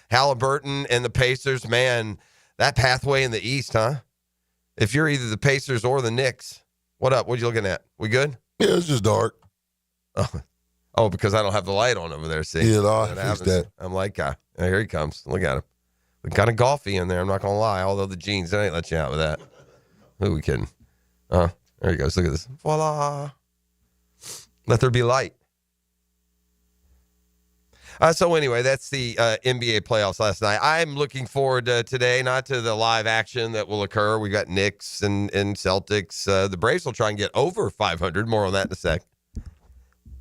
Halliburton and the Pacers, man, that pathway in the East, huh? If you're either the Pacers or the Knicks, what up? What you looking at? We good? Yeah, it's just dark. Oh, because I don't have the light on over there. See? Yeah, I fixed that. I'm like, here he comes. Look at him. Kind of golfy in there, I'm not going to lie. Although the jeans, they ain't let you out with that. Who we kidding? There he goes. Look at this. Voila. Let there be light. So anyway, that's the NBA playoffs last night. I'm looking forward today, not to the live action that will occur. We got Knicks and Celtics. The Braves will try and get over 500. More on that in a sec.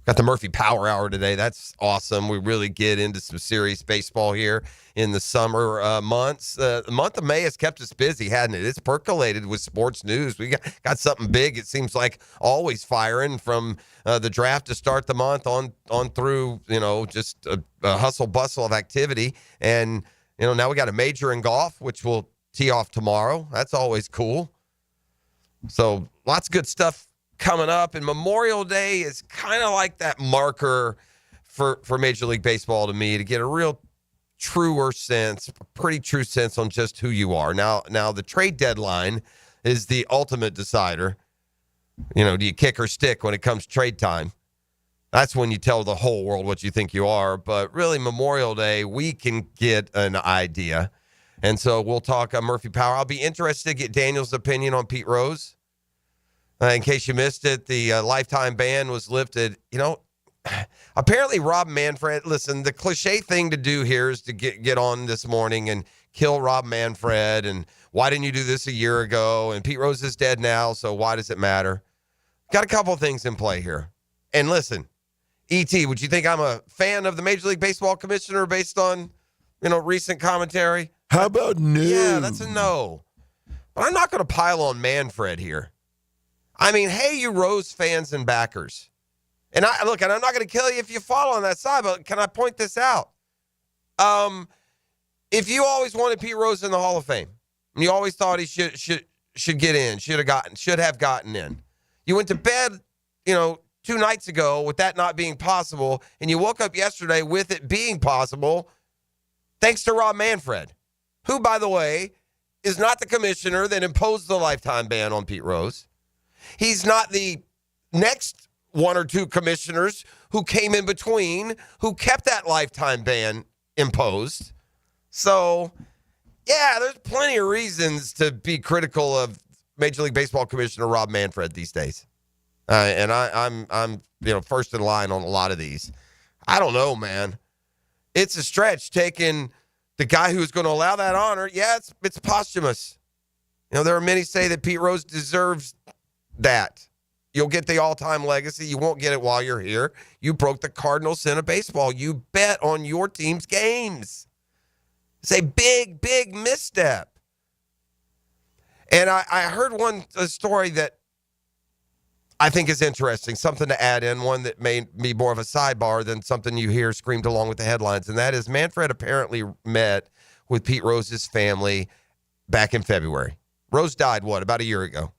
Got the Murphy Power Hour today. That's awesome. We really get into some serious baseball here in the summer months. The month of May has kept us busy, hasn't it? It's percolated with sports news. We got something big, it seems like, always firing from the draft to start the month on through, just a hustle bustle of activity. And, now we got a major in golf, which we'll tee off tomorrow. That's always cool. So lots of good stuff coming up, and Memorial Day is kind of like that marker for Major League Baseball to me, to get a real pretty true sense on just who you are. Now the trade deadline is the ultimate decider. Do you kick or stick when it comes trade time? That's when you tell the whole world what you think you are. But really, Memorial Day, we can get an idea. And so we'll talk Murphy Power. I'll be interested to get Daniel's opinion on Pete Rose. In case you missed it, the lifetime ban was lifted. Apparently Rob Manfred, listen, the cliche thing to do here is to get on this morning and kill Rob Manfred. And why didn't you do this a year ago? And Pete Rose is dead now, so why does it matter? Got a couple of things in play here. And listen, E.T., would you think I'm a fan of the Major League Baseball commissioner based on, recent commentary? How about no? Yeah, that's a no. But I'm not going to pile on Manfred here. I mean, hey, you Rose fans and backers. And I'm not going to kill you if you fall on that side, but can I point this out? If you always wanted Pete Rose in the Hall of Fame, and you always thought he should get in, should have gotten in. You went to bed, 2 nights ago with that not being possible, and you woke up yesterday with it being possible, thanks to Rob Manfred, who, by the way, is not the commissioner that imposed the lifetime ban on Pete Rose. He's not the next 1 or 2 commissioners who came in between, who kept that lifetime ban imposed. So, yeah, there's plenty of reasons to be critical of Major League Baseball Commissioner Rob Manfred these days. And I'm first in line on a lot of these. I don't know, man. It's a stretch taking the guy who's going to allow that honor. Yeah, it's posthumous. There are many say that Pete Rose deserves that. You'll get the all-time legacy. You won't get it while you're here. You broke the cardinal sin of baseball. You bet on your team's games. It's a big, big misstep. And I heard a story that I think is interesting, something to add in, one that may be more of a sidebar than something you hear screamed along with the headlines, and that is Manfred apparently met with Pete Rose's family back in February. Rose died, about a year ago?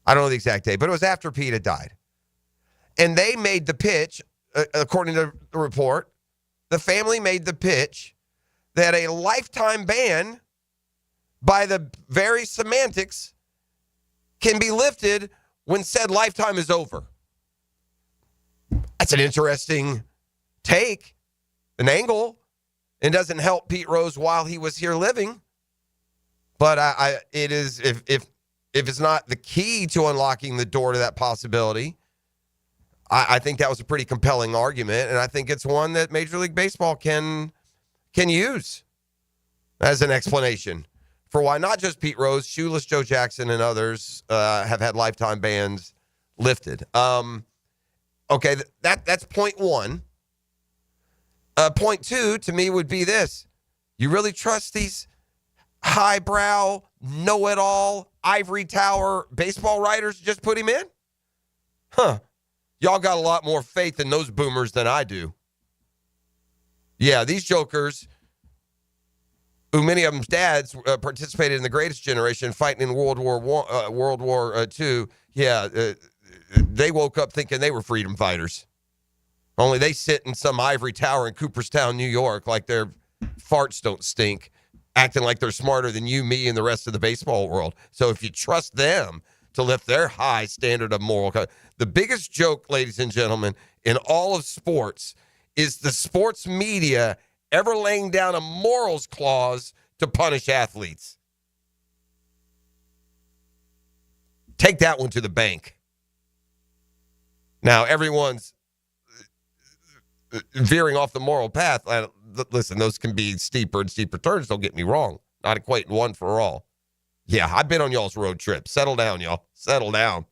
I don't know the exact date, but it was after Pete had died. And they made the pitch, according to the report, the family made the pitch that a lifetime ban, by the very semantics, can be lifted when said lifetime is over. That's an interesting take, an angle, and doesn't help Pete Rose while he was here living. But it is, if it's not the key to unlocking the door to that possibility, I think that was a pretty compelling argument, and I think it's one that Major League Baseball can use as an explanation for why not just Pete Rose, Shoeless Joe Jackson, and others have had lifetime bans lifted. Okay, that's point one. Point two, to me, would be this. You really trust these highbrow, know-it-all, ivory tower baseball writers to just put him in? Huh. Y'all got a lot more faith in those boomers than I do. Yeah, these jokers, who many of them's dads participated in the Greatest Generation, fighting in World War II. Yeah, they woke up thinking they were freedom fighters. Only they sit in some ivory tower in Cooperstown, New York, like they're farts don't stink, acting like they're smarter than you, me, and the rest of the baseball world. So if you trust them to lift their high standard of moral, the biggest joke, ladies and gentlemen, in all of sports is the sports media ever laying down a morals clause to punish athletes. Take that one to the bank. Now, everyone's veering off the moral path. Listen, those can be steeper and steeper turns. Don't get me wrong. Not equating one for all. Yeah, I've been on y'all's road trip. Settle down, y'all. Settle down.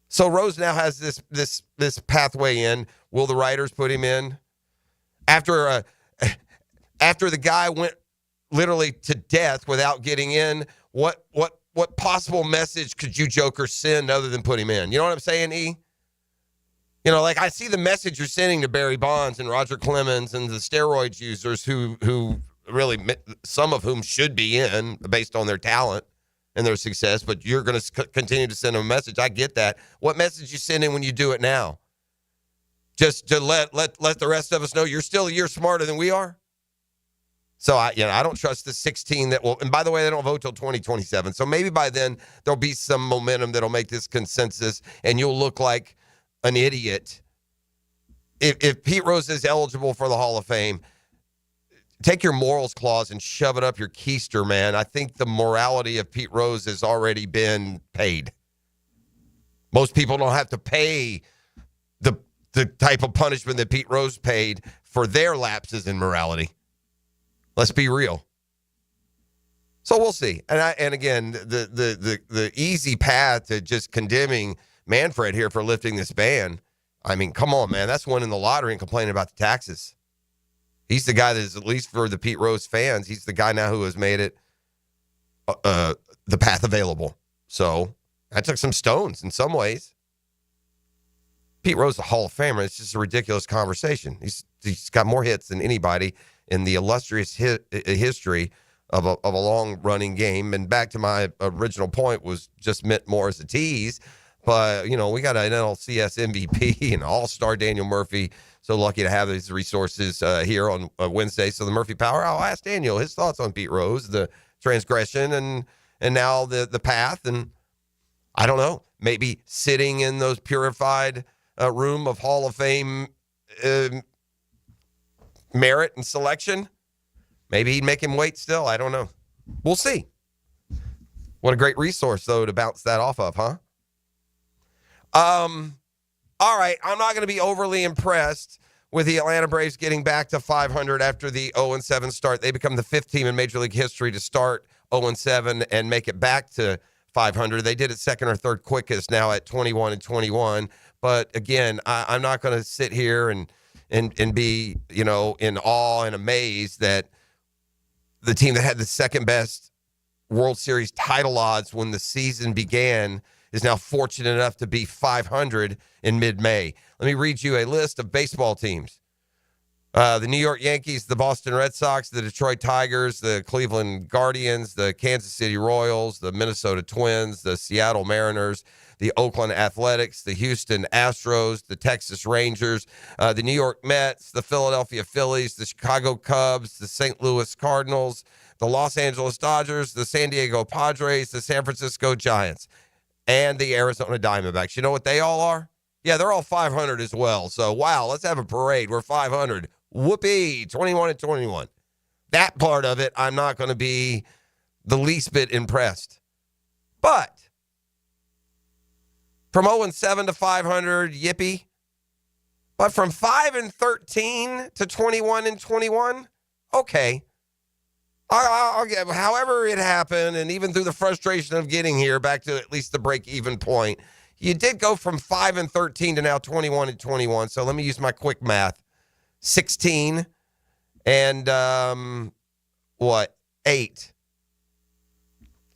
So Rose now has this pathway in. Will the writers put him in? After the guy went literally to death without getting in, what possible message could you jokers send other than put him in? You know what I'm saying, E? You know, like I see the message you're sending to Barry Bonds and Roger Clemens and the steroids users who really, some of whom should be in based on their talent and their success, but you're going to continue to send them a message. I get that. What message you send in when you do it now? Just to let the rest of us know you're still a year smarter than we are. So I don't trust the 16 that will. And by the way, they don't vote till 2027. So maybe by then there'll be some momentum that'll make this consensus, and you'll look like an idiot. If Pete Rose is eligible for the Hall of Fame, take your morals clause and shove it up your keister, man. I think the morality of Pete Rose has already been paid. Most people don't have to pay the type of punishment that Pete Rose paid for their lapses in morality. Let's be real. So we'll see. And again, the easy path to just condemning Manfred here for lifting this ban. I mean, come on, man. That's winning the lottery and complaining about the taxes. He's the guy that is, at least for the Pete Rose fans, he's the guy now who has made it the path available. So that took some stones in some ways. Pete Rose, the Hall of Famer, it's just a ridiculous conversation. He's got more hits than anybody in the illustrious history of a long-running game. And back to my original point, was just meant more as a tease. But, we got an NLCS MVP and all-star Daniel Murphy. So lucky to have these resources here on Wednesday. So the Murphy Power, I'll ask Daniel his thoughts on Pete Rose, the transgression, and now the path. And I don't know, maybe sitting in those purified room of Hall of Fame merit and selection. Maybe he'd make him wait still. I don't know. We'll see. What a great resource, though, to bounce that off of, huh? All right. I'm not going to be overly impressed with the Atlanta Braves getting back to 500 after the 0-7 start. They become the fifth team in Major League history to start 0-7 and make it back to 500. They did it second or third quickest now at 21-21. But again, I'm not going to sit here and be, in awe and amazed that the team that had the second best World Series title odds when the season began is now fortunate enough to be 500 in mid-May. Let me read you a list of baseball teams. The New York Yankees, the Boston Red Sox, the Detroit Tigers, the Cleveland Guardians, the Kansas City Royals, the Minnesota Twins, the Seattle Mariners, the Oakland Athletics, the Houston Astros, the Texas Rangers, the New York Mets, the Philadelphia Phillies, the Chicago Cubs, the St. Louis Cardinals, the Los Angeles Dodgers, the San Diego Padres, the San Francisco Giants, and the Arizona Diamondbacks. You know what they all are? Yeah, they're all 500 as well. So, wow, let's have a parade. We're 500. Whoopee, 21-21. That part of it, I'm not going to be the least bit impressed. But from 0-7 to 500, yippee. But from 5-13 to 21-21, okay. I'll get, however it happened, and even through the frustration of getting here back to at least the break-even point, you did go from 5-13 to now 21-21. So let me use my quick math. 16 and 8.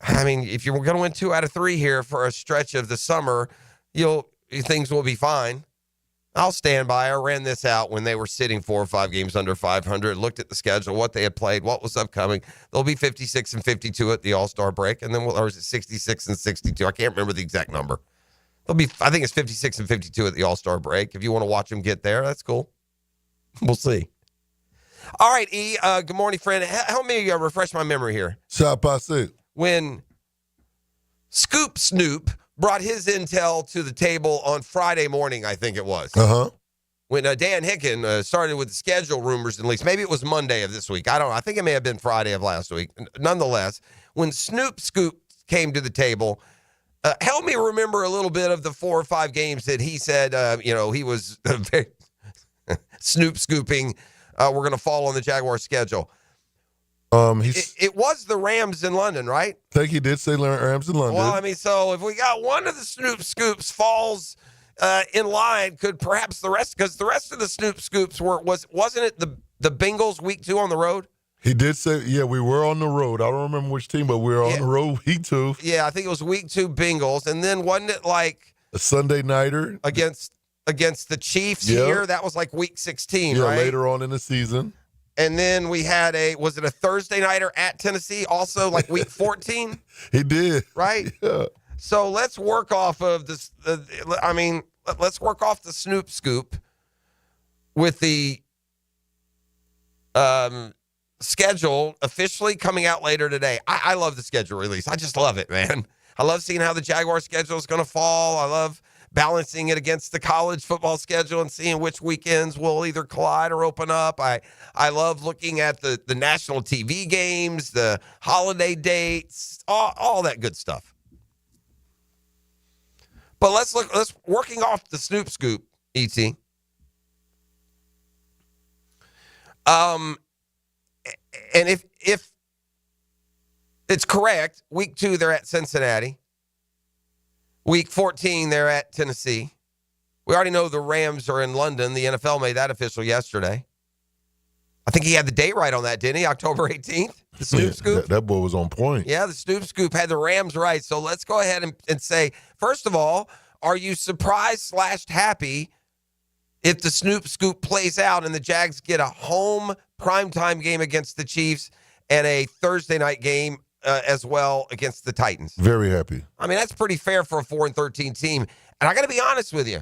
I mean, if you're going to win 2 out of 3 here for a stretch of the summer, things will be fine. I'll stand by. I ran this out when they were sitting 4 or 5 games under 500, looked at the schedule, what they had played, what was upcoming. They'll be 56-52 at the All-Star break, and then or is it 66-62? I can't remember the exact number. I think it's 56-52 at the All-Star break. If you want to watch them get there, that's cool. We'll see. All right, E. Good morning, friend. Help me refresh my memory here. Shot passe. When Scoop Snoop brought his intel to the table on Friday morning, I think it was. When Dan Hicken started with the schedule rumors, at least. Maybe it was Monday of this week. I don't know. I think it may have been Friday of last week. Nonetheless, when Scoop came to the table, help me remember a little bit of the 4 or 5 games that he said, he was Snoop scooping. We're going to fall on the Jaguars schedule. It was the Rams in London, right? I think he did say Rams in London. Well, I mean, so if we got one of the Snoop scoops falls in line, could perhaps the rest, because the rest of the Snoop scoops wasn't it the Bengals week 2 on the road? He did say, yeah, we were on the road. I don't remember which team, but we were on the road week 2. Yeah, I think it was week 2 Bengals, and then wasn't it like a Sunday nighter against the Chiefs here? That was like week 16, right? Later on in the season. And then we had was it a Thursday nighter at Tennessee, also like week 14? He did. Right? Yeah. So let's work off of this. Let's work off the Snoop scoop with the schedule officially coming out later today. I love the schedule release. I just love it, man. I love seeing how the Jaguar schedule is going to fall. I love balancing it against the college football schedule and seeing which weekends will either collide or open up. I love looking at the national TV games, the holiday dates, all that good stuff. But let's working off the Snoop scoop, ET. And if it's correct, week 2 they're at Cincinnati. Week 14 they're at Tennessee. We already know the Rams are in London. The NFL made that official yesterday. I think he had the date right on that, didn't he? October 18th, the Snoop scoop. That boy was on point. Yeah, the Snoop scoop had the Rams right. So let's go ahead and say, first of all, are you surprised / happy if the Snoop scoop plays out and the Jags get a home primetime game against the Chiefs and a Thursday night game as well against the Titans? Very happy. I mean, that's pretty fair for a 4-13 team. And I got to be honest with you.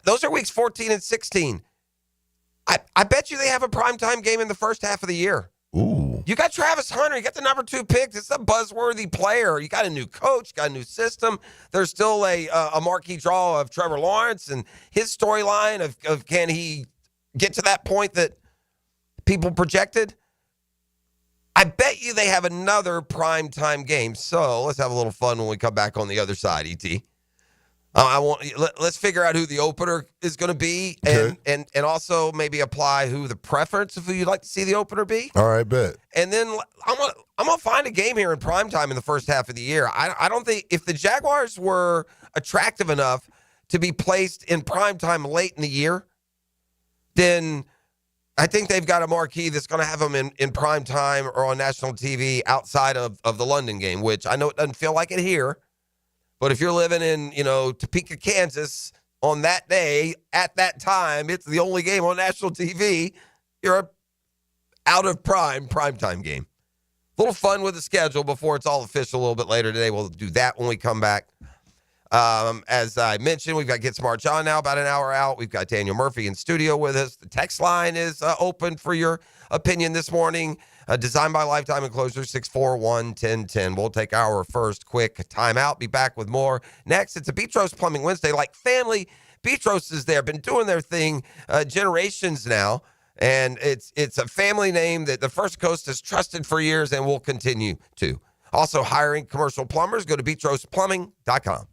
Those are weeks 14 and 16. I bet you they have a primetime game in the first half of the year. Ooh. You got Travis Hunter. You got the number 2 pick. It's a buzzworthy player. You got a new coach, got a new system. There's still a marquee draw of Trevor Lawrence and his storyline of can he get to that point that people projected? I bet you they have another primetime game. So let's have a little fun when we come back on the other side, ET. Let's figure out who the opener is going to be, and also maybe apply who the preference of who you'd like to see the opener be. All right, bet. And then I'm gonna find a game here in primetime in the first half of the year. I don't think if the Jaguars were attractive enough to be placed in primetime late in the year, then I think they've got a marquee that's going to have them in prime time or on national TV outside of the London game, which I know it doesn't feel like it here. But if you're living in, Topeka, Kansas on that day, at that time, it's the only game on national TV, you're out of primetime game. A little fun with the schedule before it's all official a little bit later today. We'll do that when we come back. As I mentioned, we've got Get Smart John now, about an hour out. We've got Daniel Murphy in studio with us. The text line is open for your opinion this morning. Designed by Lifetime Enclosures, 641-1010. We'll take our first quick timeout. Be back with more next. It's a Beach Roast Plumbing Wednesday. Like family, Beach Roast is there. Been doing their thing generations now. And it's a family name that the First Coast has trusted for years and will continue to. Also hiring commercial plumbers. Go to beachroastplumbing.com.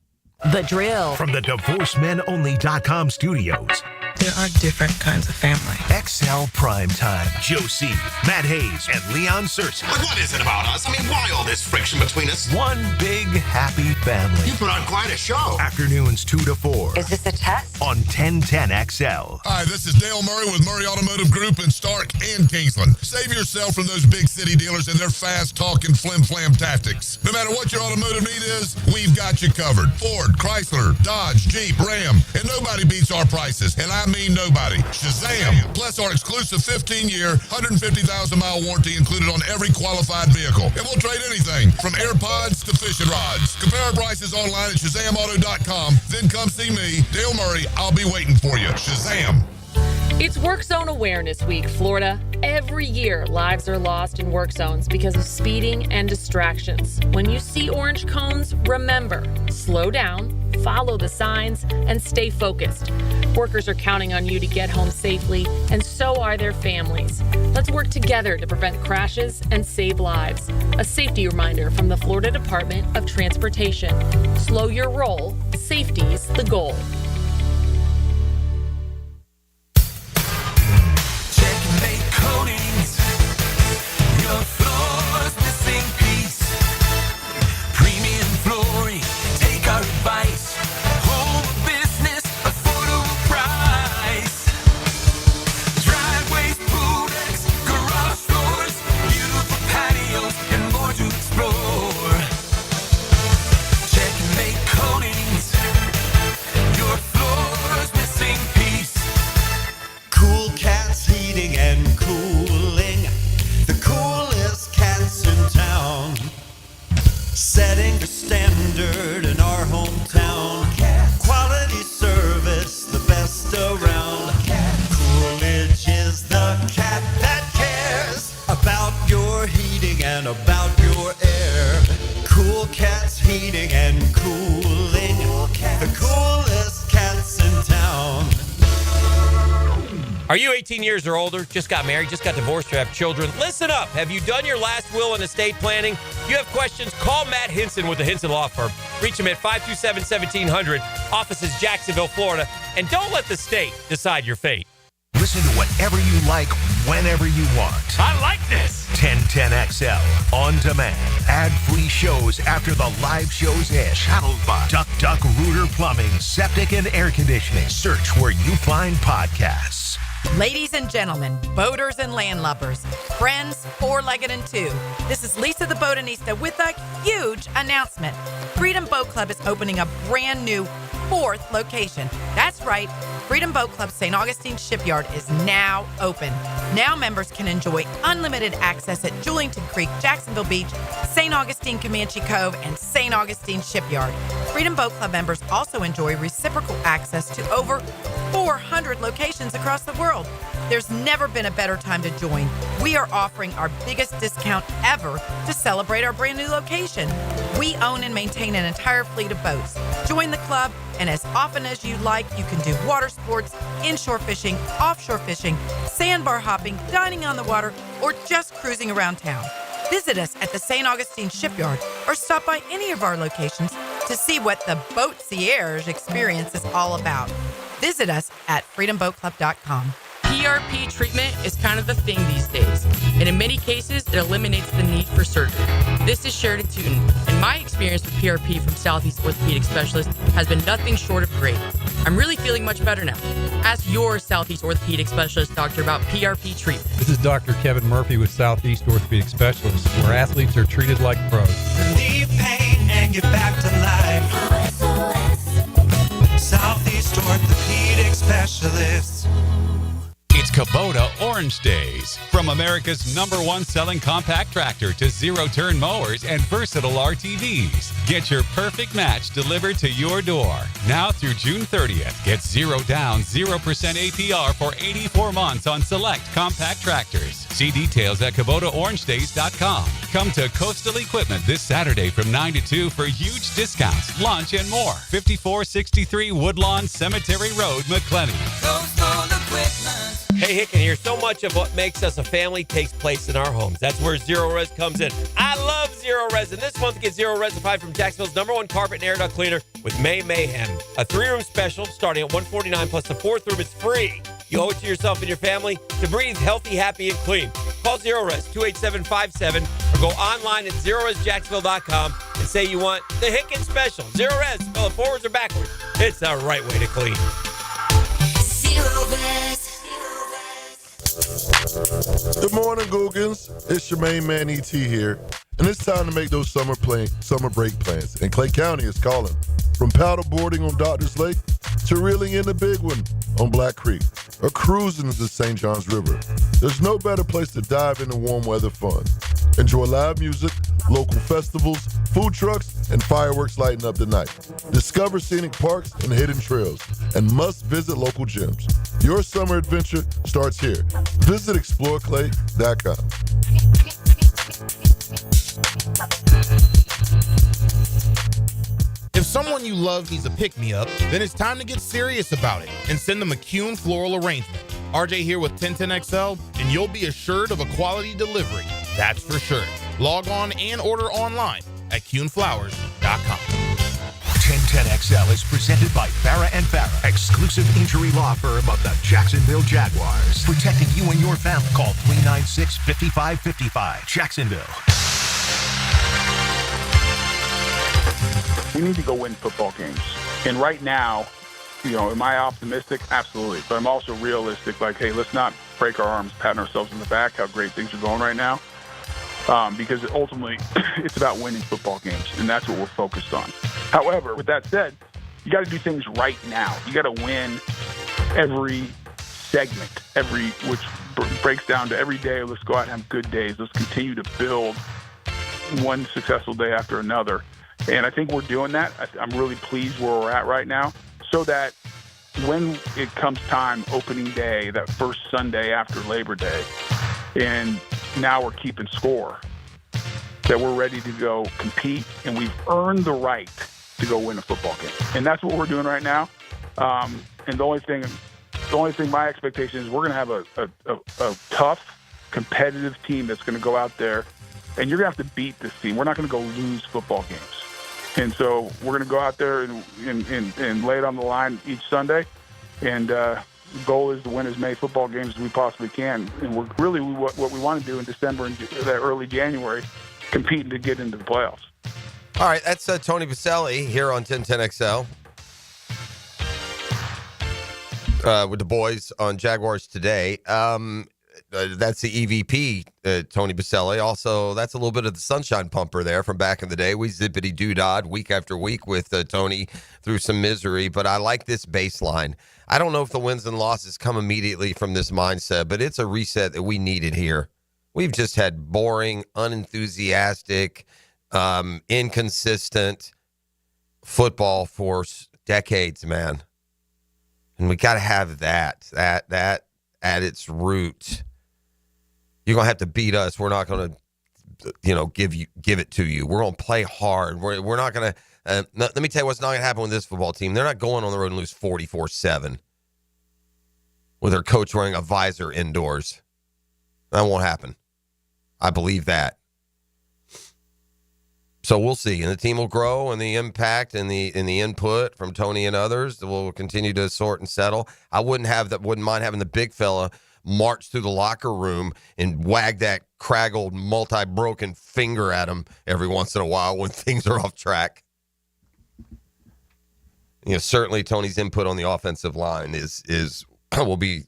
The Drill. From the DivorceMenOnly.com studios. There are different kinds of family. XL Primetime. Josie, Matt Hayes, and Leon Searcy. But what is it about us? I mean, why all this friction between us? One big happy family. You put on quite a show. Afternoons 2 to 4. Is this a test? On 1010 XL. Hi, this is Dale Murray with Murray Automotive Group in Stark and Kingsland. Save yourself from those big city dealers and their fast-talking flim-flam tactics. No matter what your automotive need is, we've got you covered. Ford, Chrysler, Dodge, Jeep, Ram, and nobody beats our prices. And I mean nobody. Shazam! Plus our exclusive 15-year, 150,000-mile warranty included on every qualified vehicle. And we'll trade anything from AirPods to fishing rods. Compare our prices online at ShazamAuto.com. Then come see me, Dale Murray. I'll be waiting for you. Shazam! It's Work Zone Awareness Week, Florida. Every year, lives are lost in work zones because of speeding and distractions. When you see orange cones, remember, slow down, follow the signs, and stay focused. Workers are counting on you to get home safely, and so are their families. Let's work together to prevent crashes and save lives. A safety reminder from the Florida Department of Transportation. Slow your roll. Safety's the goal. Checkmate Coatings. Your floor's missing piece. Premium flooring. Take our advice. Home business, affordable price. Driveways, pool decks, garage doors, beautiful patios, and more to explore. Checkmate Coatings. Your floor's missing piece. Cool Cats Heating and Cooling, the coolest cats in town. Setting the standard in our hometown. Quality service, the best around. Coolidge is the cat that cares about your heating and about your air. Cool Cats Heating and Cooling, the coolest cats in town. Are you 18 years or older, just got married, just got divorced, or have children? Listen up. Have you done your last will and estate planning? You have questions? Call Matt Hinson with the Hinson Law Firm. Reach him at 527-1700. Office is Jacksonville, Florida. And don't let the state decide your fate. Listen to whatever you like, whenever you want. I like this. 1010XL on demand. Ad-free shows after the live shows end. Shuttled by Duck Duck Rooter Plumbing, Septic and Air Conditioning. Search where you find podcasts. Ladies and gentlemen, boaters and landlubbers, friends, four-legged and two, this is Lisa the Botanista with a huge announcement. Freedom Boat Club is opening a brand new 4th location. That's right, Freedom Boat Club St. Augustine Shipyard is now open. Now members can enjoy unlimited access at Julington Creek, Jacksonville Beach, St. Augustine Comanche Cove, and St. Augustine Shipyard. Freedom Boat Club members also enjoy reciprocal access to over 400 locations across the world. There's never been a better time to join. We are offering our biggest discount ever to celebrate our brand new location. We own and maintain an entire fleet of boats. Join the club, and as often as you like, you can do water sports, inshore fishing, offshore fishing, sandbar hopping, dining on the water, or just cruising around town. Visit us at the St. Augustine Shipyard or stop by any of our locations to see what the Boat-Cierge experience is all about. Visit us at freedomboatclub.com. PRP treatment is kind of the thing these days, and in many cases, it eliminates the need for surgery. This is Sheridan Tootin, and my experience with PRP from Southeast Orthopedic Specialist has been nothing short of great. I'm really feeling much better now. Ask your Southeast Orthopedic Specialist doctor about PRP treatment. This is Dr. Kevin Murphy with Southeast Orthopedic Specialists, where athletes are treated like pros. Relieve pain and get back to life. Southeast Orthopedic Specialists. It's Kubota Orange Days. From America's #1 selling compact tractor to zero-turn mowers and versatile RTVs. Get your perfect match delivered to your door. Now through June 30th, get 0 down, 0% APR for 84 months on select compact tractors. See details at KubotaOrangeDays.com. Come to Coastal Equipment this Saturday from 9 to 2 for huge discounts, lunch, and more. 5463 Woodlawn Cemetery Road, McClenny. Coastal Equipment. Hey, Hicken here. So much of what makes us a family takes place in our homes. That's where Zero Res comes in. I love Zero Res, and this month get Zero Res applied from Jacksonville's #1 carpet and air duct cleaner with May Mayhem. A 3-room special starting at $149, plus the 4th room is free. You owe it to yourself and your family to breathe healthy, happy, and clean. Call Zero Res 28757 or go online at ZeroResJacksonville.com and say you want the Hicken special. Zero Res, spell it forwards or backwards. It's the right way to clean. Zero Res. Good morning, Googans. It's your main man, E.T. here. And it's time to make those summer break plans. And Clay County is calling. From paddle boarding on Doctor's Lake to reeling in the big one on Black Creek or cruising to the St. Johns River, there's no better place to dive into warm weather fun. Enjoy live music, local festivals, food trucks, and fireworks lighting up the night. Discover scenic parks and hidden trails, and must visit local gyms. Your summer adventure starts here. Visit exploreclay.com. If someone you love needs a pick-me-up, then it's time to get serious about it and send them a Kuhn floral arrangement. RJ here with 1010XL, and you'll be assured of a quality delivery. That's for sure. Log on and order online at kuhnflowers.com. 1010XL is presented by Farah & Farah, exclusive injury law firm of the Jacksonville Jaguars. Protecting you and your family. Call 396-5555. Jacksonville. We need to go win football games. And right now, am I optimistic? Absolutely. But I'm also realistic, like, hey, let's not break our arms, patting ourselves in the back, how great things are going right now. Because ultimately, it's about winning football games, and that's what we're focused on. However, with that said, you got to do things right now. You got to win every segment, which breaks down to every day. Let's go out and have good days. Let's continue to build one successful day after another. And I think we're doing that. I'm really pleased where we're at right now, so that when it comes time, opening day, that first Sunday after Labor Day, and now we're keeping score, that we're ready to go compete, and we've earned the right to go win a football game. And that's what we're doing right now. And the only thing my expectation is we're going to have a tough, competitive team that's going to go out there, and you're going to have to beat this team. We're not going to go lose football games. And so we're going to go out there and lay it on the line each Sunday. And the goal is to win as many football games as we possibly can. And we're really what we want to do in December and early January, competing to get into the playoffs. All right, that's Tony Boselli here on 1010XL with the boys on Jaguars Today. That's the EVP, Tony Boselli. Also, that's a little bit of the sunshine pumper there from back in the day. We zippity-doo-dah week after week with Tony through some misery, but I like this baseline. I don't know if the wins and losses come immediately from this mindset, but it's a reset that we needed here. We've just had boring, unenthusiastic, inconsistent football for decades, man. And we got to have that at its root. You're going to have to beat us. We're not going to, give it to you. We're going to play hard. We're not going to, let me tell you what's not going to happen with this football team. They're not going on the road and lose 44-7 with their coach wearing a visor indoors. That won't happen. I believe that. So we'll see. And the team will grow, and the impact and the input from Tony and others will continue to sort and settle. I wouldn't mind having the big fella march through the locker room and wag that craggled, multi-broken finger at him every once in a while when things are off track. Certainly Tony's input on the offensive line will be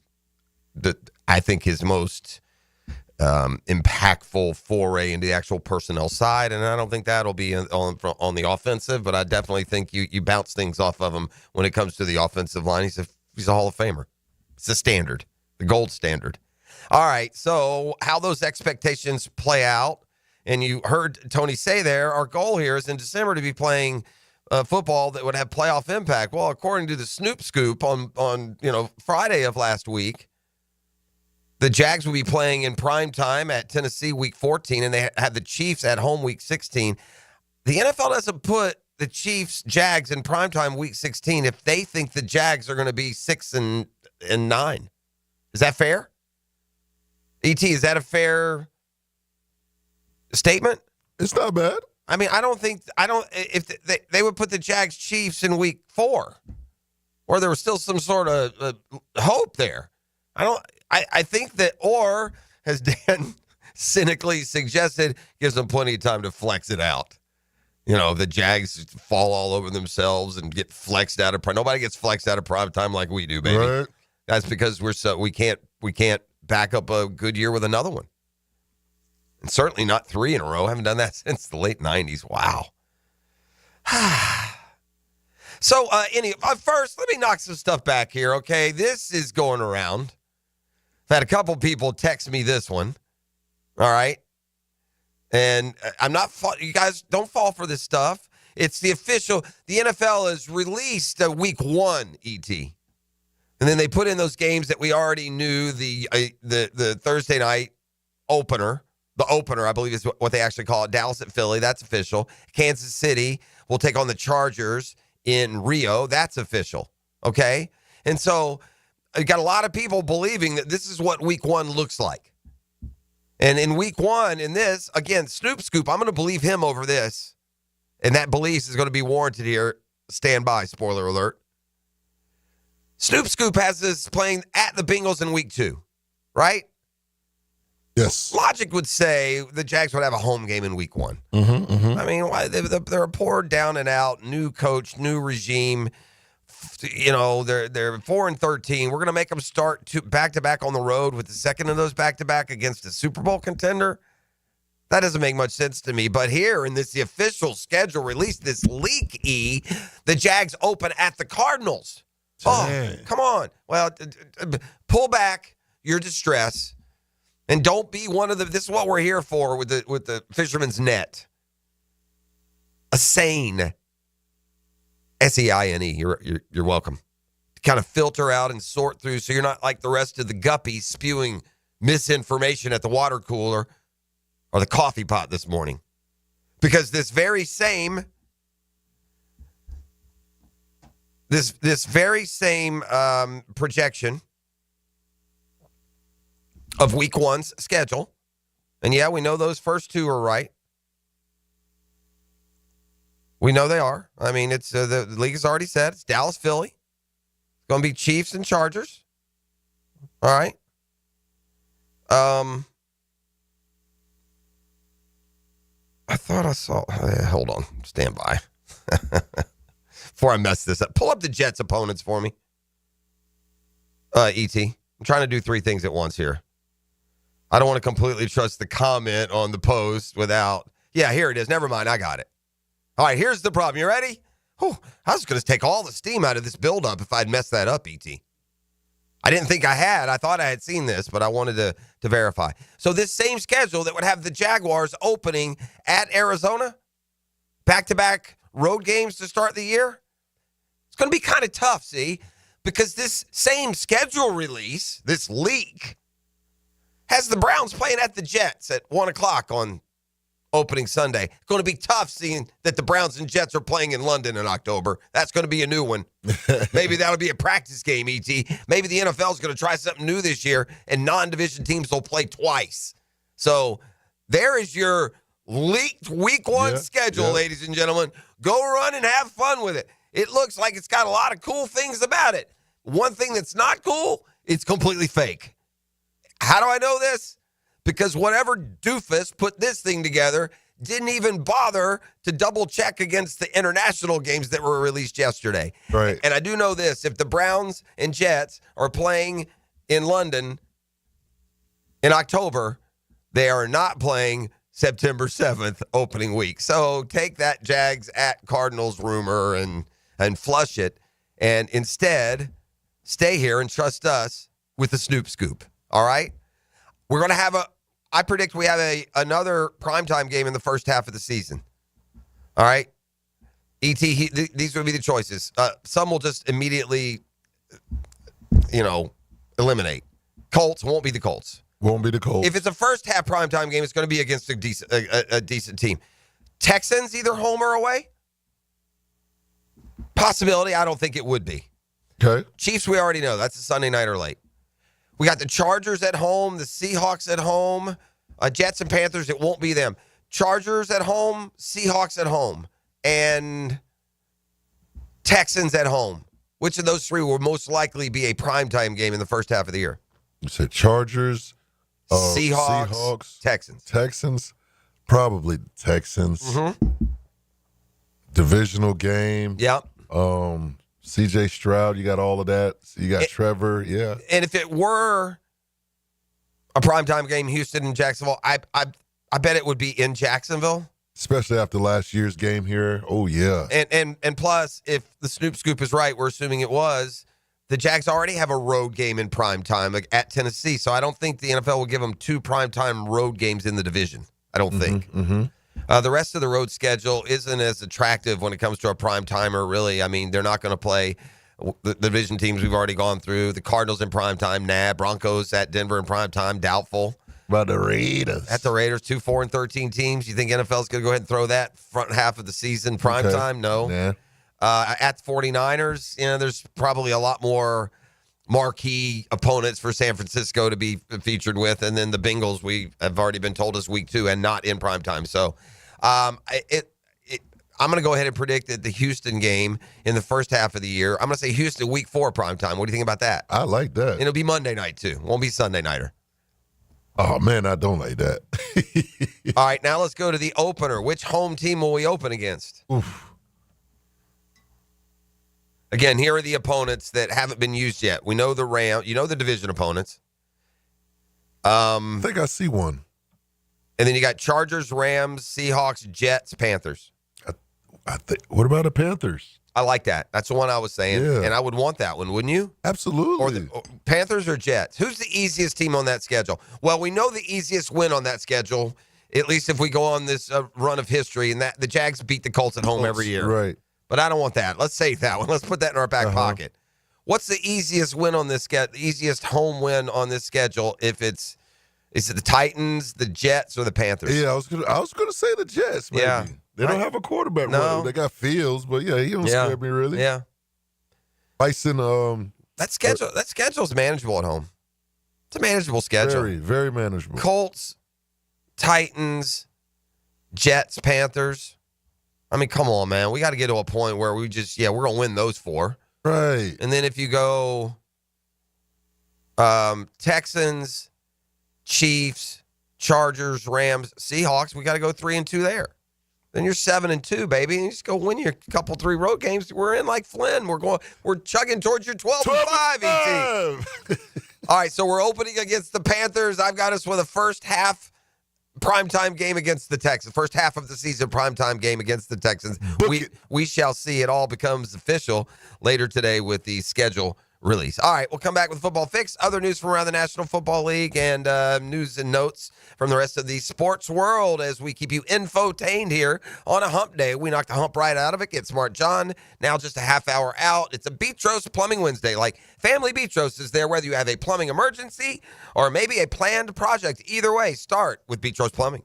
I think his most impactful foray into the actual personnel side, and I don't think that'll be on the offensive, but I definitely think you bounce things off of him when it comes to the offensive line. He's a Hall of Famer. It's the standard, the gold standard. All right, so how those expectations play out, and you heard Tony say there, our goal here is in December to be playing football that would have playoff impact. Well, according to the Snoop Scoop on Friday of last week, the Jags will be playing in prime time at Tennessee week 14, and they have the Chiefs at home week 16. The NFL doesn't put the Chiefs, Jags in prime time week 16 if they think the Jags are going to be 6-9. Is that fair? ET, is that a fair statement? It's not bad. I mean, if they would put the Jags Chiefs in week 4, or there was still some sort of hope there. I think that, or as Dan cynically suggested, gives them plenty of time to flex it out. The Jags fall all over themselves and get flexed out of prime. Nobody gets flexed out of prime time like we do, baby. Right. That's because we can't back up a good year with another one. And certainly not 3 in a row. Haven't done that since the late 90s. Wow. So, first, let me knock some stuff back here, okay? This is going around. I've had a couple people text me this one. All right? And you guys don't fall for this stuff. It's the NFL has released week 1, ET. And then they put in those games that we already knew, the Thursday night opener. The opener, I believe, is what they actually call it. Dallas at Philly, that's official. Kansas City will take on the Chargers in Rio. That's official, okay? And so you got a lot of people believing that this is what week one looks like. And in week one, in this, again, Snoop Scoop, I'm going to believe him over this. And that belief is going to be warranted here. Stand by, spoiler alert. Snoop Scoop has us playing at the Bengals in week 2, right? Yes. Logic would say the Jags would have a home game in week 1. I mean, they're a poor down and out, new coach, new regime. You know, they're 4-13. We're going to make them start back-to-back on the road with the second of those back-to-back against a Super Bowl contender. That doesn't make much sense to me. But here in the official schedule release, this leak the Jags open at the Cardinals. Oh, come on. Well, pull back your distress. And don't be one of the. This is what we're here for with the fisherman's net. A sane, SEINE. You're welcome. To kind of filter out and sort through, so you're not like the rest of the guppies spewing misinformation at the water cooler or the coffee pot this morning, because this very same projection of week one's schedule. And yeah, we know those first two are right. We know they are. I mean, it's the league has already said it's Dallas, Philly. It's going to be Chiefs and Chargers. All right. I thought I saw. Hold on. Stand by. Before I mess this up. Pull up the Jets opponents for me. ET. I'm trying to do 3 things at once here. I don't want to completely trust the comment on the post without. Yeah, here it is. Never mind. I got it. All right, here's the problem. You ready? Whew, I was going to take all the steam out of this buildup if I'd messed that up, ET. I didn't think I had. I thought I had seen this, but I wanted to verify. So this same schedule that would have the Jaguars opening at Arizona, back-to-back road games to start the year, it's going to be kind of tough, see, because this same schedule release, this leak, has the Browns playing at the Jets at 1 o'clock on opening Sunday. It's going to be tough seeing that the Browns and Jets are playing in London in October. That's going to be a new one. Maybe that'll be a practice game, ET. Maybe the NFL is going to try something new this year, and non-division teams will play twice. So there is your leaked week one schedule, ladies and gentlemen. Go run and have fun with it. It looks like it's got a lot of cool things about it. One thing that's not cool, it's completely fake. How do I know this? Because whatever doofus put this thing together didn't even bother to double check against the international games that were released yesterday. Right. And I do know this. If the Browns and Jets are playing in London in October, they are not playing September 7th opening week. So take that Jags at Cardinals rumor and flush it. And instead, stay here and trust us with the Snoop Scoop. All right? We're going to have I predict we have another primetime game in the first half of the season. All right? ET, these would be the choices. Some will just immediately, eliminate. Colts won't be the Colts. Won't be the Colts. If it's a first half primetime game, it's going to be against a decent team. Texans either home or away? Possibility. I don't think it would be. Okay. Chiefs, we already know. That's a Sunday night or late. We got the Chargers at home, the Seahawks at home, Jets and Panthers. It won't be them. Chargers at home, Seahawks at home, and Texans at home. Which of those 3 will most likely be a primetime game in the first half of the year? You said Chargers, Seahawks, Texans. Texans, probably Texans. Mm-hmm. Divisional game. Yep. CJ Stroud, you got all of that. You got Trevor, yeah. And if it were a primetime game, Houston and Jacksonville, I bet it would be in Jacksonville. Especially after last year's game here. Oh, yeah. And plus, if the Snoop Scoop is right, we're assuming it was, the Jags already have a road game in primetime at Tennessee. So I don't think the NFL will give them 2 primetime road games in the division. I don't think. Mm-hmm. The rest of the road schedule isn't as attractive when it comes to a prime timer, really. I mean, they're not going to play The division teams we've already gone through. The Cardinals in primetime, Broncos at Denver in primetime, doubtful. By the Raiders. At the Raiders, 2-4-13 teams. You think NFL's going to go ahead and throw that front half of the season primetime? No. Yeah. At the 49ers, there's probably a lot more marquee opponents for San Francisco to be featured with. And then the Bengals, we have already been told, is week 2 and not in primetime. So I'm going to go ahead and predict that the Houston game in the first half of the year, I'm going to say Houston week 4 primetime. What do you think about that? I like that. And it'll be Monday night, too. Won't be Sunday nighter. Oh, man, I don't like that. All right, now let's go to the opener. Which home team will we open against? Oof. Again, here are the opponents that haven't been used yet. We know the Rams. You know the division opponents. I think I see one. And then you got Chargers, Rams, Seahawks, Jets, Panthers. What about the Panthers? I like that. That's the one I was saying. Yeah. And I would want that one, wouldn't you? Absolutely. Or Panthers or Jets? Who's the easiest team on that schedule? Well, we know the easiest win on that schedule, at least if we go on this run of history, and that the Jags beat the Colts at home every year. Right. But I don't want that. Let's save that one. Let's put that in our back pocket. What's the easiest win on this schedule? Easiest home win on this schedule? Is it the Titans, the Jets, or the Panthers? Yeah, I was gonna say the Jets. Maybe. Yeah. They don't have a quarterback. No. They got Fields, but yeah, he don't scare me really. Yeah. Bison. That schedule's manageable at home. It's a manageable schedule. Very, very manageable. Colts, Titans, Jets, Panthers. I mean, come on, man. We got to get to a point where we're going to win those 4. Right. And then if you go Texans, Chiefs, Chargers, Rams, Seahawks, we got to go 3-2 there. Then you're 7-2, baby. And you just go win your couple 3 road games. We're in like Flynn. We're chugging towards your 12-5, ET. All right, so we're opening against the Panthers. I've got us with a first half primetime game against the Texans. First half of the season primetime game against the Texans. We shall see. It all becomes official later today with the schedule release. All right, we'll come back with Football Fix, other news from around the National Football League, and news and notes from the rest of the sports world as we keep you infotained here on a hump day. We knock the hump right out of it. Get Smart John now just a half hour out. It's a Beach Roast Plumbing Wednesday. Like Family Beach Roast is there whether you have a plumbing emergency or maybe a planned project. Either way, start with Beach Roast Plumbing.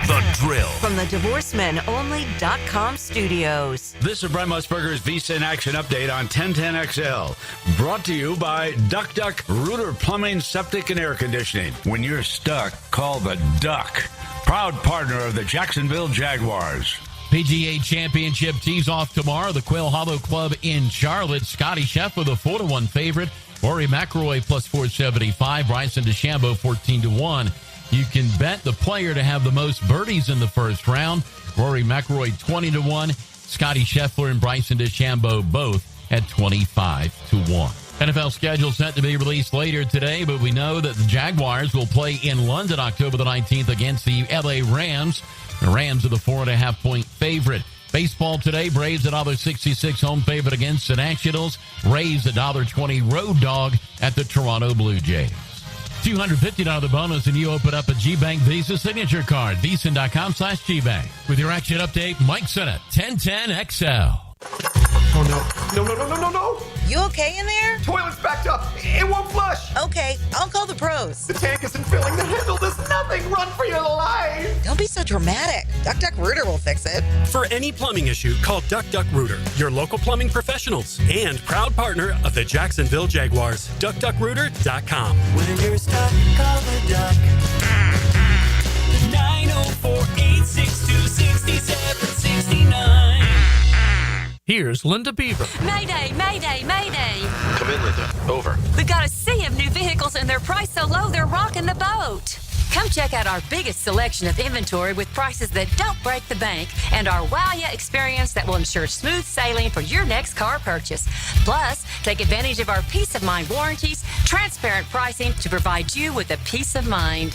The Drill. From the DivorceMenOnly.com studios. This is Brent Musburger's Visa in Action update on 1010XL. Brought to you by Duck Duck Rooter Plumbing, Septic, and Air Conditioning. When you're stuck, call the Duck. Proud partner of the Jacksonville Jaguars. PGA Championship tees off tomorrow. The Quail Hollow Club in Charlotte. Scotty Scheffler, the 4-1 favorite. Rory McIlroy plus 475. Bryson DeChambeau 14-1. You can bet the player to have the most birdies in the first round. Rory McIlroy 20-1. Scotty Scheffler and Bryson DeChambeau both at 25-1. NFL schedule set to be released later today, but we know that the Jaguars will play in London October the 19th against the LA Rams. The Rams are the 4.5-point favorite. Baseball today, Braves $1.66 home favorite against the Nationals. Rays $1.20 road dog at the Toronto Blue Jays. $250 bonus and you open up a GBank Visa signature card. Visa.com/GBank. With your action update, Mike Sennett, 1010XL. Oh, no. You okay in there? Toilet's backed up. It won't flush. Okay, I'll call the pros. The tank isn't filling. The handle does nothing. Run for your life. Don't be so dramatic. Duck Duck Rooter will fix it. For any plumbing issue, call Duck Duck Rooter, your local plumbing professionals, and proud partner of the Jacksonville Jaguars. DuckDuckRooter.com. When you're stuck, call the Duck. 904-862-6769. Here's Linda Beaver. Mayday, mayday, mayday. Come in, Linda. Over. We've got a sea of new vehicles and they're priced so low they're rocking the boat. Come check out our biggest selection of inventory with prices that don't break the bank and our wow ya experience that will ensure smooth sailing for your next car purchase. Plus, take advantage of our peace of mind warranties, transparent pricing to provide you with a peace of mind.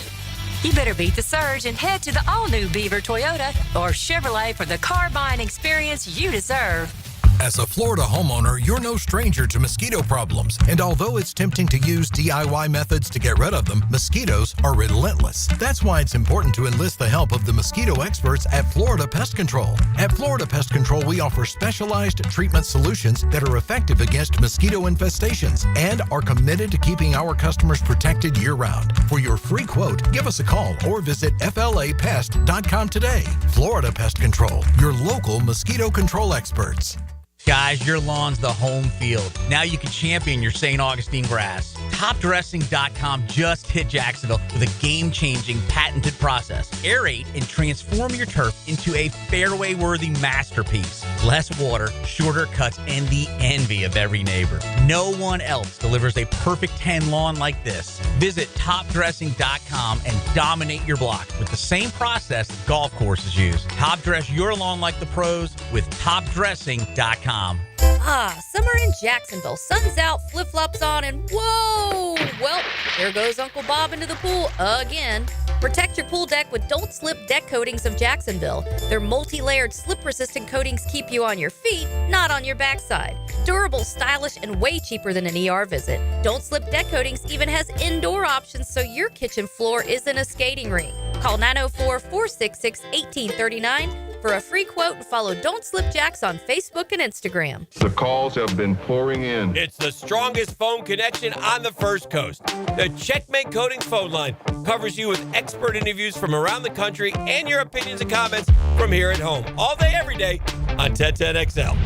You better beat the surge and head to the all-new Beaver Toyota or Chevrolet for the car buying experience you deserve. As a Florida homeowner, you're no stranger to mosquito problems. And although it's tempting to use DIY methods to get rid of them, mosquitoes are relentless. That's why it's important to enlist the help of the mosquito experts at Florida Pest Control. At Florida Pest Control, we offer specialized treatment solutions that are effective against mosquito infestations and are committed to keeping our customers protected year-round. For your free quote, give us a call or visit flapest.com today. Florida Pest Control, your local mosquito control experts. Guys, your lawn's the home field. Now you can champion your St. Augustine grass. TopDressing.com just hit Jacksonville with a game-changing patented process. Aerate and transform your turf into a fairway-worthy masterpiece. Less water, shorter cuts, and the envy of every neighbor. No one else delivers a perfect 10 lawn like this. Visit TopDressing.com and dominate your block with the same process that golf courses use. Top dress your lawn like the pros with TopDressing.com. Summer in Jacksonville. Sun's out, flip-flops on, and whoa! Well, there goes Uncle Bob into the pool again. Protect your pool deck with Don't Slip Deck Coatings of Jacksonville. Their multi-layered slip-resistant coatings keep you on your feet, not on your backside. Durable, stylish, and way cheaper than an ER visit. Don't Slip Deck Coatings even has indoor options so your kitchen floor isn't a skating rink. Call 904-466-1839 for a free quote and follow Don't Slip Jacks on Facebook and Instagram. The calls have been pouring in. It's the strongest phone connection on the First Coast. The Checkmate Coatings phone line covers you with expert interviews from around the country and your opinions and comments from here at home. All day, every day on 1010XL.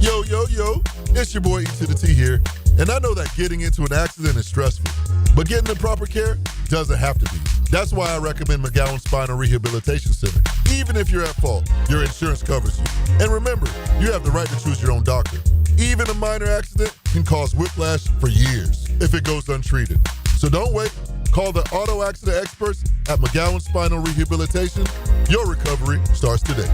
Yo, yo, yo, it's your boy E to the T here. And I know that getting into an accident is stressful, but getting the proper care doesn't have to be. That's why I recommend McGowan Spinal Rehabilitation Center. Even if you're at fault, your insurance covers you. And remember, you have the right to choose your own doctor. Even a minor accident can cause whiplash for years if it goes untreated. So don't wait. Call the auto accident experts at McGowan Spinal Rehabilitation. Your recovery starts today.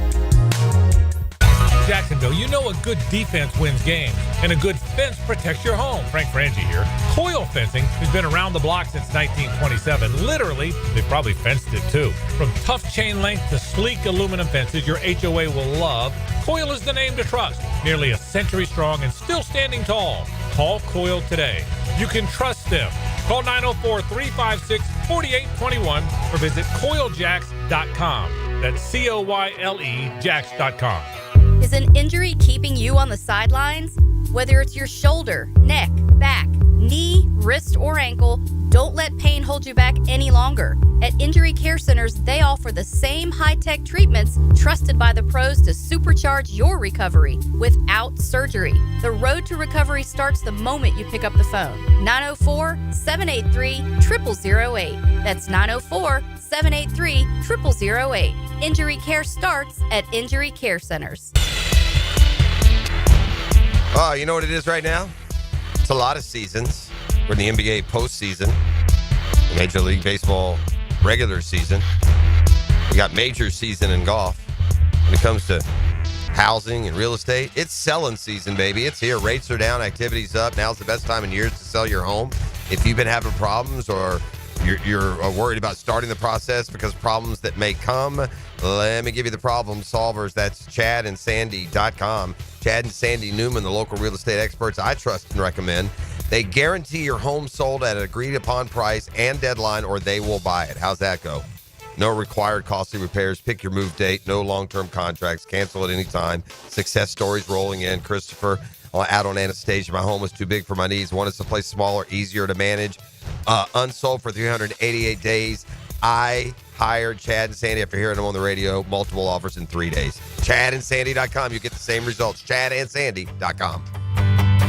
Jacksonville, you know a good defense wins games, and a good fence protects your home. Frank Frangie here. Coil Fencing has been around the block since 1927. Literally, they probably fenced it too. From tough chain link to sleek aluminum fences your HOA will love, Coil is the name to trust. Nearly a century strong and still standing tall. Call Coil today. You can trust them. Call 904-356-4821 or visit coiljacks.com. That's COYLE Jacks.com. Is an injury keeping you on the sidelines? Whether it's your shoulder, neck, back, knee, wrist, or ankle, don't let pain hold you back any longer. At Injury Care Centers, they offer the same high-tech treatments trusted by the pros to supercharge your recovery without surgery. The road to recovery starts the moment you pick up the phone. 904-783-0008. That's 904-783-0008. Injury care starts at Injury Care Centers. Oh, you know what it is right now? It's a lot of seasons. We're in the NBA postseason, the Major League Baseball regular season. We got major season in golf. When it comes to housing and real estate, it's selling season, baby. It's here. Rates are down, activity's up. Now's the best time in years to sell your home. If you've been having problems or you're worried about starting the process because problems that may come, let me give you the problem solvers. That's chadandsandy.com. Chad and Sandy Newman, the local real estate experts I trust and recommend. They guarantee your home sold at an agreed-upon price and deadline, or they will buy it. How's that go? No required costly repairs. Pick your move date. No long-term contracts. Cancel at any time. Success stories rolling in. Christopher, out on Anastasia. My home was too big for my needs. Wanted someplace smaller, easier to manage. Unsold for 388 days. I hired Chad and Sandy after hearing them on the radio. Multiple offers in 3 days. ChadandSandy.com. You get the same results. ChadandSandy.com.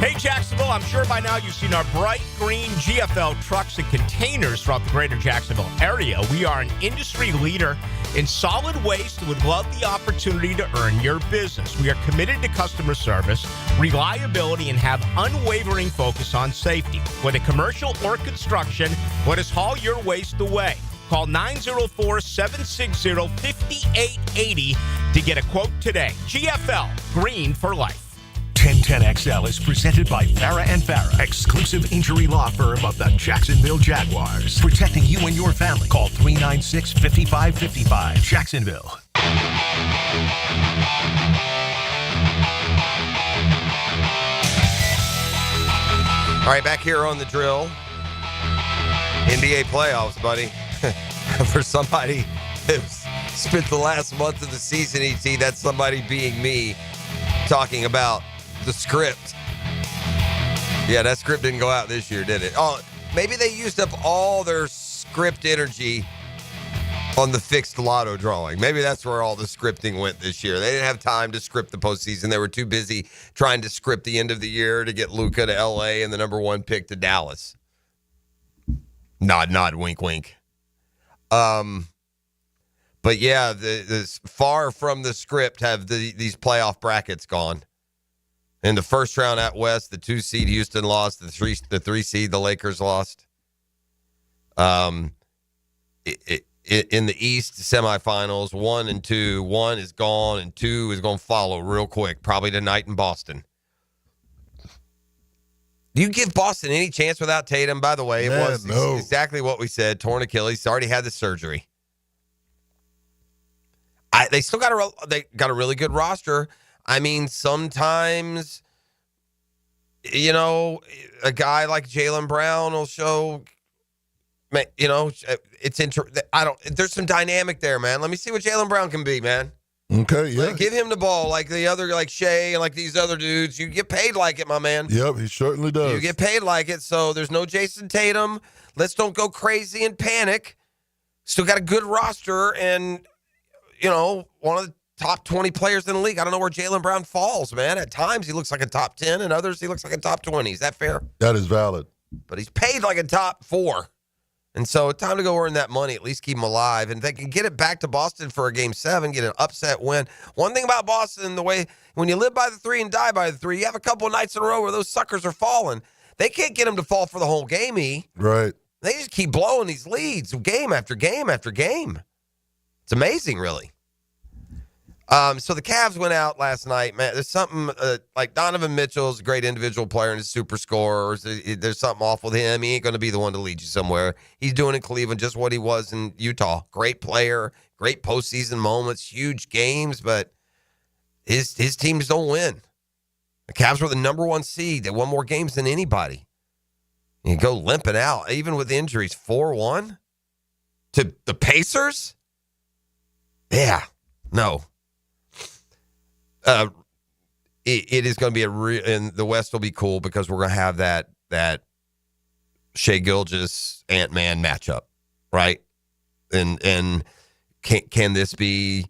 Hey, Jacksonville, I'm sure by now you've seen our bright green GFL trucks and containers throughout the greater Jacksonville area. We are an industry leader in solid waste and would love the opportunity to earn your business. We are committed to customer service, reliability, and have unwavering focus on safety. Whether commercial or construction, let us haul your waste away. Call 904-760-5880 to get a quote today. GFL, green for life. 1010XL is presented by Farah & Farah, exclusive injury law firm of the Jacksonville Jaguars. Protecting you and your family. Call 396-5555. Jacksonville. All right, back here on the drill. NBA playoffs, buddy. For somebody who's spent the last month of the season, ET, that's somebody being me talking about the script. Yeah, that script didn't go out this year, did it? Oh, maybe they used up all their script energy on the fixed lotto drawing. Maybe that's where all the scripting went this year. They didn't have time to script the postseason. They were too busy trying to script the end of the year to get Luka to L.A. and the number 1 pick to Dallas. Nod, nod, wink, wink. But yeah, the far from the script have these playoff brackets gone. In the first round out west, the 2 seed Houston lost. The 3 seed the Lakers lost. In the East semifinals, 1 and 2, 1 is gone and 2 is going to follow real quick, probably tonight in Boston. Do you give Boston any chance without Tatum? By the way, it was exactly what we said. Torn Achilles, already had the surgery. They still got a really good roster. I mean, sometimes, you know, a guy like Jaylen Brown will show. You know, there's some dynamic there, man. Let me see what Jaylen Brown can be, man. Okay, yeah. Give him the ball like the other, like Shea and like these other dudes. You get paid like it, my man. Yep, he certainly does. You get paid like it. So there's no Jason Tatum. Let's don't go crazy and panic. Still got a good roster and, you know, one of the top 20 players in the league. I don't know where Jaylen Brown falls, man. At times he looks like a top 10 and others he looks like a top 20. Is that fair? That is valid. But he's paid like a top 4. And so it's time to go earn that money, at least keep him alive. And if they can get it back to Boston for a Game 7, get an upset win. One thing about Boston, the way when you live by the 3 and die by the 3, you have a couple of nights in a row where those suckers are falling. They can't get them to fall for the whole game, Right. They just keep blowing these leads game after game after game. It's amazing, really. So the Cavs went out last night, man. There's something like Donovan Mitchell's a great individual player and a super scorer. There's something off with him. He ain't going to be the one to lead you somewhere. He's doing in Cleveland just what he was in Utah. Great player, great postseason moments, huge games, but his teams don't win. The Cavs were the number 1 seed. They won more games than anybody. You go limping out, even with injuries, 4-1 to the Pacers? Yeah, no. It is going to be and the West will be cool because we're going to have that Shai Gilgeous Ant-Man matchup, right? And can this be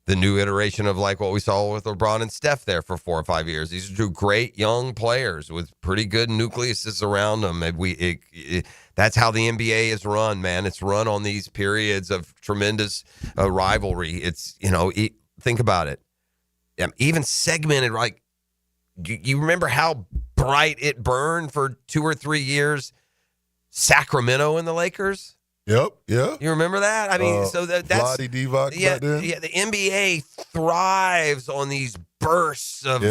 the new iteration of like what we saw with LeBron and Steph there for 4 or 5 years? These are 2 great young players with pretty good nucleuses around them. And that's how the NBA is run, man. It's run on these periods of tremendous rivalry. It's, you know, think about it. Even segmented, like, you remember how bright it burned for 2 or 3 years? Sacramento and the Lakers? Yep, yeah. You remember that? I mean, so that's Vlade Divac back then. Yeah, the NBA thrives on these bursts of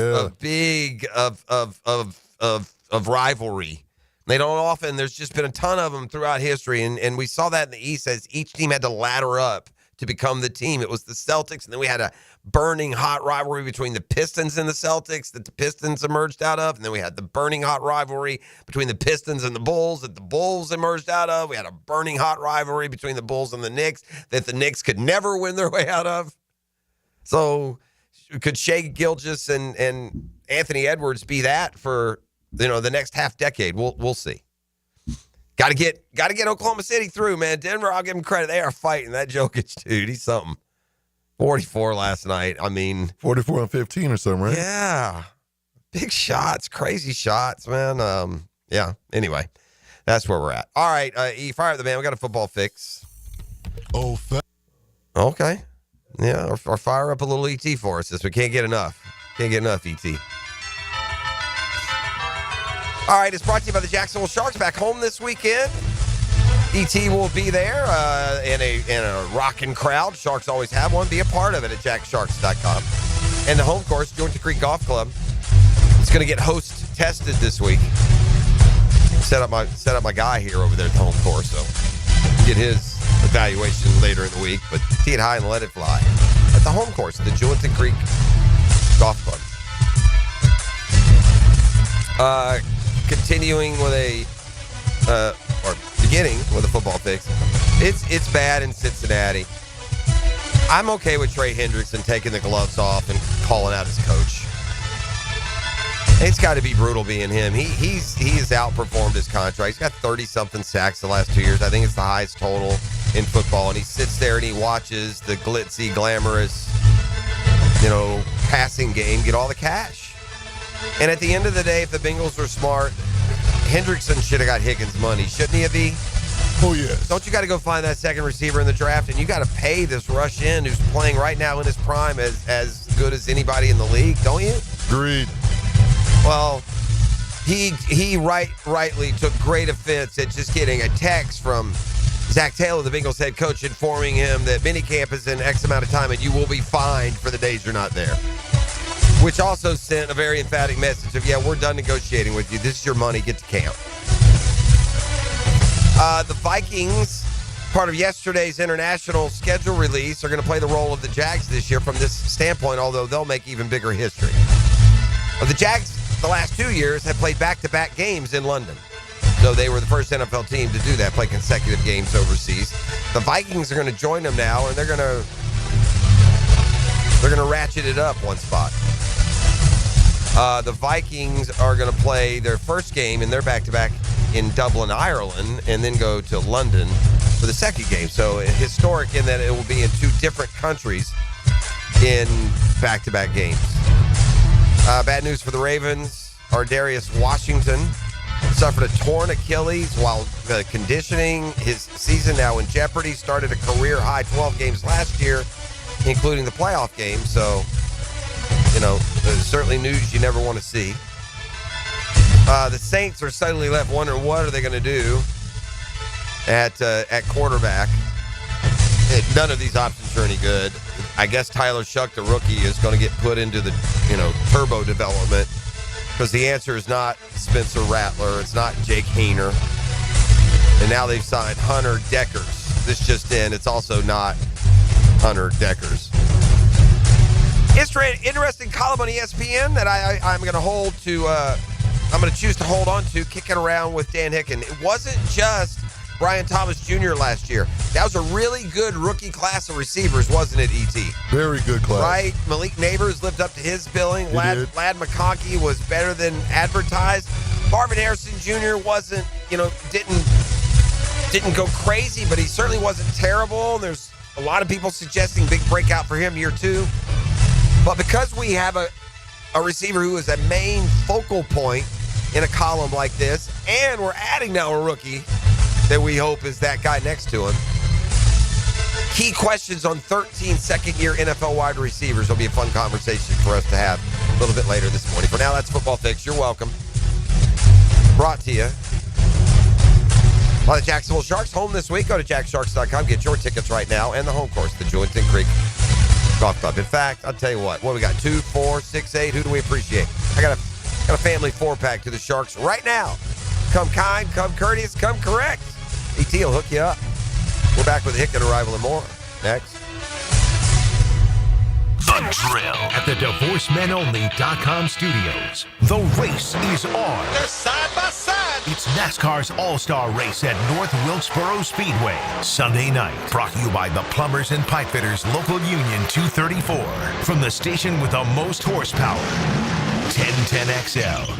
rivalry. They don't often. There's just been a ton of them throughout history, and we saw that in the East as each team had to ladder up to become the team. It was the Celtics, and then we had a burning hot rivalry between the Pistons and the Celtics that the Pistons emerged out of, and then we had the burning hot rivalry between the Pistons and the Bulls that the Bulls emerged out of. We had a burning hot rivalry between the Bulls and the Knicks that the Knicks could never win their way out of. So could Shai Gilgeous and Anthony Edwards be that for, you know, the next half decade? We'll see. Got to get Oklahoma City through, man. Denver, I'll give them credit. They are fighting. That Jokic dude, he's something. 44 last night. I mean, 44 and 15 or something, right? Yeah. Big shots, crazy shots, man. Yeah. Anyway, that's where we're at. All right, E, fire up the man. We got a football fix. Okay. Yeah, or fire up a little ET for us, since we can't get enough. Can't get enough ET. All right, it's brought to you by the Jacksonville Sharks, back home this weekend. ET will be there in a rocking crowd. Sharks always have one. Be a part of it at jacksharks.com. And the home course, Georgia Creek Golf Club, is going to get host tested this week. Set up my guy here over there at the home course, so get his evaluation later in the week. But tee it high and let it fly. at the home course, the Jewelton Creek Golf Club. Continuing with or beginning with a football fix. It's bad in Cincinnati. I'm okay with Trey Hendrickson taking the gloves off and calling out his coach. It's got to be brutal being him. He has outperformed his contract. He's got 30-something sacks the last 2 years. I think it's the highest total in football. And he sits there and he watches the glitzy, glamorous, passing game get all the cash. And at the end of the day, if the Bengals were smart, Hendrickson should have got Higgins' money, shouldn't he, V? Oh, yes. Don't you got to go find that second receiver in the draft, and you got to pay this rush in who's playing right now in his prime as good as anybody in the league, don't you? Agreed. Well, he rightly took great offense at just getting a text from Zach Taylor, the Bengals head coach, informing him that minicamp is in X amount of time and you will be fined for the days you're not there. Which also sent a very emphatic message of, we're done negotiating with you. This is your money. Get to camp. The Vikings, part of yesterday's international schedule release, are going to play the role of the Jags this year from this standpoint, although they'll make even bigger history. The Jags, the last 2 years, have played back-to-back games in London. So they were the first NFL team to do that, play consecutive games overseas. The Vikings are going to join them now, and they're going to ratchet it up one spot. The Vikings are going to play their first game in their back-to-back in Dublin, Ireland, and then go to London for the second game. So historic in that it will be in two different countries in back-to-back games. Bad news for the Ravens. Darius Washington suffered a torn Achilles while conditioning. His season now in jeopardy. Started a career-high 12 games last year, including the playoff game. So, certainly news you never want to see. The Saints are suddenly left wondering what are they going to do at quarterback. None of these options are any good. I guess Tyler Shuck, the rookie, is going to get put into the turbo development because the answer is not Spencer Rattler. It's not Jake Hayner. And now they've signed Hunter Deckers. This just in. It's also not Hunter Deckers. Interesting column on ESPN that I'm going to hold to. I'm going to choose to hold on to, kicking around with Dan Hicken. It wasn't just Brian Thomas Jr. last year. That was a really good rookie class of receivers, wasn't it, E.T.? Very good class. Right? Malik Neighbors lived up to his billing. Ladd McConkey was better than advertised. Marvin Harrison Jr. wasn't, didn't go crazy, but he certainly wasn't terrible. There's a lot of people suggesting big breakout for him year two. But because we have a receiver who is a main focal point in a column like this, and we're adding now a rookie that we hope is that guy next to him. Key questions on 13 second-year NFL wide receivers will be a fun conversation for us to have a little bit later this morning. For now, that's Football Fix. You're welcome. Brought to you by the Jacksonville Sharks. Home this week. Go to jacksharks.com. Get your tickets right now. And the home course, the Jewelton Creek Golf Club. In fact, I'll tell you what we got? 2, 4, 6, 8. Who do we appreciate? I got a family 4-pack to the Sharks right now. Come kind, come courteous, come correct. ET will hook you up. We're back with Hicken Arrival and more next. The Drill at the DivorceMenOnly.com studios. The race is on. They're side by side. It's NASCAR's All-Star Race at North Wilkesboro Speedway. Sunday night. Brought to you by the Plumbers and Pipefitters Local Union 234. From the station with the most horsepower, 1010XL.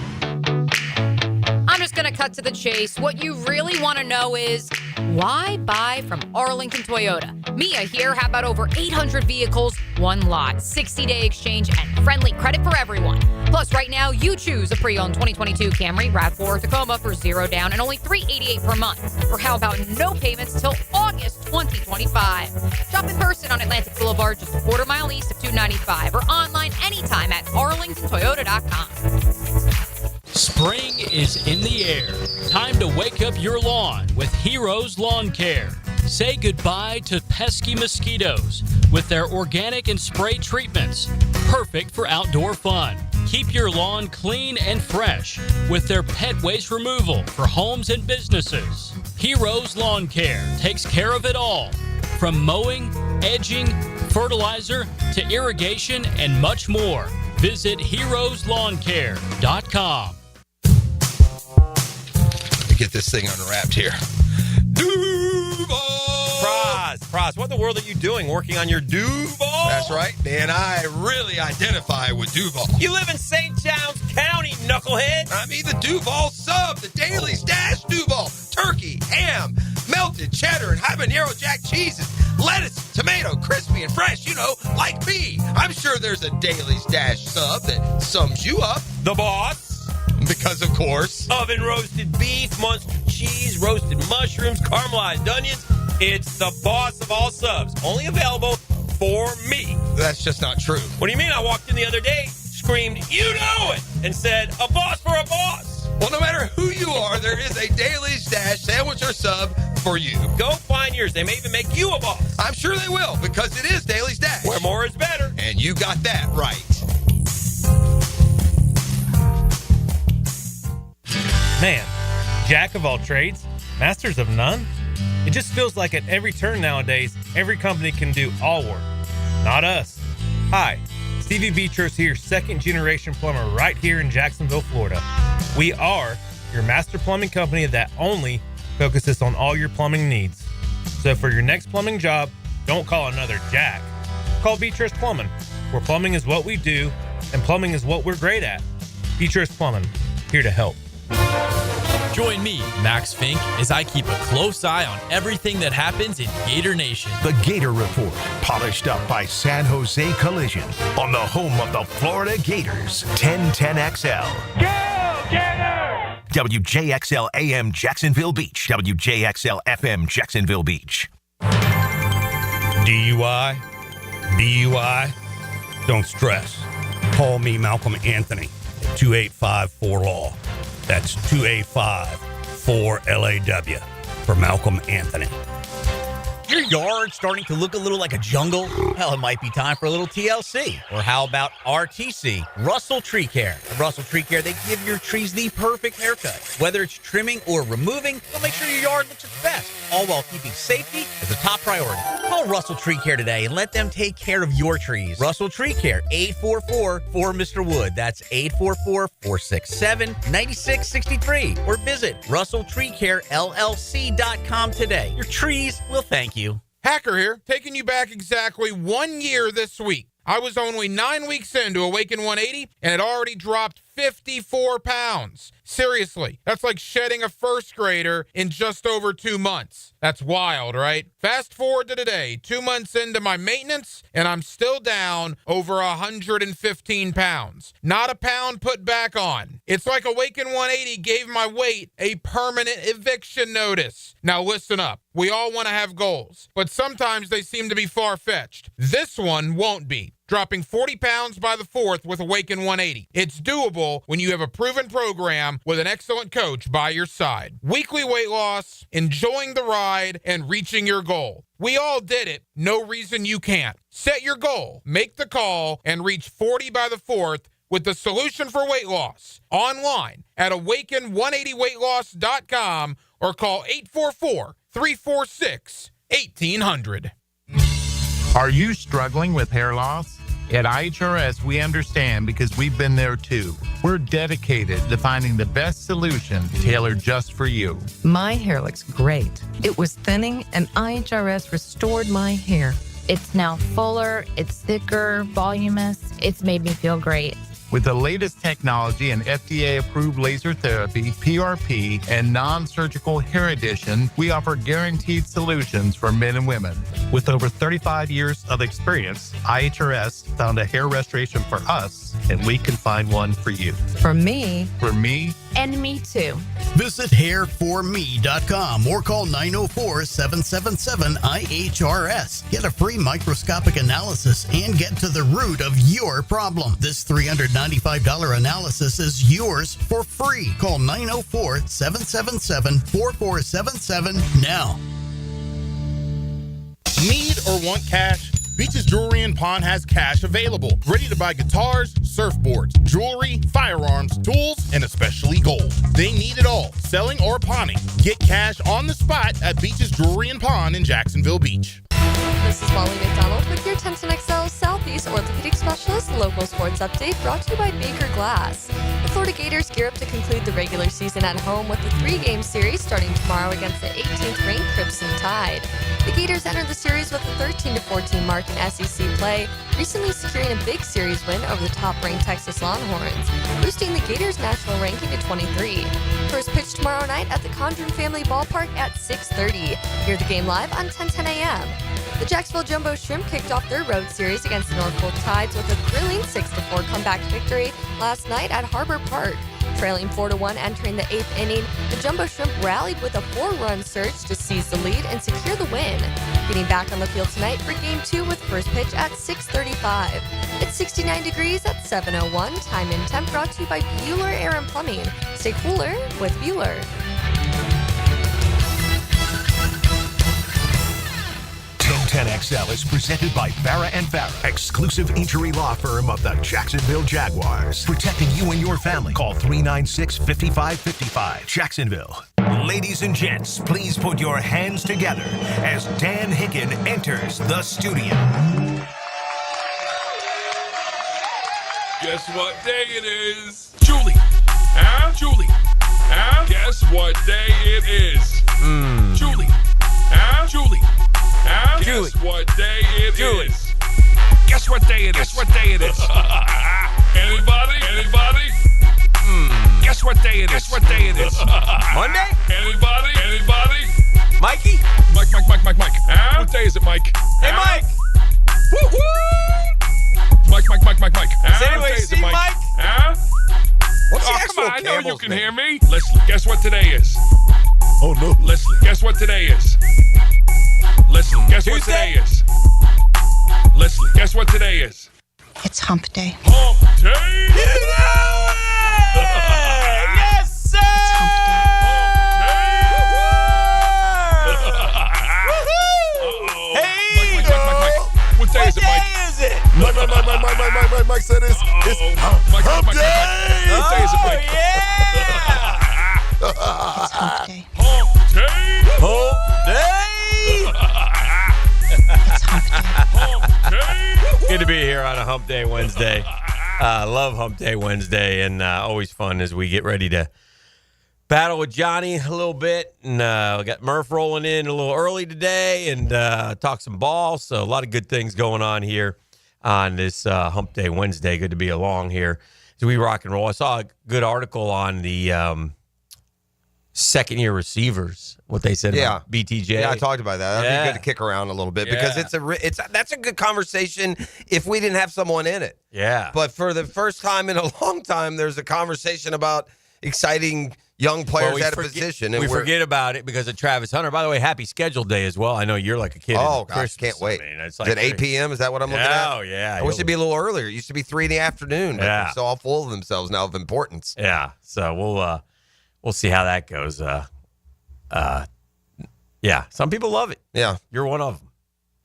I'm just going to cut to the chase. What you really want to know is, why buy from Arlington Toyota? Mia here. How about over 800 vehicles, one lot, 60-day exchange, and friendly credit for everyone. Plus, right now, you choose a pre-owned 2022 Camry, RAV4, or Tacoma for $0 down and only $388 per month. Or how about no payments till August 2025? Shop in person on Atlantic Boulevard, just a quarter-mile east of 295, or online anytime at arlingtontoyota.com. Spring is in the air. Time to wake up your lawn with Heroes Lawn Care. Say goodbye to pesky mosquitoes with their organic and spray treatments. Perfect for outdoor fun. Keep your lawn clean and fresh with their pet waste removal for homes and businesses. Heroes Lawn Care takes care of it all. From mowing, edging, fertilizer, to irrigation, and much more. Visit heroeslawncare.com. Get this thing unwrapped here. Praz, what in the world are you doing working on your Duval? That's right, Dan. I really identify with Duval. You live in St. John's County, knucklehead. I mean the Duval sub, the Daily Dash Duval. Turkey, ham, melted cheddar, and habanero jack cheeses. Lettuce, tomato, crispy and fresh, like me. I'm sure there's a Daily Dash sub that sums you up. The boss. Because, of course, oven roasted beef, Munster cheese, roasted mushrooms, caramelized onions. It's the boss of all subs. Only available for me. That's just not true. What do you mean? I walked in the other day, screamed, "You know it!" and said, "A boss for a boss." Well, no matter who you are, there is a Daily Dash sandwich or sub for you. Go find yours. They may even make you a boss. I'm sure they will, because it is Daily Dash. Where more is better. And you got that right. Man, jack of all trades, masters of none? It just feels like at every turn nowadays, every company can do all work. Not us. Hi, Stevie Beatrice here, second-generation plumber right here in Jacksonville, Florida. We are your master plumbing company that only focuses on all your plumbing needs. So for your next plumbing job, don't call another Jack. Call Beatrice Plumbing, where plumbing is what we do, and plumbing is what we're great at. Beatrice Plumbing, here to help. Join me, Max Fink, as I keep a close eye on everything that happens in Gator Nation. The Gator Report, polished up by San Jose Collision, on the home of the Florida Gators, 1010XL. Go, Gator! WJXL AM Jacksonville Beach, WJXL FM Jacksonville Beach. DUI? Don't stress. Call me Malcolm Anthony at 285-4LAW. That's 285-4LAW for Malcolm Anthony. Your yard starting to look a little like a jungle? Well, it might be time for a little TLC. Or how about RTC, Russell Tree Care? At Russell Tree Care, they give your trees the perfect haircut. Whether it's trimming or removing, they'll make sure your yard looks its best, all while keeping safety as a top priority. Call Russell Tree Care today and let them take care of your trees. Russell Tree Care, 844-4Mr. Wood. That's 844-467-9663. Or visit RussellTreeCareLLC.com today. Your trees will thank you. Hacker here, taking you back exactly 1 year this week. I was only 9 weeks into Awaken 180 and had already dropped 54 pounds. Seriously, that's like shedding a first grader in just over 2 months. That's wild, right? Fast forward to today, 2 months into my maintenance, and I'm still down over 115 pounds. Not a pound put back on. It's like Awaken 180 gave my weight a permanent eviction notice. Now listen up. We all want to have goals, but sometimes they seem to be far-fetched. This one won't be. Dropping 40 pounds by the 4th with Awaken 180. It's doable when you have a proven program with an excellent coach by your side. Weekly weight loss, enjoying the ride, and reaching your goal. We all did it. No reason you can't. Set your goal, make the call, and reach 40 by the 4th with the solution for weight loss. Online at awaken180weightloss.com or call 844-346-1800. Are you struggling with hair loss? At IHRS, we understand because we've been there too. We're dedicated to finding the best solution tailored just for you. My hair looks great. It was thinning and IHRS restored my hair. It's now fuller, it's thicker, voluminous. It's made me feel great. With the latest technology and FDA-approved laser therapy, PRP, and non-surgical hair addition, we offer guaranteed solutions for men and women. With over 35 years of experience, IHRS found a hair restoration for us, and we can find one for you. For me. For me. And me too. Visit hairforme.com or call 904-777-IHRS. Get a free microscopic analysis and get to the root of your problem. This $395 analysis is yours for free. Call 904-777-4477 now. Need or want cash? Beach's Jewelry and Pawn has cash available. Ready to buy guitars, surfboards, jewelry, firearms, tools, and especially gold. They need it all, selling or pawning. Get cash on the spot at Beach's Jewelry and Pawn in Jacksonville Beach. this is Molly McDonald with your 1010XL Southeast Orthopedic Specialist local sports update brought to you by Baker Glass. The Florida Gators gear up to conclude the regular season at home with a 3-game series starting tomorrow against the 18th-ranked Crimson Tide. The Gators entered the series with a 13-14 mark in SEC play, recently securing a big series win over the top-ranked Texas Longhorns, boosting the Gators' national ranking to 23. First pitch tomorrow night at the Condren Family Ballpark at 6:30. Hear the game live on 10:10 a.m. The Jacksonville Jumbo Shrimp kicked off their road series against the Norfolk Tides with a thrilling 6-4 comeback victory last night at Harbor Park. Trailing 4-1 entering the 8th inning, the Jumbo Shrimp rallied with a 4-run surge to seize the lead and secure the win. Getting back on the field tonight for Game 2 with first pitch at 6:35. It's 69 degrees at 7:01. Time and temp brought to you by Bueller Air and Plumbing. Stay cooler with Bueller. 1010XL is presented by Farah & Farah, exclusive injury law firm of the Jacksonville Jaguars. Protecting you and your family. Call 396-5555. Jacksonville. Ladies and gents, please put your hands together as Dan Hicken enters the studio. Guess what day it is? Julie. Huh? Julie. Huh? Guess what day it is? Julie. Huh? Julie. Huh? Guess what day it is? Guess what day it is? Guess what day it is? Anybody? Anybody? Guess what day it is? Guess what day it is? Monday? Anybody? Anybody? Mikey? Mike. Huh? What day is it, Mike? Hey, Mike! Woo-hoo! Mike. Has anybody seen Mike? Huh? What's the Oh, actual come on, I know you Campbell's can name? hear me. Leslie, guess what today is? Oh, no. Leslie, guess what today is? Leslie, guess what today is? Leslie, guess what today is? It's hump day. Hump day! You know it! Yes, sir! It's hump day. Mike. What day is it, Mike? Is it? Mike said it's Mike. hump day. What day is it, Mike? It's hump day. Hump day! Hump day! It's hump day. Hump day! Good to be here on a Hump Day Wednesday. Love Hump Day Wednesday, and always fun as we get ready to battle with Johnny a little bit. And we got Murph rolling in a little early today and talk some ball. So a lot of good things going on here on this Hump Day Wednesday. Good to be along here as we rock and roll. I saw a good article on the second-year receivers, what they said about BTJ. Yeah, I talked about that. That'd be good to kick around a little bit because that's a good conversation if we didn't have someone in it. Yeah. But for the first time in a long time, there's a conversation about exciting young players at a position. And we forget about it because of Travis Hunter. By the way, happy scheduled day as well. I know you're like a kid. Oh, gosh, can't wait. It's is it 8 p.m.? Is that what I'm looking at? Oh, yeah. I wish it'd be a little earlier. It used to be 3 in the afternoon. But they're so all full of themselves now of importance. Yeah. So we'll see how that goes. Yeah, some people love it. Yeah. You're one of them.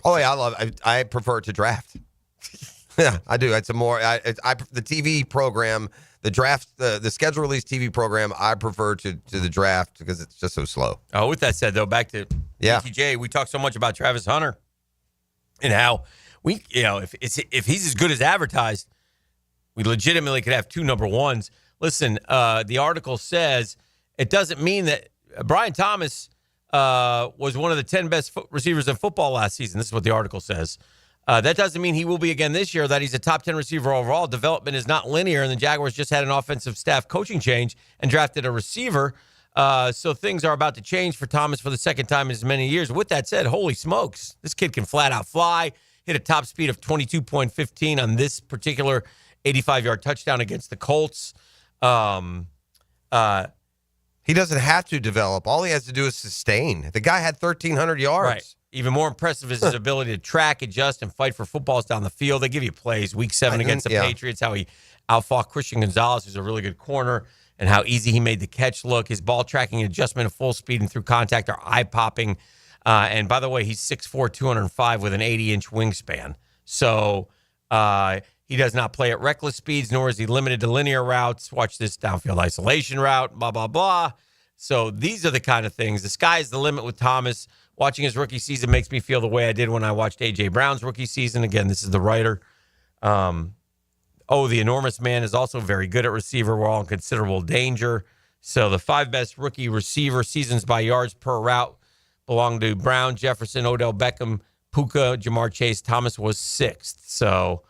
Oh, yeah, I love it. I prefer to draft. Yeah, I do. It's a more the TV program, the draft, the schedule release TV program. I prefer to the draft because it's just so slow. Oh, with that said, though, back to BTJ, we talk so much about Travis Hunter and how we, if he's as good as advertised, we legitimately could have 2 number ones. Listen, the article says it doesn't mean that Brian Thomas was one of the 10 best receivers in football last season. This is what the article says. That doesn't mean he will be again this year, that he's a top 10 receiver overall. Development is not linear, and the Jaguars just had an offensive staff coaching change and drafted a receiver. So things are about to change for Thomas for the second time in as many years. With that said, holy smokes, this kid can flat out fly, hit a top speed of 22.15 on this particular 85-yard touchdown against the Colts. He doesn't have to develop. All he has to do is sustain. The guy had 1,300 yards. Right. Even more impressive is his ability to track, adjust, and fight for footballs down the field. They give you plays. Week 7 against the Patriots, how he outfought Christian Gonzalez, who's a really good corner, and how easy he made the catch look. His ball tracking and adjustment of full speed and through contact are eye-popping. And by the way, he's 6'4", 205 with an 80-inch wingspan. So he does not play at reckless speeds, nor is he limited to linear routes. Watch this downfield isolation route, blah, blah, blah. So these are the kind of things. The sky is the limit with Thomas. watching his rookie season makes me feel the way I did when I watched A.J. Brown's rookie season. Again, this is the writer. The enormous man is also very good at receiver. We're all in considerable danger. So the 5 best rookie receiver seasons by yards per route belong to Brown, Jefferson, Odell Beckham, Puka, Jamar Chase. Thomas was 6th. So,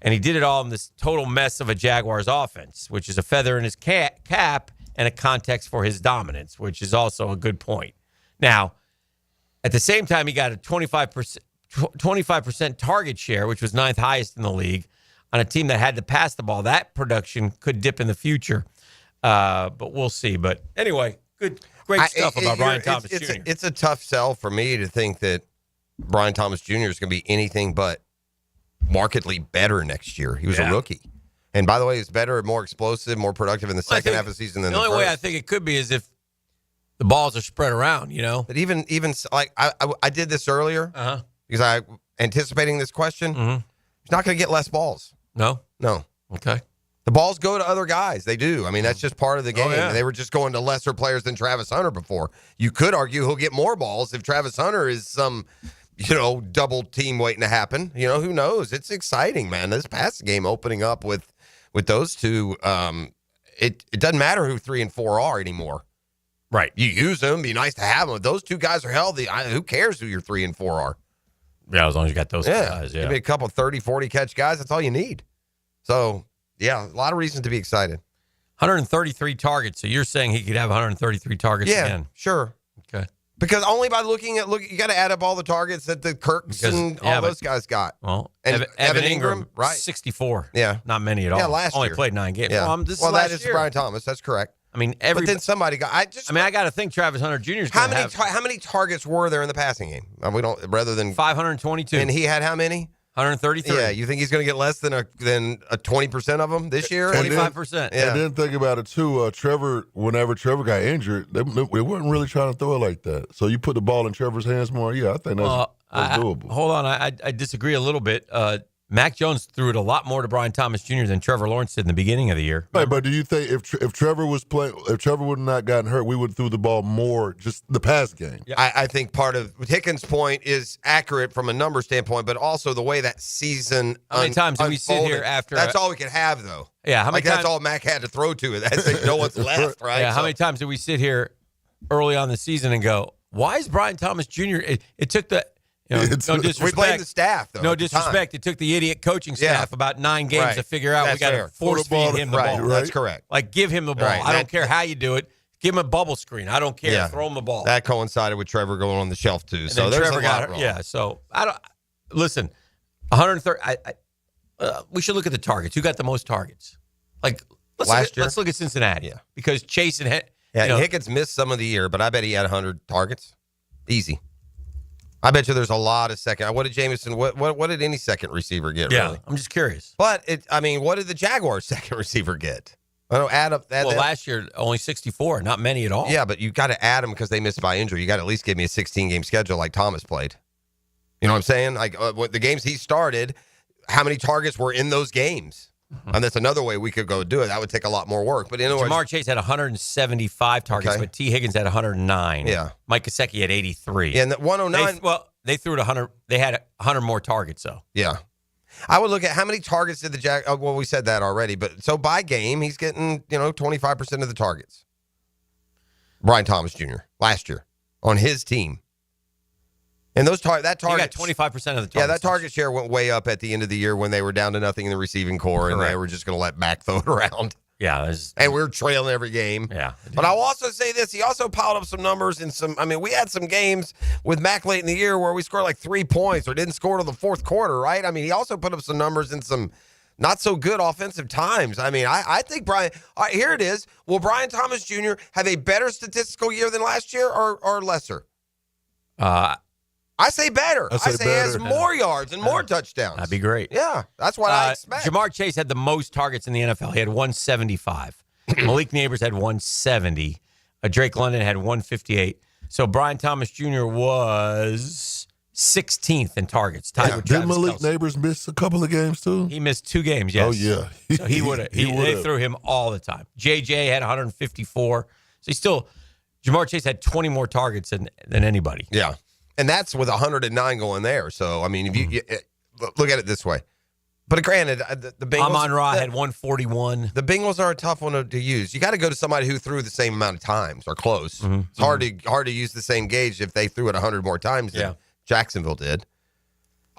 and he did it all in this total mess of a Jaguars offense, which is a feather in his cap and a context for his dominance, which is also a good point. Now, at the same time, he got a 25% target share, which was 9th highest in the league, on a team that had to pass the ball. That production could dip in the future, but we'll see. But anyway, great stuff about Brian Thomas Jr. It's a tough sell for me to think that Brian Thomas Jr. is going to be anything but markedly better next year. He was a rookie. And by the way, he's better, more explosive, more productive in the second half of the season than the first. The only way I think it could be is if the balls are spread around, you know. But even like I did this earlier because I anticipating this question. He's not going to get less balls. No. Okay. The balls go to other guys. They do. I mean, that's just part of the game. yeah. They were just going to lesser players than Travis Hunter before. You could argue he'll get more balls if Travis Hunter is some, double team waiting to happen. Who knows? It's exciting, man. This passing game opening up with those two. It doesn't matter who 3 and 4 are anymore. Right. You use them. Be nice to have them. If those two guys are healthy, who cares who your 3 and 4 are? Yeah, as long as you got those guys. Yeah. Give me a couple 30, 40 catch guys. That's all you need. So, yeah, a lot of reasons to be excited. 133 targets. So you're saying he could have 133 targets again? Yeah, sure. Okay. Because only by looking at you got to add up all the targets that the Kirks and all those guys got. Well, and Evan Ingram, right? 64. Yeah, not many at all. Yeah, last year only played 9 games. Yeah. Well, that is Brian Thomas. That's correct. I mean, but then somebody got. I got to think Travis Hunter Jr. is how many targets were there in the passing game? We don't rather than 522. And he had how many? 133. Yeah, you think he's going to get less than a 20% of them this year? 25%. Yeah. And then think about it too. Trevor, whenever Trevor got injured, they weren't really trying to throw it like that. So you put the ball in Trevor's hands more. Yeah, I think that's doable. Hold on, I disagree a little bit. Mac Jones threw it a lot more to Brian Thomas Jr. than Trevor Lawrence did in the beginning of the year. Right, but do you think if Trevor was playing, if Trevor would have not gotten hurt, we would have threw the ball more, just the pass game? Yeah. I think part of Hicken's point is accurate from a number standpoint, but also the way that season How many times do we sit here after? That's all we could have, though. Yeah, how many times? That's all Mac had to throw to it. That's like no one's left, right? Yeah, how many times did we sit here early on the season and go, why is Brian Thomas Jr. It took the no disrespect. We blame the staff, though. No disrespect. It took the idiot coaching staff about 9 games to figure out we got to force feed him the ball. That's correct. Like, give him the ball. Right. I don't care how you do it. Give him a bubble screen. I don't care. Yeah. Throw him the ball. That coincided with Trevor going on the shelf, too. And So then there's Trevor a lot got wrong. Yeah, so I don't – listen, 130 we should look at the targets. Who got the most targets? Like, let's look at Cincinnati. Yeah. Because Chase and Hickens missed some of the year, but I bet he had 100 targets. Easy. I bet you there's a lot of second. What did Jameson? What did any second receiver get? Yeah, really? I'm just curious. But what did the Jaguars second receiver get? I don't add up that. Well, last year only 64, not many at all. Yeah, but you got to add them because they missed by injury. You got to at least give me a 16-game schedule like Thomas played. You know what I'm saying? Like the games he started, how many targets were in those games? And that's another way we could go do it. That would take a lot more work. But anyway, Jamar Chase had 175 targets, but T. Higgins had 109. Yeah. Mike Gesicki had 83. Yeah, and the 109. They threw it 100. They had 100 more targets, though. Yeah. I would look at how many targets did the Jaguars. Well, we said that already. But so by game, he's getting 25% of the targets. Brian Thomas Jr. last year on his team. And that target, he got 25% of the targets. Yeah, that target share went way up at the end of the year when they were down to nothing in the receiving core, and they were just going to let Mac throw it around. Yeah, and we were trailing every game. Yeah, but I'll also say this: he also piled up some numbers in some. I mean, we had some games with Mac late in the year where we scored like 3 points or didn't score till the fourth quarter, right? I mean, he also put up some numbers in some not so good offensive times. I mean, I think Brian. All right, here it is. Will Brian Thomas Jr. have a better statistical year than last year, or lesser? I say better. I say he has more yards and more touchdowns. That'd be great. Yeah, that's what I expect. Jamar Chase had the most targets in the NFL. He had 175. Malik Neighbors had 170. Drake London had 158. So Brian Thomas Jr. was 16th in targets. Tied with Did Travis Malik Kelce. Neighbors miss a couple of games too? He missed 2 games, yes. Oh, yeah. So he would have. They threw him all the time. JJ had 154. So Jamar Chase had 20 more targets than anybody. Yeah. And that's with 109 going there. So, I mean, if you look at it this way. But granted, the Bengals. Amon-Ra had 141. The Bengals are a tough one to use. You got to go to somebody who threw the same amount of times or close. It's hard to use the same gauge if they threw it 100 more times than Jacksonville did.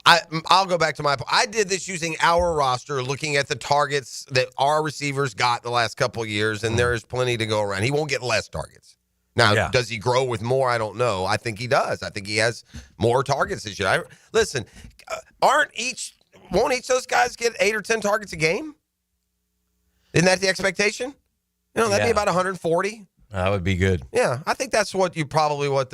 I'll go back to I did this using our roster, looking at the targets that our receivers got the last couple of years, and there's plenty to go around. He won't get less targets. Now, does he grow with more? I don't know. I think he does. I think he has more targets this year. Listen, won't each of those guys get 8 or 10 targets a game? Isn't that the expectation? That'd be about 140. That would be good. Yeah, I think that's what I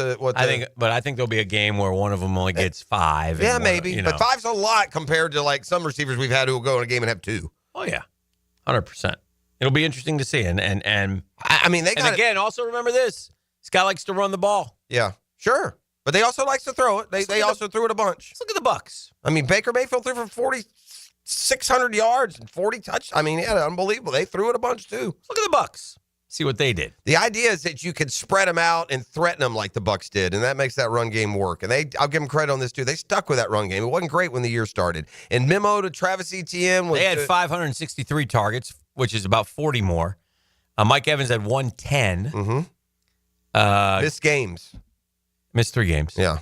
think there'll be a game where one of them only gets 5. Yeah, maybe. But 5's a lot compared to like some receivers we've had who will go in a game and have 2. Oh yeah, 100%. It'll be interesting to see. And I mean, again, also remember this: this guy likes to run the ball. Yeah, sure, but they also likes to throw it. They also threw it a bunch. Let's look at the Bucs. I mean, Baker Mayfield threw for 4,600 yards and 40 touch. I mean, yeah, unbelievable. They threw it a bunch too. Let's look at the Bucs. See what they did. The idea is that you can spread them out and threaten them like the Bucs did, and that makes that run game work. And I'll give them credit on this too. They stuck with that run game. It wasn't great when the year started. And memo to Travis Etienne. They had 563 targets, which is about 40 more. Mike Evans had 110. Missed games. Missed 3 games. Yeah.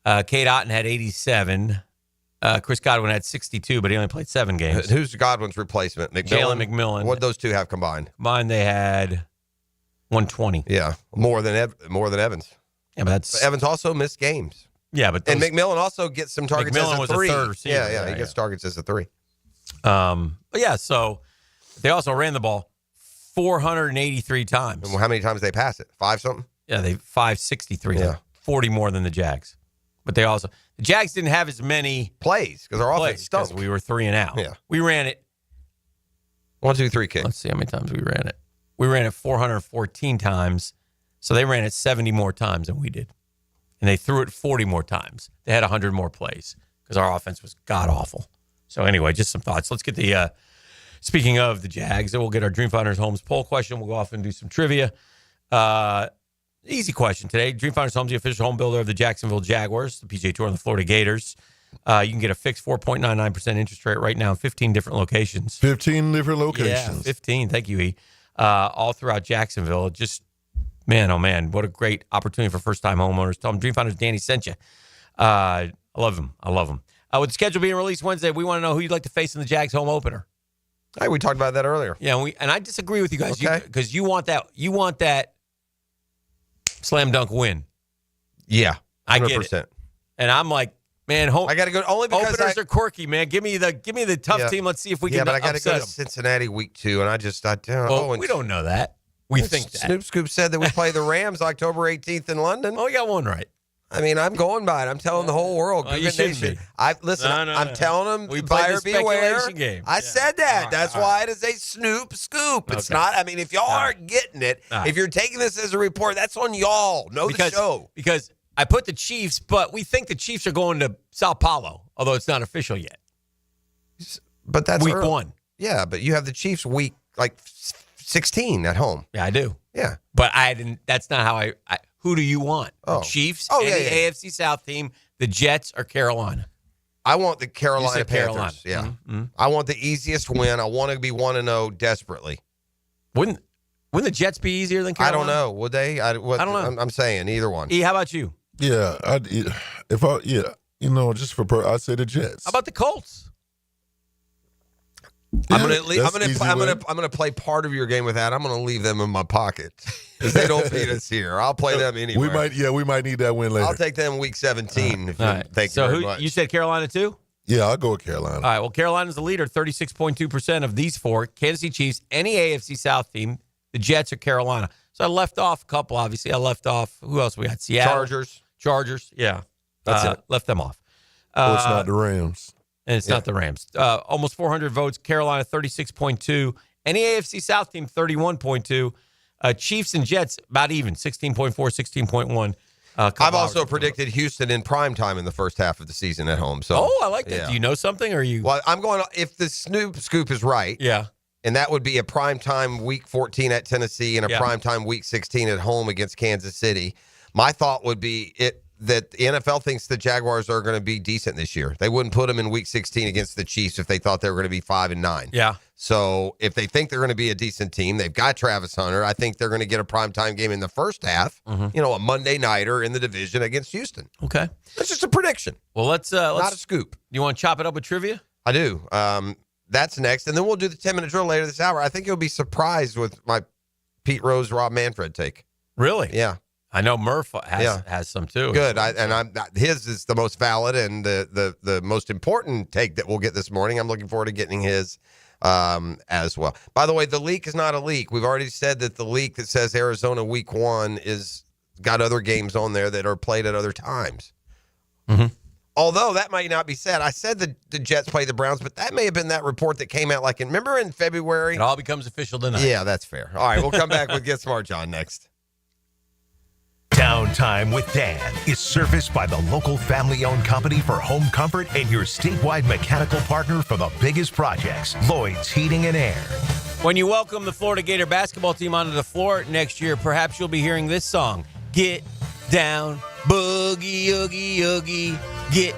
Cade Otton had 87. Chris Godwin had 62, but he only played 7 games. Who's Godwin's replacement? Jalen McMillan. What did those two have combined? Combined, they had 120. Yeah, more than Evans. Yeah, but Evans also missed games. Yeah, but and McMillan also gets some targets McMillan as a was 3. A third receiver. Yeah, he gets targets as a 3. But yeah, so they also ran the ball 483 times. And how many times they pass it? 5 something? Yeah, they 563. Yeah, 40 more than the Jags. But the Jags didn't have as many plays because our offense stunk. We were 3 and out. Yeah, we ran it 1, 2, 3 kick. Let's see how many times we ran it. We ran it 414 times, so they ran it 70 more times than we did. And they threw it 40 more times. They had 100 more plays because our offense was god-awful. So anyway, just some thoughts. Let's get the, speaking of the Jags, then we'll get our Dreamfinders Homes poll question. We'll go off and do some trivia. Easy question today. Dreamfinders Homes, the official home builder of the Jacksonville Jaguars, the PGA Tour, and the Florida Gators. You can get a fixed 4.99% interest rate right now in 15 different locations. 15 different locations. Yeah, 15. Thank you, E. All throughout Jacksonville. Just, man, oh, man, what a great opportunity for first-time homeowners. Tell them Dreamfinders Danny sent you. I love him. With the schedule being released Wednesday, we want to know who you'd like to face in the Jags home opener. Hey, we talked about that earlier. Yeah, and I disagree with you guys because Okay. you want that slam dunk win. Yeah, 100%. I get it. And I'm like, man, I got to go only because openers are quirky, man. Give me the tough team. Let's see if we can. Yeah, but I got to go to them. Cincinnati week 2, and I don't. Well, we don't know that. We think that. Snoop Scoop said that we play the Rams October 18th in London. Oh, we got one right. I mean, I'm going by it. I'm telling the whole world. You shouldn't be. I'm telling them, We played buyer the beware. speculation game. I said that. That's why it is a Snoop Scoop. It's not. I mean, if y'all aren't getting it, if you're taking this as a report, that's on y'all. Know the show. Because I put the Chiefs, but we think the Chiefs are going to Sao Paulo, although it's not official yet. But that's week early. 1. Yeah, but you have the Chiefs week 16 at home. Yeah, I do. Yeah. But I didn't. That's not how I who do you want? Oh. The Chiefs? Oh, any yeah. AFC South team? The Jets or Carolina? I want the Carolina said Panthers. Carolina. Yeah. Mm-hmm. I want the easiest win. I want to be 1-0 desperately. Wouldn't the Jets be easier than Carolina? I don't know. Would they? I don't know. I'm saying either one. E, how about you? Yeah, I'd say the Jets. How about the Colts? I'm gonna play part of your game with that. I'm gonna leave them in my pocket because they don't beat us here. I'll play them anywhere. We might need that win later. I'll take them week 17. Thank you very much. You said Carolina too? Yeah, I'll go with Carolina. All right. Well, Carolina's the leader, 36.2% of these 4. Kansas City Chiefs, any AFC South team, the Jets or Carolina. So I left off a couple. Obviously, I left off. Who else we got? Seattle. Chargers. Yeah, that's it. Left them off. Well, it's not the Rams. And it's not the Rams. Almost 400 votes. Carolina, 36.2. Any AFC South team, 31.2. Chiefs and Jets, about even, 16.4, 16.1. I've also predicted Houston in prime time in the first half of the season at home. So, I like that. Yeah. Do you know something, or are you? Well, I'm going. If the Snoop Scoop is right, yeah, and that would be a prime time week 14 at Tennessee and a prime time week 16 at home against Kansas City. My thought would be that the NFL thinks the Jaguars are going to be decent this year. They wouldn't put them in Week 16 against the Chiefs if they thought they were going to be 5-9. Yeah. So if they think they're going to be a decent team, they've got Travis Hunter. I think they're going to get a primetime game in the first half. A Monday nighter in the division against Houston. Okay. That's just a prediction. Well, let's not a scoop. You want to chop it up with trivia? I do. That's next, and then we'll do the 10-minute drill later this hour. I think you'll be surprised with my Pete Rose, Rob Manfred take. Really? Yeah. I know Murph has some too. Good. His is the most valid and the most important take that we'll get this morning. I'm looking forward to getting his as well. By the way, the leak is not a leak. We've already said that the leak that says Arizona Week 1 is got other games on there that are played at other times. Although that might not be said. I said the Jets play the Browns, but that may have been that report that came out remember in February? It all becomes official tonight. Yeah, that's fair. All right, we'll come back with Get Smart John next. Downtime with Dan is serviced by the local family-owned company for home comfort and your statewide mechanical partner for the biggest projects, Lloyd's Heating and Air. When you welcome the Florida Gator basketball team onto the floor next year, perhaps you'll be hearing this song, Get Down, Boogie, Oogie, Oogie, Get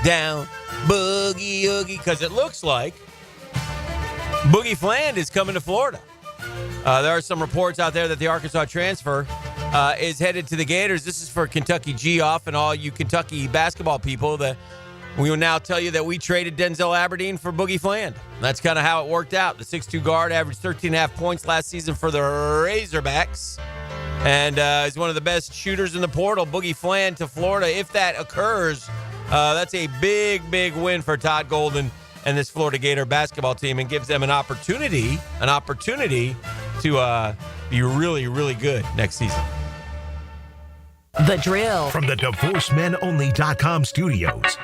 Down, Boogie, Oogie, because it looks like Boogie Fland is coming to Florida. There are some reports out there that the Arkansas transfer is headed to the Gators. This is for Kentucky HOF and all you Kentucky basketball people. That we will now tell you that we traded Denzel Aberdeen for Boogie Fland. That's kind of how it worked out. The 6'2 guard averaged 13.5 points last season for the Razorbacks and is one of the best shooters in the portal. Boogie Fland to Florida. If that occurs, that's a big, big win for Todd Golden and this Florida Gator basketball team and gives them an opportunity to be really, really good next season. The drill. From the DivorceMenOnly.com studios,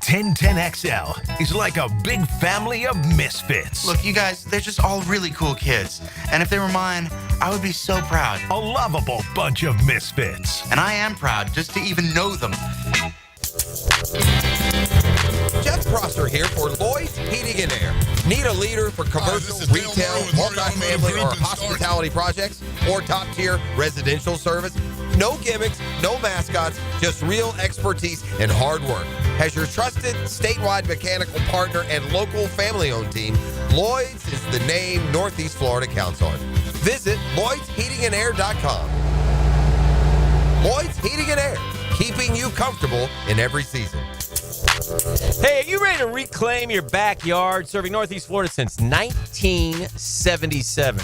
1010XL is like a big family of misfits. Look, you guys, they're just all really cool kids. And if they were mine, I would be so proud. A lovable bunch of misfits. And I am proud just to even know them. Jeff Prosser here for Lloyd's Heating and Air. Need a leader for commercial, retail, multifamily, or hospitality projects, or top-tier residential service? No gimmicks, no mascots, just real expertise and hard work. As your trusted statewide mechanical partner and local family-owned team, Lloyd's is the name Northeast Florida counts on. Visit Lloyd'sHeatingandAir.com. Lloyd's Heating and Air, keeping you comfortable in every season. Hey, are you ready to reclaim your backyard? Serving Northeast Florida since 1977.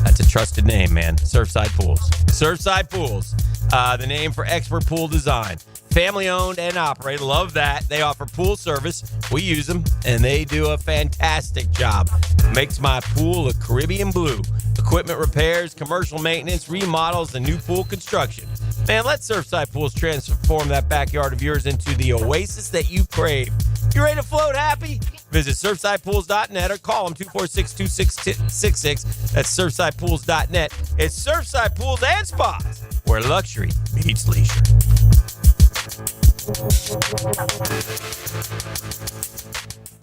That's a trusted name, man. Surfside Pools. Surfside Pools, the name for expert pool design. Family owned and operated. Love that. They offer pool service. We use them, and they do a fantastic job. Makes my pool a Caribbean blue. Equipment repairs, commercial maintenance, remodels, and new pool construction. Man, let Surfside Pools transform that backyard of yours into the oasis that you crave. You ready to float happy? Visit surfsidepools.net or call them 246-2666. That's surfsidepools.net. It's Surfside Pools and Spas, where luxury meets leisure.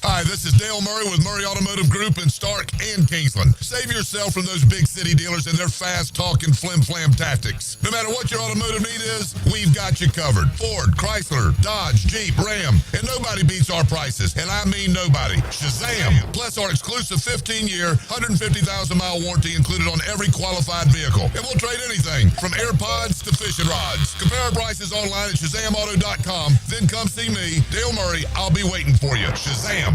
Hi, this is Dale Murray with Murray Automotive Group in Stark and Kingsland. Save yourself from those big city dealers and their fast-talking flim-flam tactics. No matter what your automotive need is, we've got you covered. Ford, Chrysler, Dodge, Jeep, Ram, and nobody beats our prices, and I mean nobody. Shazam! Plus our exclusive 15-year, 150,000-mile warranty included on every qualified vehicle. And we'll trade anything from AirPods to fishing rods. Compare our prices online at ShazamAuto.com. Then come see me, Dale Murray. I'll be waiting for you. Shazam!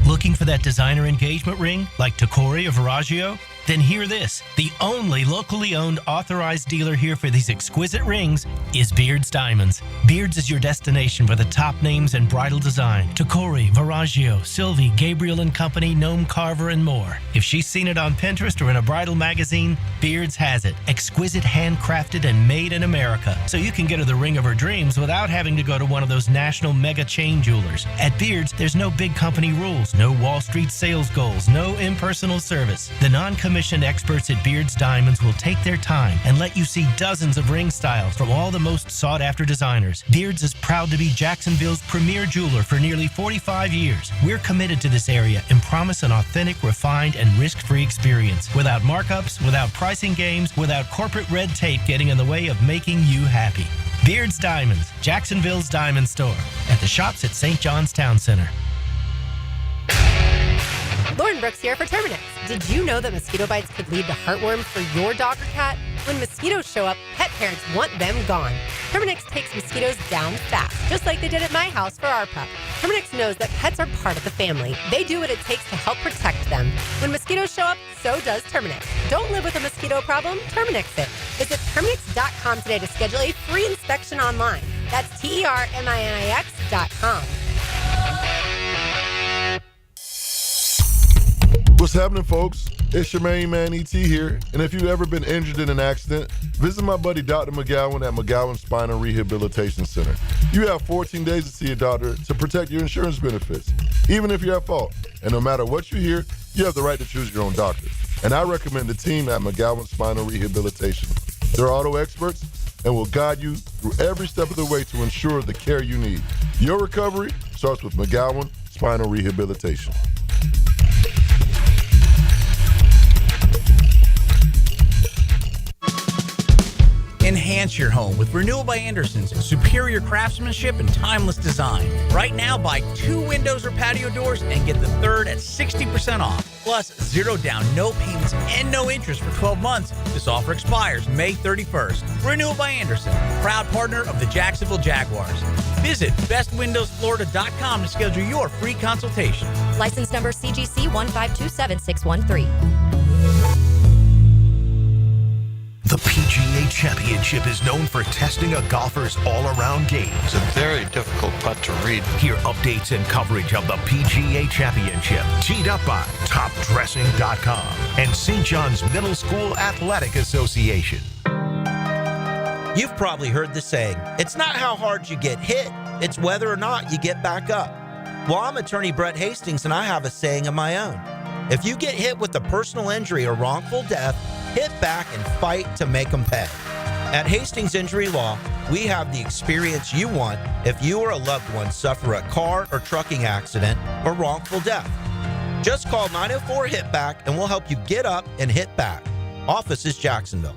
Looking for that designer engagement ring like Tacori or Viraggio? Then hear this. The only locally owned authorized dealer here for these exquisite rings is Beard's Diamonds. Beard's is your destination for the top names in bridal design. Tacori, Viraggio, Sylvie, Gabriel & Company, Gnome Carver, and more. If she's seen it on Pinterest or in a bridal magazine, Beard's has it. Exquisite, handcrafted, and made in America. So you can get her the ring of her dreams without having to go to one of those national mega chain jewelers. At Beard's, there's no big company rules, no Wall Street sales goals, no impersonal service. The non-commissioned experts at Beard's Diamonds will take their time and let you see dozens of ring styles from all the most sought-after designers. Beard's is proud to be Jacksonville's premier jeweler for nearly 45 years. We're committed to this area and promise an authentic, refined, and risk-free experience. Without markups, without pricing games, without corporate red tape getting in the way of making you happy. Beard's Diamonds, Jacksonville's diamond store, at the shops at St. John's Town Center. Lauren Brooks here for Terminix. Did you know that mosquito bites could lead to heartworm for your dog or cat? When mosquitoes show up, pet parents want them gone. Terminix takes mosquitoes down fast, just like they did at my house for our pup. Terminix knows that pets are part of the family. They do what it takes to help protect them. When mosquitoes show up, so does Terminix. Don't live with a mosquito problem, Terminix it. Visit Terminix.com today to schedule a free inspection online. That's TERMINIX.com. What's happening, folks? It's your main man, ET here. And if you've ever been injured in an accident, visit my buddy Dr. McGowan at McGowan Spine and Rehabilitation Center. You have 14 days to see a doctor to protect your insurance benefits, even if you're at fault. And no matter what you hear, you have the right to choose your own doctor. And I recommend the team at McGowan Spine and Rehabilitation. They're auto experts and will guide you through every step of the way to ensure the care you need. Your recovery starts with McGowan Spine and Rehabilitation. Enhance your home with Renewal by Anderson's superior craftsmanship and timeless design. Right now, buy 2 windows or patio doors and get the third at 60% off. Plus, 0 down, no payments, and no interest for 12 months. This offer expires May 31st. Renewal by Anderson, proud partner of the Jacksonville Jaguars. Visit bestwindowsflorida.com to schedule your free consultation. License number CGC 1527613. The PGA Championship is known for testing a golfer's all-around game. It's a very difficult putt to read. Hear updates and coverage of the PGA Championship, teed up by TopDressing.com and St. John's Middle School Athletic Association. You've probably heard the saying, it's not how hard you get hit, it's whether or not you get back up. Well, I'm attorney Brett Hastings, and I have a saying of my own. If you get hit with a personal injury or wrongful death, hit back and fight to make them pay. At Hastings Injury Law, we have the experience you want if you or a loved one suffer a car or trucking accident or wrongful death. Just call 904-HIT-BACK and we'll help you get up and hit back. Office is Jacksonville.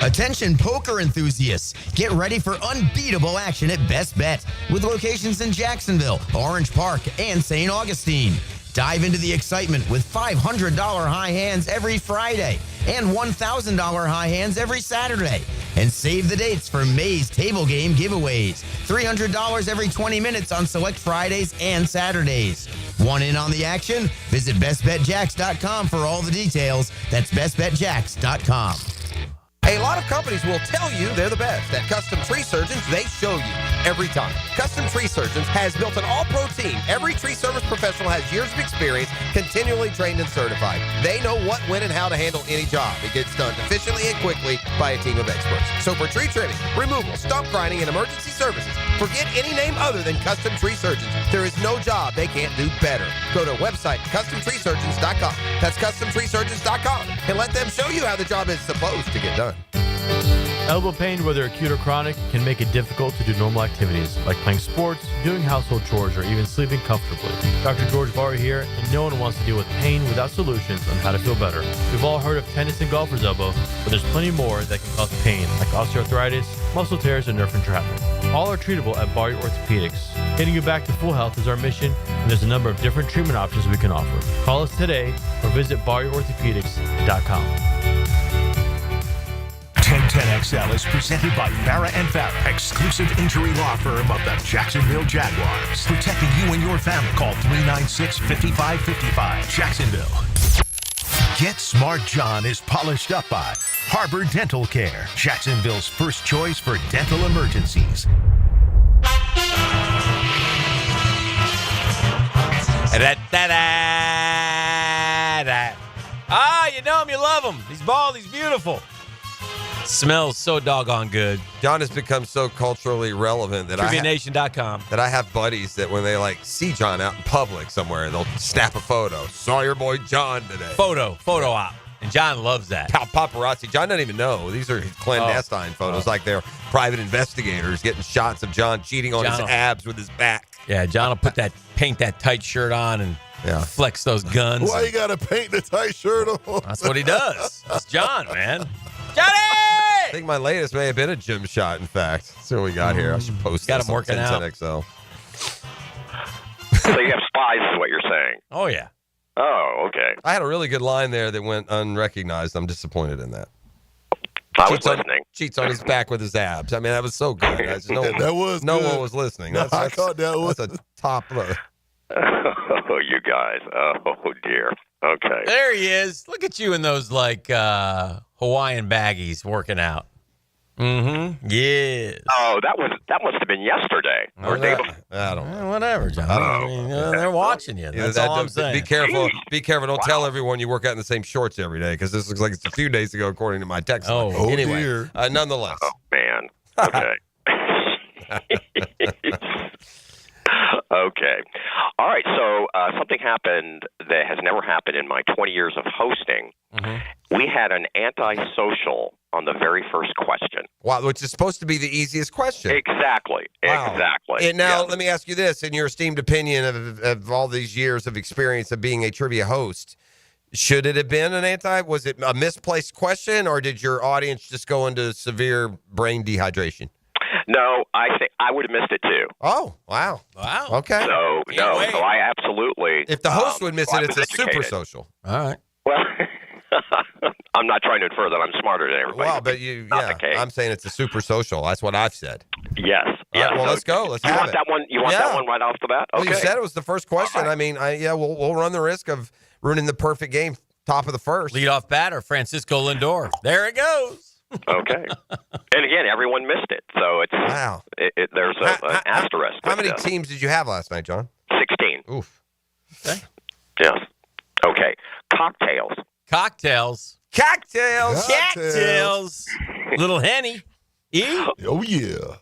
Attention poker enthusiasts, get ready for unbeatable action at Best Bet with locations in Jacksonville, Orange Park, and St. Augustine. Dive into the excitement with $500 high hands every Friday and $1,000 high hands every Saturday. And save the dates for May's table game giveaways. $300 every 20 minutes on select Fridays and Saturdays. Want in on the action? Visit bestbetjacks.com for all the details. That's bestbetjacks.com. A lot of companies will tell you they're the best. At Custom Tree Surgeons, they show you every time. Custom Tree Surgeons has built an all-pro team. Every tree service professional has years of experience, continually trained and certified. They know what, when, and how to handle any job. It gets done efficiently and quickly by a team of experts. So for tree trimming, removal, stump grinding, and emergency services, forget any name other than Custom Tree Surgeons. There is no job they can't do better. Go to our website, CustomTreeSurgeons.com. That's CustomTreeSurgeons.com. And let them show you how the job is supposed to get done. Elbow pain, whether acute or chronic, can make it difficult to do normal activities like playing sports, doing household chores, or even sleeping comfortably. Dr. George Barr here, and no one wants to deal with pain without solutions on how to feel better. We've all heard of tennis and golfer's elbow, but there's plenty more that can cause pain, like osteoarthritis, muscle tears, and nerve entrapment. All are treatable at Barr Orthopedics. Getting you back to full health is our mission, and there's a number of different treatment options we can offer. Call us today or visit barryorthopedics.com. 1010XL is presented by Farah & Farah, exclusive injury law firm of the Jacksonville Jaguars. Protecting you and your family. Call 396-5555. Jacksonville. Get Smart John is polished up by Harbor Dental Care, Jacksonville's first choice for dental emergencies. Ah, you know him, you love him. He's bald, he's beautiful. Smells so doggone good. John has become so culturally relevant that TriviaNation.com. That I have buddies that when they see John out in public somewhere, they'll snap a photo. Saw your boy John today. Photo op. And John loves that. Paparazzi. John doesn't even know. These are clandestine photos, like they're private investigators getting shots of John cheating on his abs with his back. Yeah, John will paint that tight shirt on and flex those guns. Why you gotta paint the tight shirt on? That's what he does. It's John, man. Johnny! I think my latest may have been a gym shot, in fact. Let's see what we got here. I should post Got this him on working 1010XL. So you have spies is what you're saying. Oh, yeah. Oh, okay. I had a really good line there that went unrecognized. I'm disappointed in that. I was listening. Cheats on his back with his abs. I mean, that was so good. No one was listening. I thought that was that's a top load. Oh, you guys. Oh, dear. Okay. There he is. Look at you in those, like, Hawaiian baggies working out. Mm-hmm. Yes. Oh, that must have been yesterday or day before. I don't know. Whatever, John. I mean, they're watching you. That's all I'm saying. Be careful. Be careful. Don't tell everyone you work out in the same shorts every day, because this looks like it's a few days ago, according to my text. Oh, anyway, dear. Nonetheless. Oh, man. Okay. Okay. All right. So something happened that has never happened in my 20 years of hosting. Mm-hmm. We had an antisocial on the very first question. Wow, which is supposed to be the easiest question. Exactly. Wow. Exactly. And now, Yeah. let me ask you this: in your esteemed opinion of all these years of experience of being a trivia host, should it have been was it a misplaced question, or did your audience just go into severe brain dehydration? No, I think I would have missed it too. Oh, wow. Wow. Okay. So so I absolutely. If the host would miss I it, it's was a super educated. social. All right. Well, I'm not trying to infer that I'm smarter than everybody. Well, but I'm saying it's a super social. That's what I've said. Yes. All Yes. right, well, So let's go. Let's you have want it. that one? You want that one right off the bat? Well, Okay. you said it was the first question. I mean, we'll run the risk of ruining the perfect game top of the first. Leadoff batter, Francisco Lindor. There it goes. Okay. And again, everyone missed it. So it's wow. There's an asterisk. How many teams did you have last night, John? 16. Oof. Okay. Yes. Okay. Cocktails. Cocktails. Little Henny. Oh, yeah.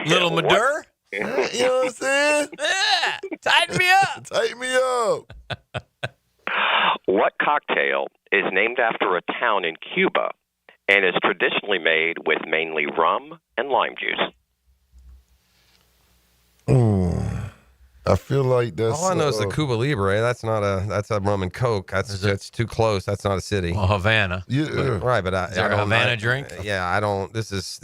Little Maduro. You know what I'm saying? Yeah. Tighten me up. Tighten me up. What cocktail is named after a town in Cuba and is traditionally made with mainly rum and lime juice? I feel like that's. All I know is the Cuba Libre. That's a rum and Coke. That's too close. That's not a city. Well, Havana. Yeah. Right, but Is there a Havana drink? Yeah, I don't. This is.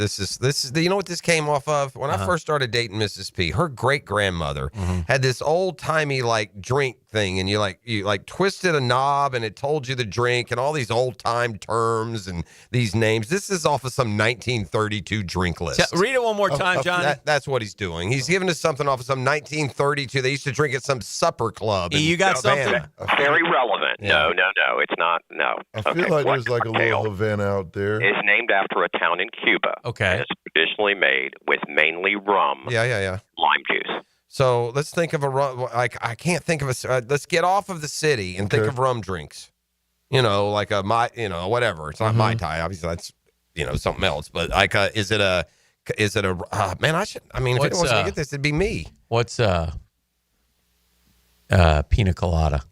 You know what this came off of? When I first started dating Mrs. P, her great grandmother had this old timey like drink thing, and you twisted a knob and it told you the drink and all these old time terms and these names. This is off of some 1932 drink list. Read it one more time, John. That's what he's doing. He's giving us something off of some 1932. They used to drink at some supper club. You got something? Very relevant. Yeah. No, it's not. No. I feel like there's like a little Havana out there. Is named after a town in Cuba. Okay. And it's traditionally made with mainly rum. Yeah. Lime juice. So let's think of a rum. Like I can't think of a. Let's get off of the city and think of rum drinks. Like whatever. It's not Mai Tai. Obviously, that's something else. But like, is it a? Man, if anyone wants to get this, it'd be me. What's pina colada?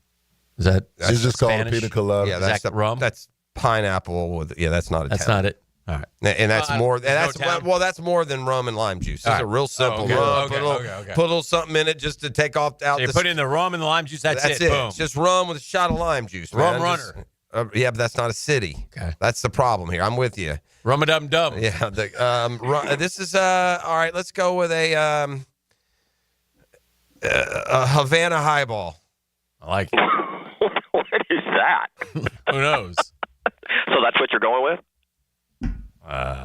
Is that? It's just called Spanish? pina colada. Yeah, Is that rum? That's pineapple with. Yeah, that's not a. That's town. not it. All right. And that's more. And there's that's no town? that's more than rum and lime juice. It's All right. a real simple okay. rum. Okay, Put a little something in it just to take out. So you put in the rum and the lime juice. That's it. Boom. It's just rum with a shot of lime juice. Rum man. runner. Yeah, but that's not a city. Okay. That's the problem here. I'm with you. Rum a dum dum. Yeah. This is all right. Let's go with a Havana highball. I like it. What is that? Who knows? So that's what you're going with?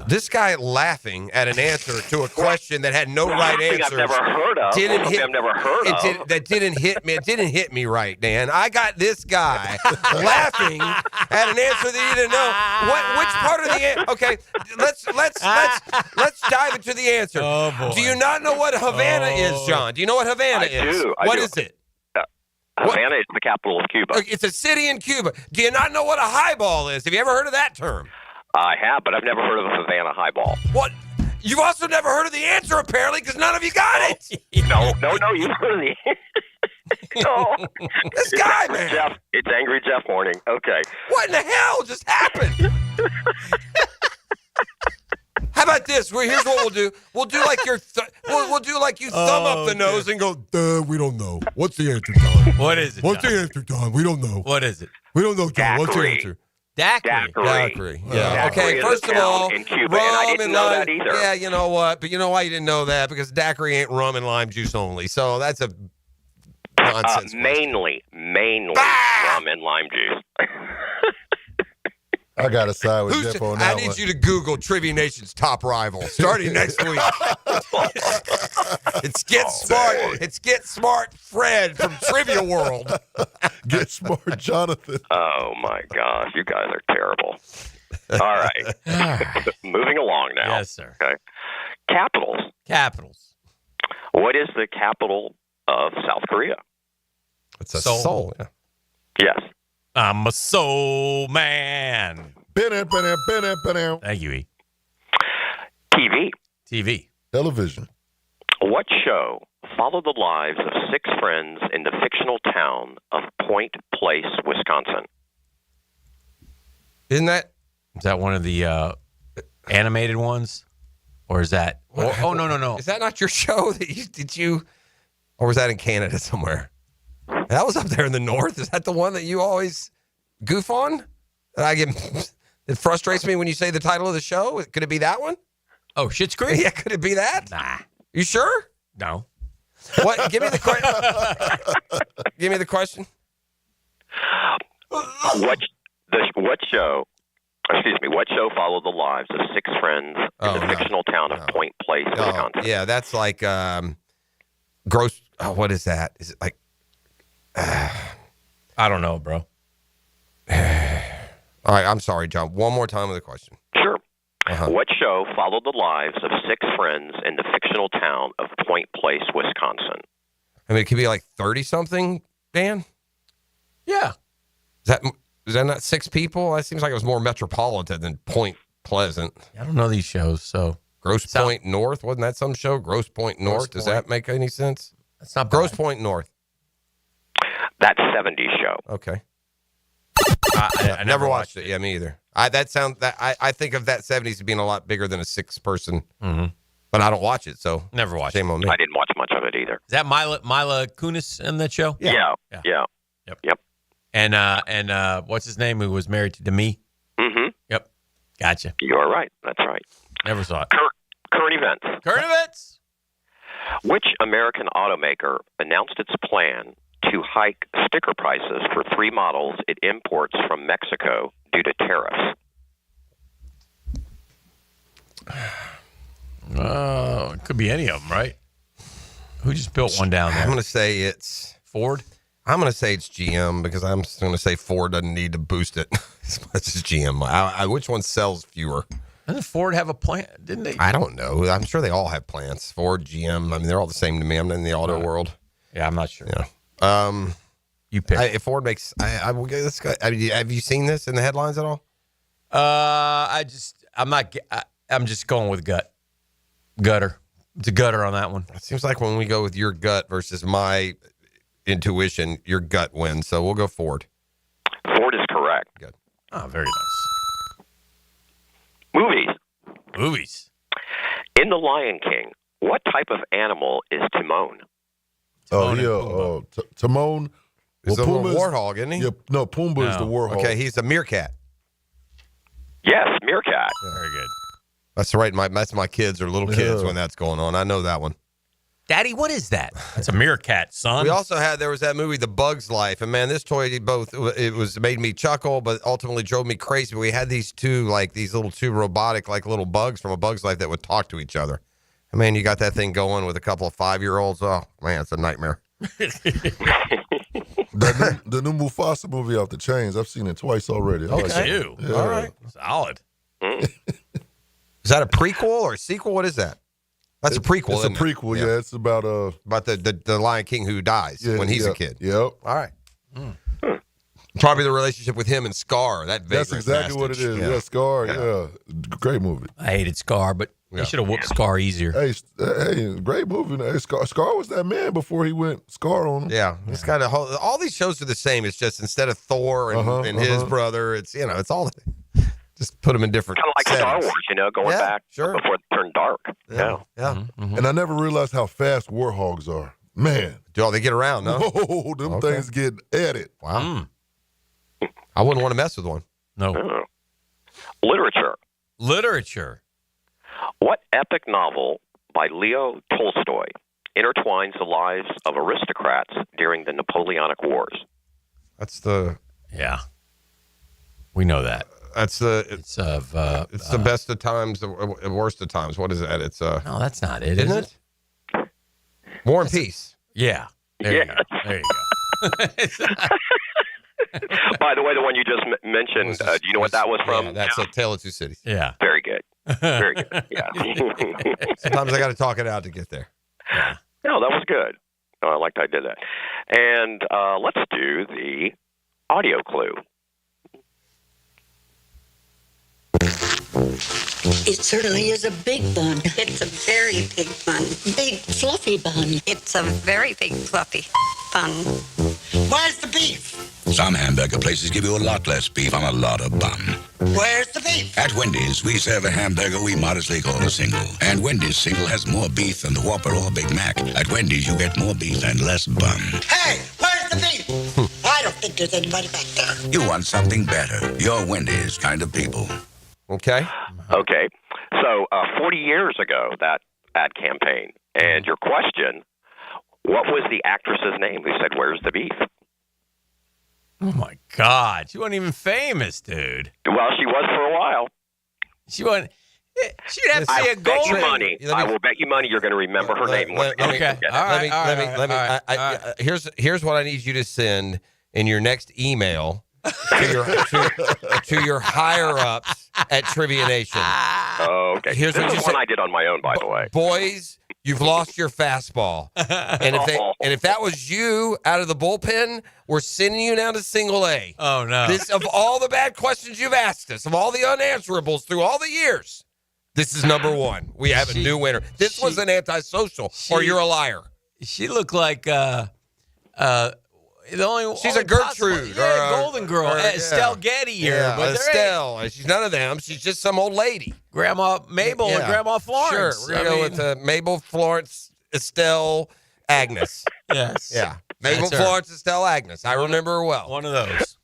This guy laughing at an answer to a question that had no right answer. I've never heard of. I've never heard of. That didn't hit me. It didn't hit me right, Dan. I got this guy laughing at an answer that he didn't know. Which part of the answer? Okay, let's dive into the answer. Oh boy. Do you not know what Havana is, John? Do you know what Havana is? What is it? Havana is the capital of Cuba. It's a city in Cuba. Do you not know what a highball is? Have you ever heard of that term? I have, but I've never heard of a Havana highball. What? You've also never heard of the answer, apparently, because none of you got it. No, you've heard of the No. This guy, man. Jeff, it's Angry Jeff morning. Okay. What in the hell just happened? How about this? Here's what we'll do. We'll do like we'll do like you thumb up the nose and go, we don't know. What's the answer, Don? What is it? What's John? the answer, Don? We don't know. What is it? We don't know, John. What's the Daiquiri. answer? Daiquiri. Yeah. Daiquiri Okay. is First a of town all, in Cuba, rum and I didn't know lime. that either. Yeah, you know what? But you know why you didn't know that? Because daiquiri ain't rum and lime juice only. So that's a nonsense. Mainly rum and lime juice. I got to side with Jeff on that I need one. you to Google Trivia Nation's top rival starting next week. It's Get Smart. It's Get Smart Fred from Trivia World. Get Smart Jonathan. Oh my gosh, you guys are terrible. All right. Moving along now. Yes, sir. Okay. Capitals. What is the capital of South Korea? It's a Seoul. Yeah. Yes. I'm a soul man. Thank you, E. TV. Television. What show followed the lives of 6 friends in the fictional town of Point Place, Wisconsin? Isn't that? Is that one of the animated ones? Or is that? Oh, no. Is that not your show? Did you? Or was that in Canada somewhere? That was up there in the north. Is that the one that you always goof on? It frustrates me when you say the title of the show. Could it be that one? Oh, Schitt's Creek? Yeah, could it be that? Nah. You sure? No. What? Give me the question. Give me the question. What show followed the lives of 6 friends in the fictional town of Point Place, Wisconsin? Yeah, that's like gross. Oh, what is that? Is it like? I don't know, bro. All right, I'm sorry, John. One more time with the question. Sure. What show followed the lives of 6 friends in the fictional town of Point Place, Wisconsin? I mean, it could be like 30-something, Dan? Yeah. Is that not 6 people? That seems like it was more metropolitan than Point Pleasant. I don't know these shows, so. Grosse Point North, wasn't that some show? Grosse Point North. Does that make any sense? That's not Grosse Point North. That 70s show. Okay. I never watched it. Yeah, me either. I think of that 70s as being a lot bigger than a 6-person, but I don't watch it, so never watched shame on me. I didn't watch much of it either. Is that Mila Kunis in that show? Yeah. Yep. And what's his name who was married to Demi? Mm-hmm. Yep. Gotcha. You're right. That's right. Never saw it. Current events. Current events. Which American automaker announced its plan to hike sticker prices for 3 models it imports from Mexico due to tariffs? It could be any of them, right? Who just built one down there? I'm going to say it's Ford. I'm going to say it's GM because I'm going to say Ford doesn't need to boost it as much as GM. Which one sells fewer? Doesn't Ford have a plant? Didn't they? I don't know. I'm sure they all have plants. Ford, GM. I mean, they're all the same to me. I'm in the auto world. Yeah, I'm not sure. Yeah. You pick. If Ford makes, I will get this guy. I mean, have you seen this in the headlines at all? I'm just going with gutter. It's a gutter on that one. It seems like when we go with your gut versus my intuition, your gut wins. So we'll go Ford. Ford is correct. Good. Oh, very nice. Movies. In The Lion King, what type of animal is Timon? Timon. He's a little warthog, isn't he? Yeah, no, Pumbaa is the warthog. Okay, he's a meerkat. Yes, meerkat. Very good. That's right. That's my kids are little kids when that's going on. I know that one. Daddy, what is that? That's a meerkat, son. We also there was that movie, The Bug's Life, and man, this toy it made me chuckle, but ultimately drove me crazy. We had these two robotic little bugs from A Bug's Life that would talk to each other. And man, you got that thing going with a couple of 5-year-olds. Oh man, it's a nightmare. The new Mufasa movie off the chains. I've seen it twice already. I like it. Yeah. All right. Solid. Is that a prequel or a sequel? What is that? That's a prequel. It's a prequel. Yeah, it's about the Lion King who dies when he's a kid. Yep. All right. Probably the relationship with him and Scar. That's exactly what it is. Yeah, Scar. Yeah. Great movie. I hated Scar, but they should have whooped Scar easier. Hey, great movie. Hey, Scar was that man before he went Scar on him. Yeah, it's got all these shows are the same. It's just instead of Thor and his brother, it's it's all just put them in different. Kind of like settings. Star Wars, going back before it turned dark. Yeah. And I never realized how fast warthogs are. Man, they get around, no? Whoa, them things get at it. Wow. I wouldn't want to mess with one. No. Oh. Literature. Literature. What epic novel by Leo Tolstoy intertwines the lives of aristocrats during the Napoleonic Wars? That's the. Yeah. We know that. That's the. It's the best of times, the worst of times. What is that? It's No, that's not it, isn't is it? War and Peace. Yeah. There you go. There you go. By the way, the one you just mentioned, do you know what that was from? Yeah, that's A Tale of Two Cities. Yeah. Very good. Very good. Yeah. Sometimes I got to talk it out to get there. No, that was good. Oh, I liked how I did that. And let's do the audio clue. It certainly is a big bun. It's a very big bun. Big, fluffy bun. It's a very big, fluffy bun. Where's the beef? Some hamburger places give you a lot less beef on a lot of bun. Where's the beef? At Wendy's, we serve a hamburger we modestly call a single. And Wendy's single has more beef than the Whopper or Big Mac. At Wendy's, you get more beef and less bun. Hey, where's the beef? I don't think there's anybody back there. You want something better. You're Wendy's kind of people. Okay. Okay. So 40 years ago, that ad campaign. And your question, what was the actress's name who said, "Where's the beef"? Oh, my God. She wasn't even famous, dude. Well, she was for a while. She'd have to be a bet golden. you money. I will bet you money you're going to remember her name. Okay. All right. Here's what I need you to send in your next email to your higher ups at Trivia Nation. Oh, okay. Here's this what is you one said. I did on my own, by the way. Boys, you've lost your fastball. And if that was you out of the bullpen, we're sending you down to single A. Oh, no. This, of all the bad questions you've asked us, of all the unanswerables through all the years, this is number one. We have a new winner. This was an antisocial, or you're a liar. She looked like She's a Gertrude. Or a Golden Girl. Estelle Getty here. Yeah, but Estelle. She's none of them. She's just some old lady. Grandma Mabel and Grandma Florence. Sure. We're going to go with Mabel, Florence, Estelle, Agnes. Yes. Yeah. Mabel, That's her. Florence, Estelle, Agnes. I remember her well. One of those.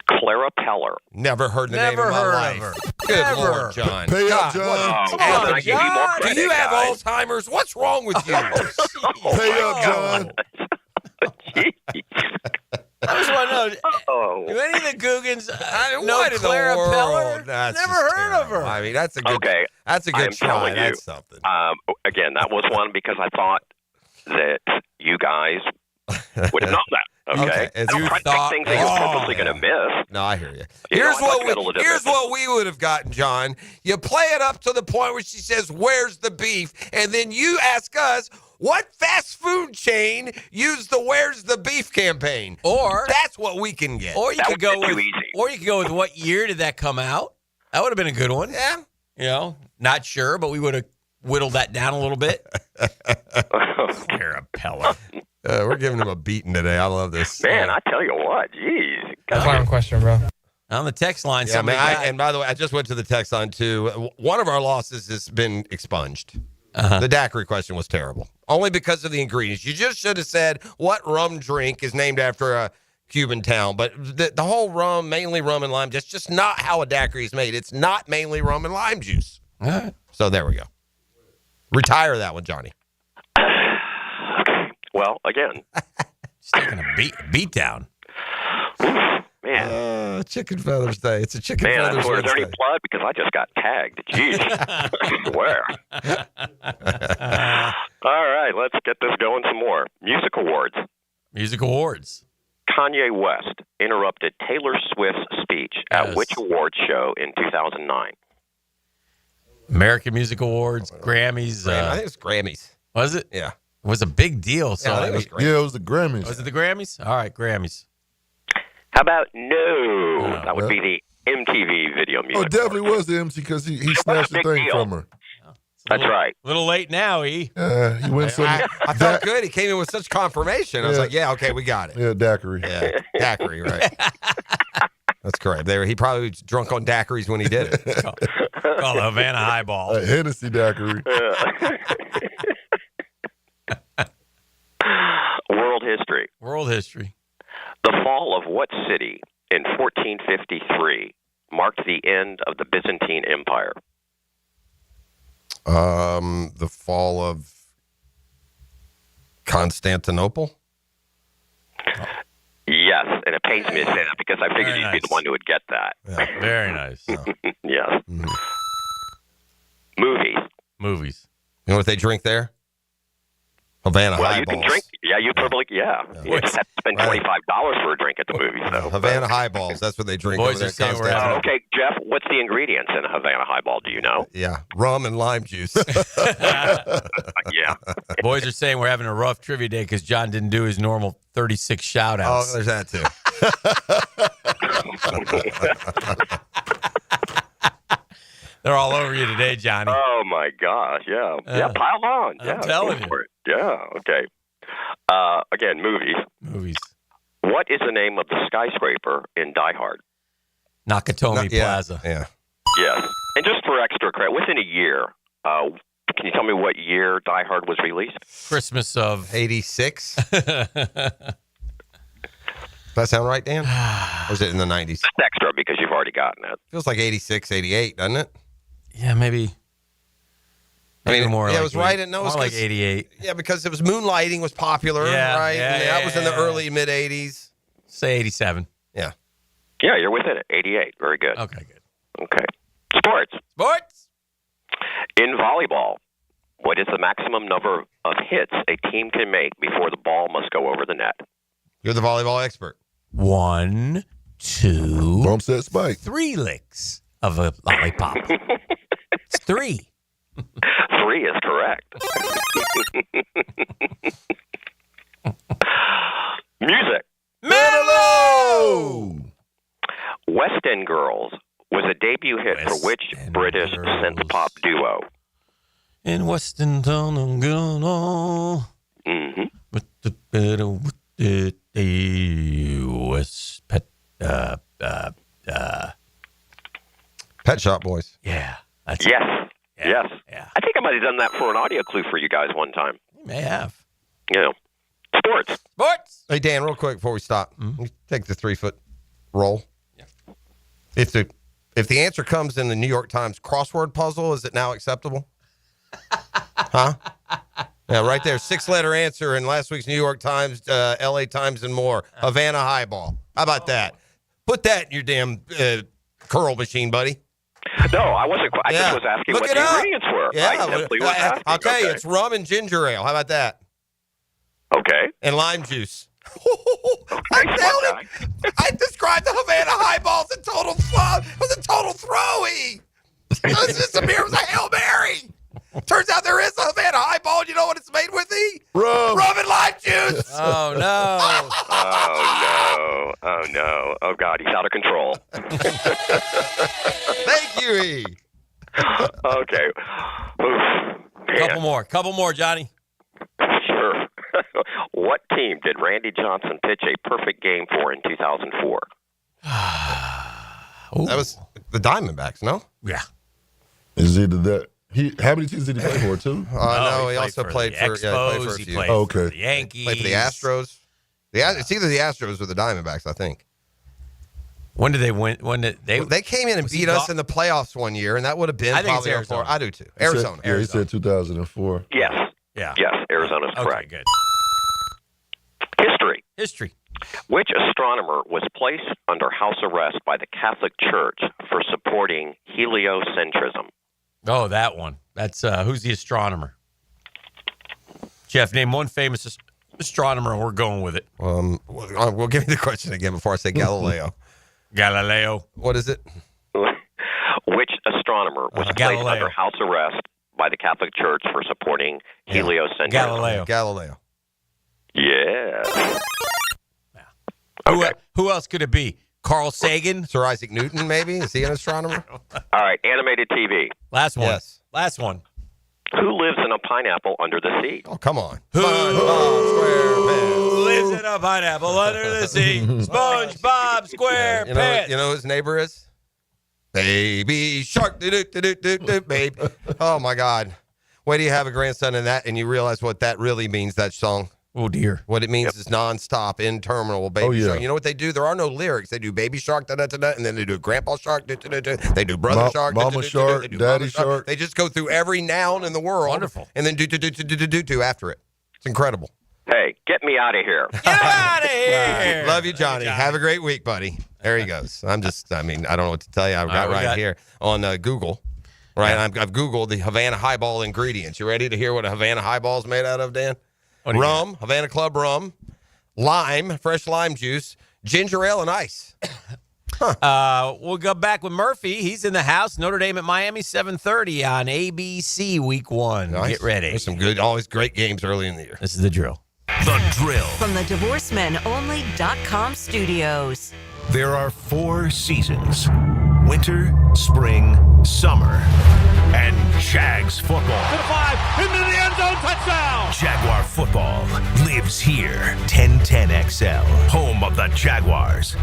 Clara Peller. Never heard the name of my life. Good Lord, John. Pay up, God, John. what Come on, John. do you have Alzheimer's? What's wrong with you? Pay up, John. I just want to know, do any of the Googans know what in the Clara world? Peller? That's Never just heard of her. I mean, that's a good. Okay. That's a I good am try. telling you. That's something. Again, that was one because I thought that you guys would have known that. Okay. As I don't you try to thought. pick things that you're purposely going to miss. No, I hear you. You know, Here's I'd like to get a what little here's different. what we would have gotten, John. You play it up to the point where she says, "Where's the beef?" And then you ask us, what fast food chain used the "Where's the beef" campaign? Or that's what we can get. Or you That could would go be too with, easy. or you could go with what year did that come out? That would have been a good one. Yeah. You know, not sure, but we would have whittled that down a little bit. Clara Peller. We're giving him a beating today. I love this. Man, I tell you what, geez. Final question, bro. On the text line, Yeah, somebody man, got- and by the way, I just went to the text line too. One of our losses has been expunged. Uh-huh. The daiquiri question was terrible, only because of the ingredients. You just should have said what rum drink is named after a Cuban town. But the whole rum, mainly rum and lime, that's just not how a daiquiri is made. It's not mainly rum and lime juice. All right. So there we go. Retire that one, Johnny. Well, again. She's taking a beat down. Man. Chicken Feathers Day. It's a Chicken Man, Feathers I swear, is there any Wednesday. blood? Because I just got tagged. Jeez. I swear. All right, let's get this going some more. Music awards. Music awards. Kanye West interrupted Taylor Swift's speech at which awards show in 2009? American Music Awards, Grammys. I think it's Grammys. Was it? Yeah. It was a big deal. So Yeah, I think it was Grammys. Yeah, it was the Grammys. Was it the Grammys? All right, Grammys. How about no? That would be the MTV Video Music. Oh, it definitely was the MC because he snatched the Big thing deal. from her. That's right. A little late now, E. He went some. I felt good. He came in with such confirmation. I was Yeah. like, yeah, okay, we got it. Yeah, daiquiri. Yeah, daiquiri, right. That's correct. He probably was drunk on daiquiris when he did it. Called Havana Highball. Hennessy daiquiri. World history. World history. The fall of what city in 1453 marked the end of the Byzantine Empire? The fall of Constantinople. Yes, and it pains me to say that because I figured you'd be the one who would get that. Yeah, very nice. Yes. Mm-hmm. Movies. You know what they drink there? Havana Well, highballs. you can drink. Yeah, you probably. Yeah. You just have to spend $25 for a drink at the movies, though. Havana highballs. That's what they drink Boys over there. are saying in we're having Constantinople. Okay, Jeff, what's the ingredients in a Havana highball? Do you know? Yeah, rum and lime juice. Yeah. Boys are saying we're having a rough trivia day because John didn't do his normal 36 shout Oh, outs. there's that too. They're all over you today, Johnny. Oh my gosh! Yeah, pile on. I'm Yeah, telling go you. for it. Yeah. Okay. Again, movies. What is the name of the skyscraper in Die Hard? Nakatomi Plaza. Yeah. Yes. And just for extra credit, within a year, can you tell me what year Die Hard was released? Christmas of 86. Does that sound right, Dan? Or is it in the 90s? That's extra because you've already gotten it. Feels like 86, 88, doesn't it? Yeah, maybe. More yeah, like it was right. No, it was more like 88. Yeah, because it was moonlighting was popular, Yeah, right? yeah, and yeah, that was in the early mid 80s. Say 87. Yeah. Yeah, you're within it. 88. Very good. Okay, good. Okay. Sports. Sports. In volleyball, what is the maximum number of hits a team can make before the ball must go over the net? You're the volleyball expert. 1, 2, Bump set spike. 3 licks of a lollipop. It's 3. 3 is correct. Music. Mellow! West End Girls was a debut hit for which British synth pop duo? In Western Town, I'm gonna. With the better with the West Pet. Pet Shop Boys. Yeah. That's Yes. Yeah. Yes. Yeah. I think I might have done that for an audio clue for you guys one time. You may have. You know, sports. Sports. Hey, Dan, real quick before we stop, you take the 3-foot roll. Yeah. If the answer comes in the New York Times crossword puzzle, is it now acceptable? Huh? Yeah, right there. 6-letter answer in last week's New York Times, LA Times, and more. Havana highball. How about that? Put that in your damn curl machine, buddy. No, I wasn't. I Yeah. just was asking Look what it the up. ingredients were. Yeah, I simply was asking. I'll tell you, Okay. it's rum and ginger ale. How about that? Okay. And lime juice. I nailed it. I described the Havana highballs in total flow. It was a total throwy. It was just a beer. It was a Hail Mary. Turns out there is a Havana highball. You know what it's made with? Rum and lime juice. Oh, no. Oh, no. Oh, no. Oh, God. He's out of control. Thank you, E. Okay. Oof. Couple more, Johnny. Sure. What team did Randy Johnson pitch a perfect game for in 2004? That was the Diamondbacks, no? Yeah. Is either that? How many teams did he play for? 2? No, he also played for the Expos. a He few. played Okay. for the Yankees. Played for the Astros. It's either the Astros or the Diamondbacks, I think. When did they win? When did They came in and beat us in the playoffs one year, and that would have been I think it's probably Arizona. I do too. Arizona. Yeah, he said 2004. Yes. Yeah. Yes, Arizona's correct. good. History. Which astronomer was placed under house arrest by the Catholic Church for supporting heliocentrism? Oh, that one. That's who's the astronomer? Jeff, name one famous astronomer, and we're going with it. We'll give you the question again before I say Galileo. Galileo. What is it? Which astronomer was placed Galileo. under house arrest by the Catholic Church for supporting heliocentrism? Galileo. Yeah. Who else could it be? Carl Sagan? Sir Isaac Newton, maybe? Is he an astronomer? All right, animated TV. Last one. Yes. Last one. Who lives in a pineapple under the sea? Oh, come on. Who SpongeBob lives in a pineapple under the sea? SpongeBob SquarePants. You know who his neighbor is? Baby Shark. Do-do-do-do-do-do, babe. Oh, my God. Wait till you have a grandson in that and you realize what that really means, that song. Oh, dear. What it means is nonstop, interminable baby shark. You know what they do? There are no lyrics. They do baby shark, da-da-da-da, and then they do grandpa shark, da-da-da-da. They do brother shark, mama shark, they do daddy mama shark. They just go through every noun in the world. Wonderful. And then do after it. It's incredible. Hey, get me out of here. Get out of here. Love you, Johnny. Have a great week, buddy. There he goes. I don't know what to tell you. I've got right here on Google. Right, I've Googled the Havana Highball ingredients. You ready to hear what a Havana Highball is made out of, Dan? Rum, Havana Club rum, lime, fresh lime juice, ginger ale, and ice. We'll go back with Murphy. He's in the house. Notre Dame at Miami, 7:30 on ABC Week 1. Nice. Get ready. There's some good, always great games early in the year. This is the drill. The drill. From the DivorceMenOnly.com studios. There are 4 seasons: winter, spring, summer, and Jags football. To the 5, into the end zone, touchdown! Jaguar football lives here. 1010XL, home of the Jaguars.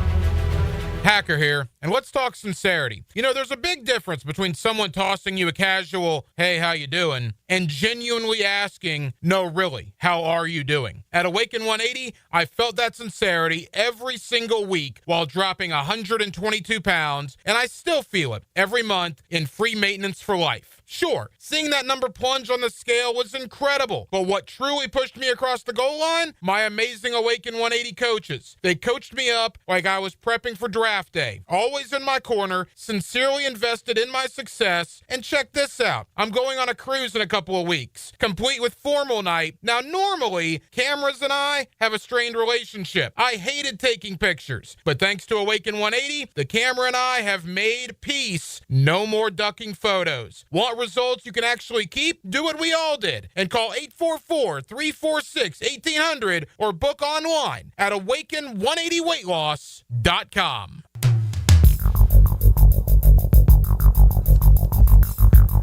Hacker here, and let's talk sincerity. You know, there's a big difference between someone tossing you a casual, hey, how you doing, and genuinely asking, no, really, how are you doing? At Awaken 180, I felt that sincerity every single week while dropping 122 pounds, and I still feel it every month in free maintenance for life. Sure, seeing that number plunge on the scale was incredible, but what truly pushed me across the goal line? My amazing Awaken 180 coaches. They coached me up like I was prepping for draft day, always in my corner, sincerely invested in my success, and check this out. I'm going on a cruise in a couple of weeks, complete with formal night. Now, normally, cameras and I have a strained relationship. I hated taking pictures, but thanks to Awaken 180, the camera and I have made peace. No more ducking photos. Want results you can actually keep? Do what we all did and call 844-346-1800 or book online at awaken180weightloss.com.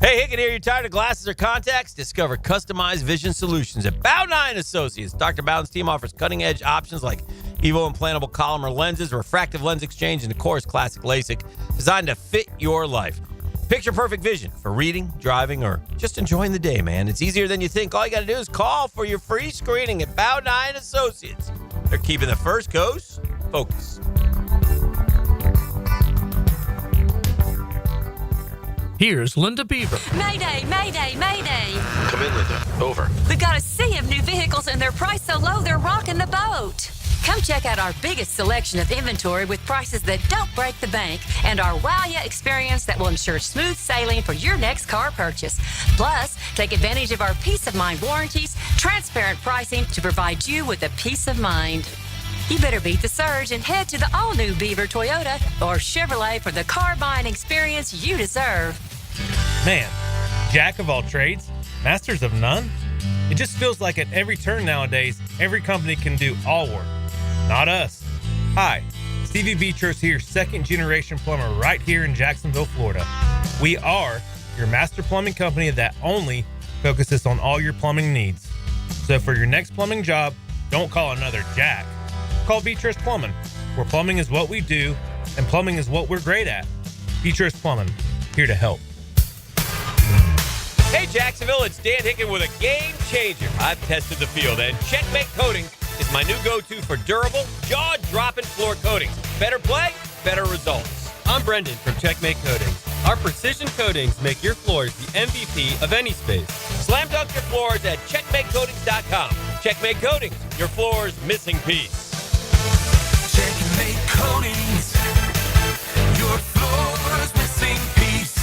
Hey, Hicken here. You're tired of glasses or contacts? Discover customized vision solutions at Bow9 Associates. Dr. Bowden's team offers cutting-edge options like Evo implantable Collamer lenses, refractive lens exchange, and of course, classic LASIK, designed to fit your life. Picture perfect vision for reading, driving, or just enjoying the day, man. It's easier than you think. All you got to do is call for your free screening at Bow9 Associates. They're keeping the First Coast focused. Here's Linda Beaver. Mayday, mayday, mayday. Come in, Linda. Over. We got a sea of new vehicles and they're priced so low they're rocking the boat. Come check out our biggest selection of inventory with prices that don't break the bank and our wow ya experience that will ensure smooth sailing for your next car purchase. Plus, take advantage of our peace of mind warranties, transparent pricing to provide you with a peace of mind. You better beat the surge and head to the all-new Beaver Toyota or Chevrolet for the car buying experience you deserve. Man, jack of all trades, masters of none? It just feels like at every turn nowadays, every company can do all work. Not us. Hi, Stevie Beatrice here, second-generation plumber right here in Jacksonville, Florida. We are your master plumbing company that only focuses on all your plumbing needs. So for your next plumbing job, don't call another Jack. Call Beatrice Plumbing, where plumbing is what we do and plumbing is what we're great at. Beatrice Plumbing, here to help. Hey, Jacksonville, it's Dan Hicken with a game changer. I've tested the field, and Checkmate Coating is my new go-to for durable, jaw-dropping floor coatings. Better play, better results. I'm Brendan from Checkmate Coatings. Our precision coatings make your floors the MVP of any space. Slam dunk your floors at checkmatecoatings.com. Checkmate Coatings, your floor's missing piece. Checkmate Coatings, your floor's missing piece.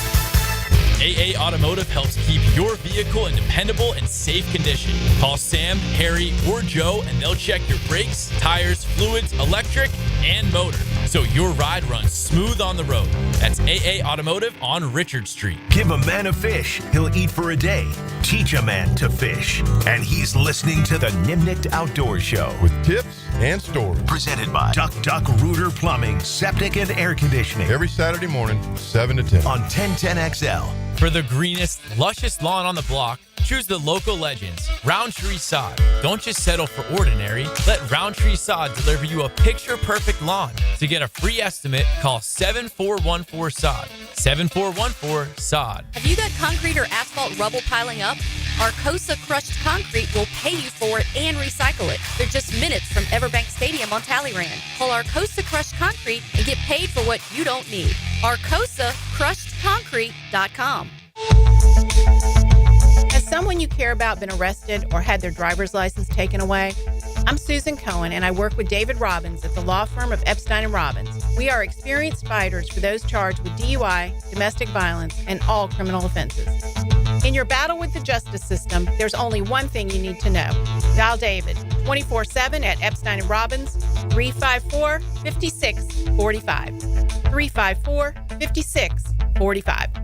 AA Automotive helps keep your vehicle in dependable and safe condition. Call Sam, Harry, or Joe, and they'll check your brakes, tires, fluids, electric, and motor, so your ride runs smooth on the road. That's AA Automotive on Richard Street. Give a man a fish, he'll eat for a day. Teach a man to fish. And he's listening to the Nimnicht Outdoor Show. With tips and stories. Presented by Duck Rooter Plumbing, Septic and Air Conditioning. Every Saturday morning, 7 to 10. On 1010XL. For the greenest, lushest lawn on the block, choose the local legends, Roundtree Sod. Don't just settle for ordinary. Let Roundtree Sod deliver you a picture-perfect lawn. To get a free estimate, call 7414-SOD. 7414-SOD. Have you got concrete or asphalt rubble piling up? Arcosa Crushed Concrete will pay you for it and recycle it. They're just minutes from Everbank Stadium on Talleyrand. Call Arcosa Crushed Concrete and get paid for what you don't need. ArcosaCrushedConcrete.com. Has someone you care about been arrested or had their driver's license taken away? I'm Susan Cohen, and I work with David Robbins at the law firm of Epstein & Robbins. We are experienced fighters for those charged with DUI, domestic violence, and all criminal offenses. In your battle with the justice system, there's only one thing you need to know. Dial David 24/7 at Epstein & Robbins, 354-5645. 354-5645.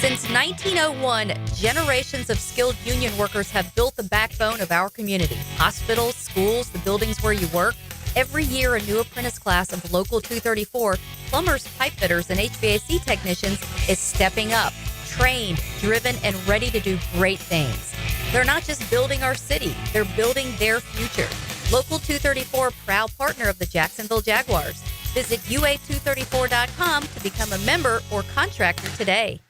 Since 1901, generations of skilled union workers have built the backbone of our community. Hospitals, schools, the buildings where you work. Every year, a new apprentice class of Local 234, plumbers, pipe fitters, and HVAC technicians is stepping up, trained, driven, and ready to do great things. They're not just building our city, they're building their future. Local 234, proud partner of the Jacksonville Jaguars. Visit UA234.com to become a member or contractor today.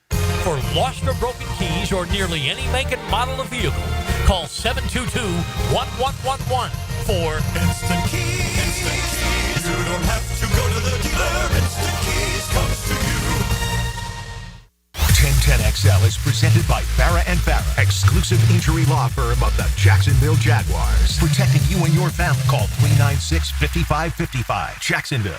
For lost or broken keys or nearly any make and model of vehicle, call 722-1111 for Instant Keys. Instant Keys. You don't have to go to the dealer. Instant Keys comes to you. 1010XL is presented by Farrah & Farrah, exclusive injury law firm of the Jacksonville Jaguars. Protecting you and your family. Call 396-5555. Jacksonville.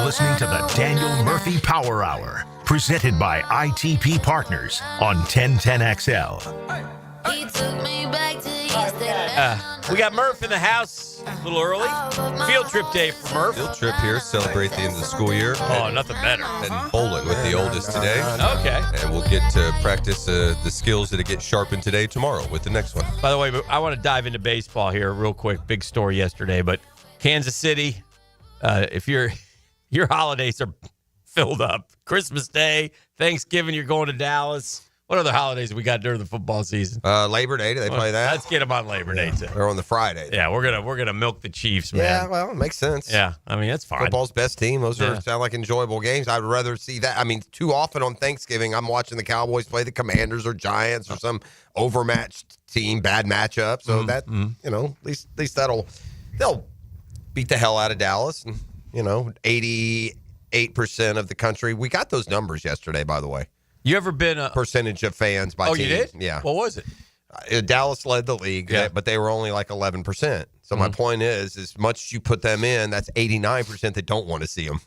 Listening to the Daniel Murphy Power Hour, presented by ITP Partners on 1010XL. We got Murph in the house a little early. Field trip day for Murph. Field trip here, celebrate the end of the school year. Oh, nothing better. And bowling with the oldest today. Okay. And we'll get to practice the skills that get sharpened today tomorrow with the next one. By the way, I want to dive into baseball here real quick. Big story yesterday, but Kansas City, if your holidays are filled up. Christmas Day, Thanksgiving, you're going to Dallas. What other holidays we got during the football season? Labor Day, do they play that? Let's get them on Labor Day too. Or on the Friday. Yeah, we're gonna milk the Chiefs, man. Yeah, well, it makes sense. Yeah, I mean that's fine. Football's best team. Those sound like enjoyable games. I'd rather see that. I mean, too often on Thanksgiving, I'm watching the Cowboys play the Commanders or Giants or some overmatched team, bad matchup. So at least they'll beat the hell out of Dallas and 88% of the country. We got those numbers yesterday, by the way. You ever been a percentage of fans by team? You did? Yeah. What was it? Dallas led the league, but they were only like 11%. So my point is, as much as you put them in, that's 89% that don't want to see them.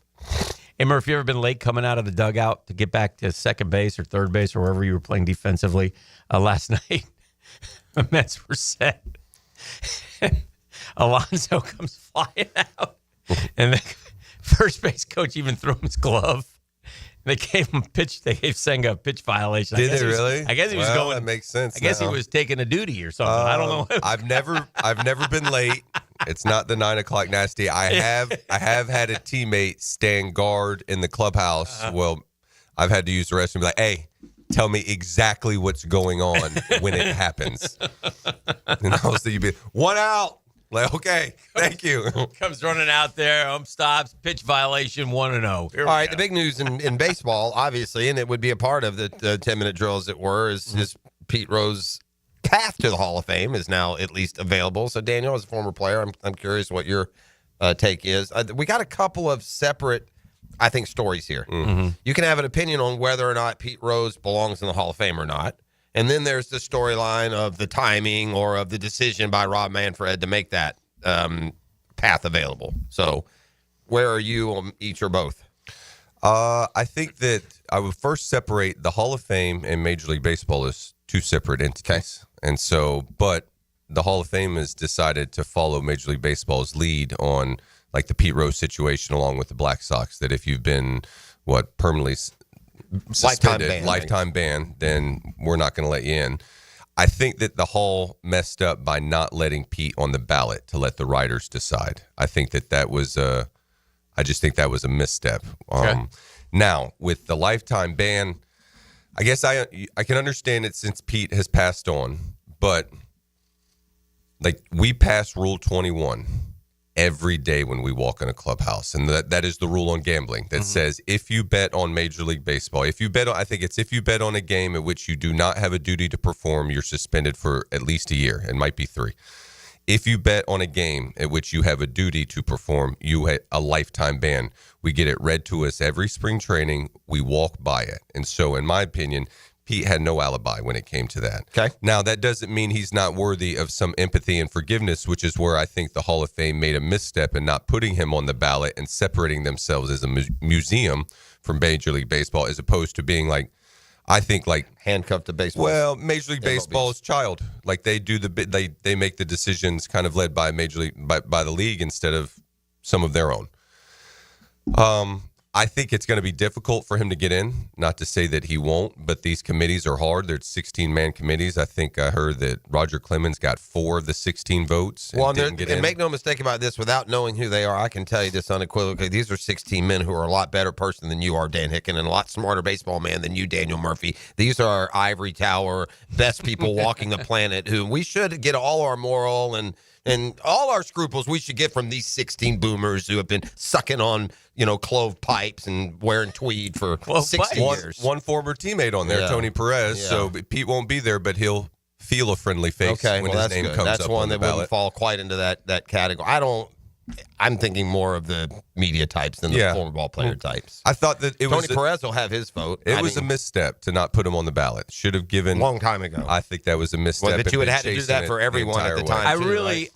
Hey, Murph, you ever been late coming out of the dugout to get back to second base or third base or wherever you were playing defensively? Last night, the Mets were set. Alonso comes flying out, and the first base coach even threw him his glove. They gave him They gave Senga a pitch violation. Did they really? I guess he was going. That makes sense. I guess he was taking a duty or something. I don't know. I've never been late. It's not the 9 o'clock nasty. I have had a teammate stand guard in the clubhouse. Well, I've had to use the restroom. Like, hey, tell me exactly what's going on when it happens. And I was thinking, 1 out. Like, okay, thank you. Comes running out there, stops, pitch violation, 1-0. All right, the big news in baseball, obviously, and it would be a part of the 10-minute drill, as it were, is Pete Rose's path to the Hall of Fame is now at least available. So, Daniel, as a former player, I'm curious what your take is. We got a couple of separate, I think, stories here. Mm-hmm. You can have an opinion on whether or not Pete Rose belongs in the Hall of Fame or not. And then there's the storyline of the timing or of the decision by Rob Manfred to make that path available. So where are you on each or both? I think that I would first separate the Hall of Fame and Major League Baseball as two separate entities. And so, but the Hall of Fame has decided to follow Major League Baseball's lead on like the Pete Rose situation along with the Black Sox, that if you've been, permanently suspended, lifetime ban, then we're not going to let you in. I think that the Hall messed up by not letting Pete on the ballot to let the writers decide. I think that was I just think that was a misstep. Now, with the lifetime ban, I guess I can understand it since Pete has passed on, but like we pass Rule 21 every day when we walk in a clubhouse, and that is the rule on gambling that says if you bet on Major League Baseball, if you bet on a game at which you do not have a duty to perform, you're suspended for at least a year. It might be 3. If you bet on a game at which you have a duty to perform, you have a lifetime ban. We get it read to us every spring training. We walk by it. And so, in my opinion, Pete had no alibi when it came to that. Okay. Now, that doesn't mean he's not worthy of some empathy and forgiveness, which is where I think the Hall of Fame made a misstep in not putting him on the ballot and separating themselves as a museum from Major League Baseball, as opposed to being like, I think like handcuffed to baseball. Well, Major League Baseball's child, like they do they make the decisions kind of led by Major League by the league instead of some of their own. I think it's going to be difficult for him to get in. Not to say that he won't, but these committees are hard. They're 16-man committees. I think I heard that Roger Clemens got 4 of the 16 votes. And make no mistake about this, without knowing who they are, I can tell you this unequivocally. These are 16 men who are a lot better person than you are, Dan Hicken, and a lot smarter baseball man than you, Daniel Murphy. These are our ivory tower, best people walking the planet, who we should get all our moral and all our scruples we should get from these 16 boomers who have been sucking on, clove pipes and wearing tweed for 60 years. One former teammate on there, Tony Perez. Yeah. So Pete won't be there, but he'll feel a friendly face when his name comes that's up one on the that ballot. wouldn't fall quite into that category. I'm thinking more of the media types than the former ball player types. I thought that Tony Perez will have his vote. It was a misstep to not put him on the ballot. Should have given long time ago. I think that was a misstep. Well, but you would have had to do that for everyone at the time.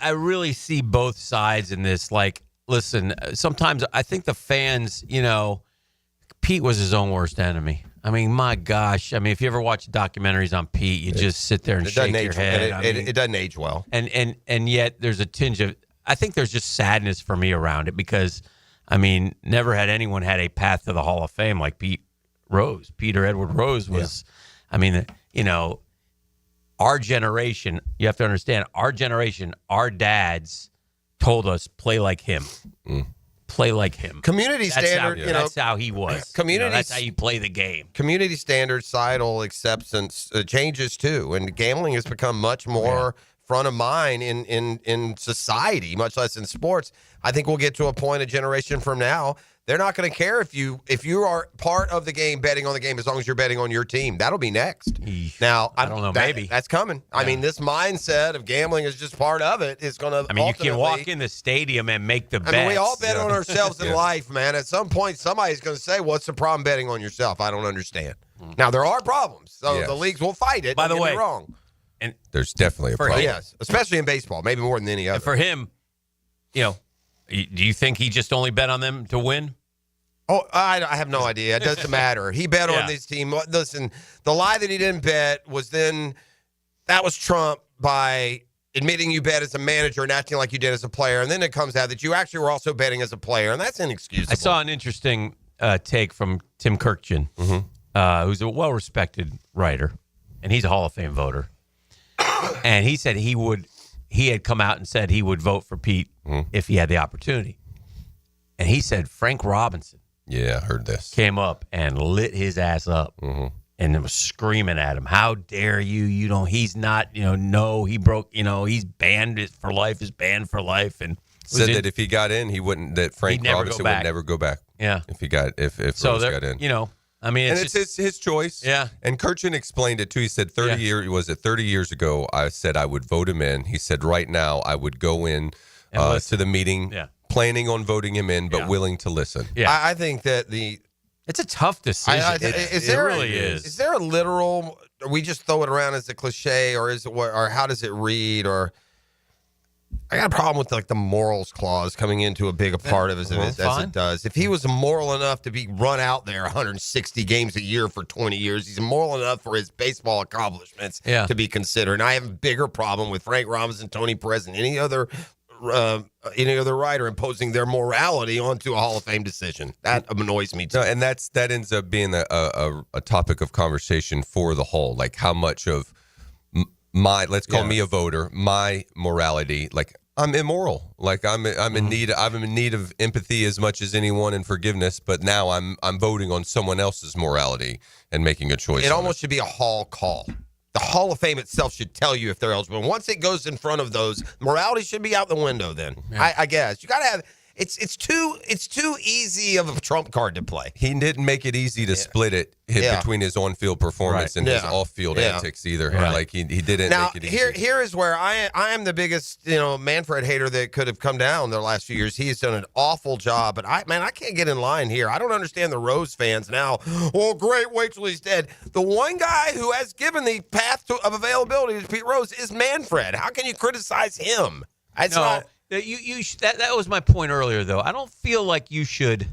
I really see both sides in this. Like, listen, sometimes I think the fans, Pete was his own worst enemy. I mean, my gosh. I mean, if you ever watch documentaries on Pete, you just sit there and shake your head. It doesn't age well. And yet there's a tinge of, I think there's just sadness for me around it because, I mean, never had anyone had a path to the Hall of Fame like Peter Edward Rose was. I mean, our generation, you have to understand, our dads told us, play like him. Play like him. Community standard, that's how he was. That's how you play the game. Community standard, societal acceptance changes too, and gambling has become much more front of mind in society, much less in sports. I think we'll get to a point a generation from now, they're not going to care if you are part of the game, betting on the game, as long as you're betting on your team. That'll be next. Now, I don't know, maybe that's coming. Yeah. I mean, this mindset of gambling is just part of it. It's going to. I mean, you can walk in the stadium and make the bets. I mean, we all bet on ourselves in life, man. At some point, somebody's going to say, "What's the problem betting on yourself?" I don't understand. Now, there are problems, so the leagues will fight it. By the way, wrong. And there's definitely a problem. Yes, especially in baseball, maybe more than any other. And for him, do you think he just only bet on them to win? Oh, I have no idea. It doesn't matter. He bet on this team. Listen, the lie that he didn't bet was that was trumped by admitting you bet as a manager and acting like you did as a player. And then it comes out that you actually were also betting as a player, and that's inexcusable. I saw an interesting take from Tim Kirkjian, who's a well-respected writer, and he's a Hall of Fame voter. And he said he had come out and said he would vote for Pete if he had the opportunity. And he said Frank Robinson. Yeah, I heard this. Came up and lit his ass up and was screaming at him. How dare you? He's not, no, he broke, he's banned for life, is banned for life. And said that if he got in, that Frank Robinson would never go back. Yeah. If Rose got in. I mean, it's his choice. Yeah. And Kirkjian explained it too. He said 30 years ago, I said I would vote him in. He said right now I would go in to the meeting. Yeah. Planning on voting him in, but willing to listen. Yeah, I think that it's a tough decision. It really is. Is there a literal? Or we just throw it around as a cliche, or is it what? Or how does it read? Or I got a problem with the morals clause coming into a big part of it as it does. If he was immoral enough to be run out there 160 games a year for 20 years, he's immoral enough for his baseball accomplishments to be considered. And I have a bigger problem with Frank Robinson, Tony Perez, and any other writer imposing their morality onto a Hall of Fame decision. That annoys me too. No, and that ends up being a topic of conversation for the Hall. Like how much of let's call me a voter, my morality, like I'm immoral. Like I'm in need of empathy as much as anyone and forgiveness, but now I'm voting on someone else's morality and making a choice. It almost should be a Hall call. the Hall of Fame itself should tell you if they're eligible. And once it goes in front of those, morality should be out the window. Then I guess you got to have. It's too easy of a trump card to play. He didn't make it easy to split it between his on-field performance and his off-field antics either. Right. Like he didn't now, make it easy. Here is where I am the biggest Manfred hater that could have come down the last few years. He has done an awful job, but I can't get in line here. I don't understand the Rose fans now. Oh, great! Wait till he's dead. The one guy who has given the path of availability to Pete Rose is Manfred. How can you criticize him? It's not. That was my point earlier, though. I don't feel like you should.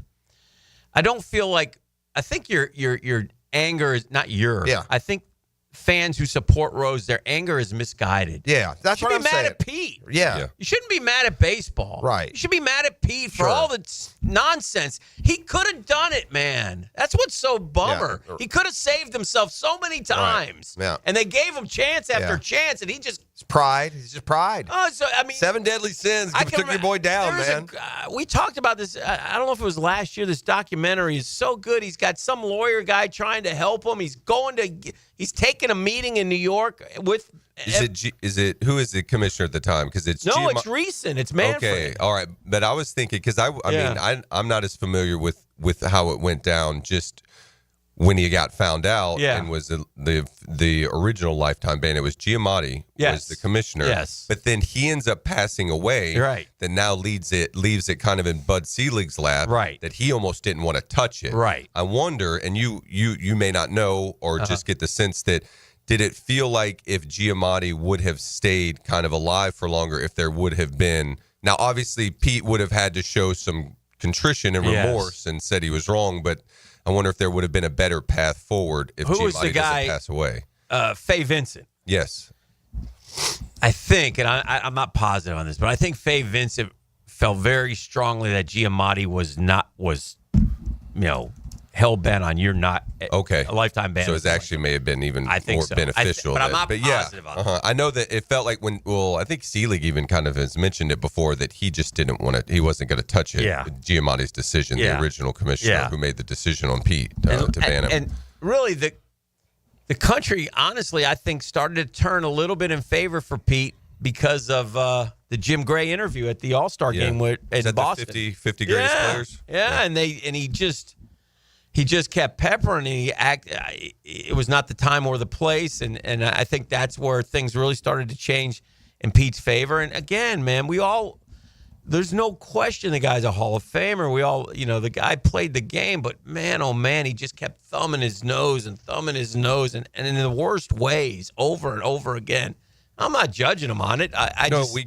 I think your anger is not your. Yeah. I think fans who support Rose, their anger is misguided. Yeah, that's what I'm saying. You should be mad at Pete. Yeah. You shouldn't be mad at baseball. Right. You should be mad at Pete for all the nonsense. He could have done it, man. That's what's so bummer. Yeah. He could have saved himself so many times. Right. Yeah. And they gave him chance after chance, and he just. It's pride. It's just pride. Oh, so I mean, 7 deadly sins took your boy down, man. We talked about this. I don't know if it was last year. This documentary is so good. He's got some lawyer guy trying to help him. He's taking a meeting in New York with. Is it who is the commissioner at the time? Because it's it's recent. It's Manfred. Okay, all right. But I was thinking because I mean I'm not as familiar with how it went down. Just when he got found out and was the original lifetime ban, it was Giamatti was the commissioner. Yes. But then he ends up passing away. Right. That now leaves it kind of in Bud Selig's lap. Right. That he almost didn't want to touch it. Right. I wonder, and you may not know or just get the sense that did it feel like if Giamatti would have stayed kind of alive for longer, if there would have been now obviously Pete would have had to show some contrition and remorse and said he was wrong, but I wonder if there would have been a better path forward if Giamatti doesn't pass away. Faye Vincent. Yes. I think, and I'm not positive on this, but I think Faye Vincent felt very strongly that Giamatti was hell-bent on you're not a lifetime ban. So it actually may have been even more beneficial. But I'm not positive on that. I know that it felt like I think Selig even kind of has mentioned it before that he just didn't want to, he wasn't going to touch it. Yeah. Giamatti's decision, the original commissioner who made the decision on Pete to ban him. And really, the country, honestly, I think started to turn a little bit in favor for Pete because of the Jim Gray interview at the All-Star game in Boston. The 50 greatest players? Yeah, and he just kept peppering. It was not the time or the place, and I think that's where things really started to change in Pete's favor. And again, man, there's no question the guy's a Hall of Famer. The guy played the game, but man, oh man, he just kept thumbing his nose and in the worst ways over and over again. I'm not judging him on it.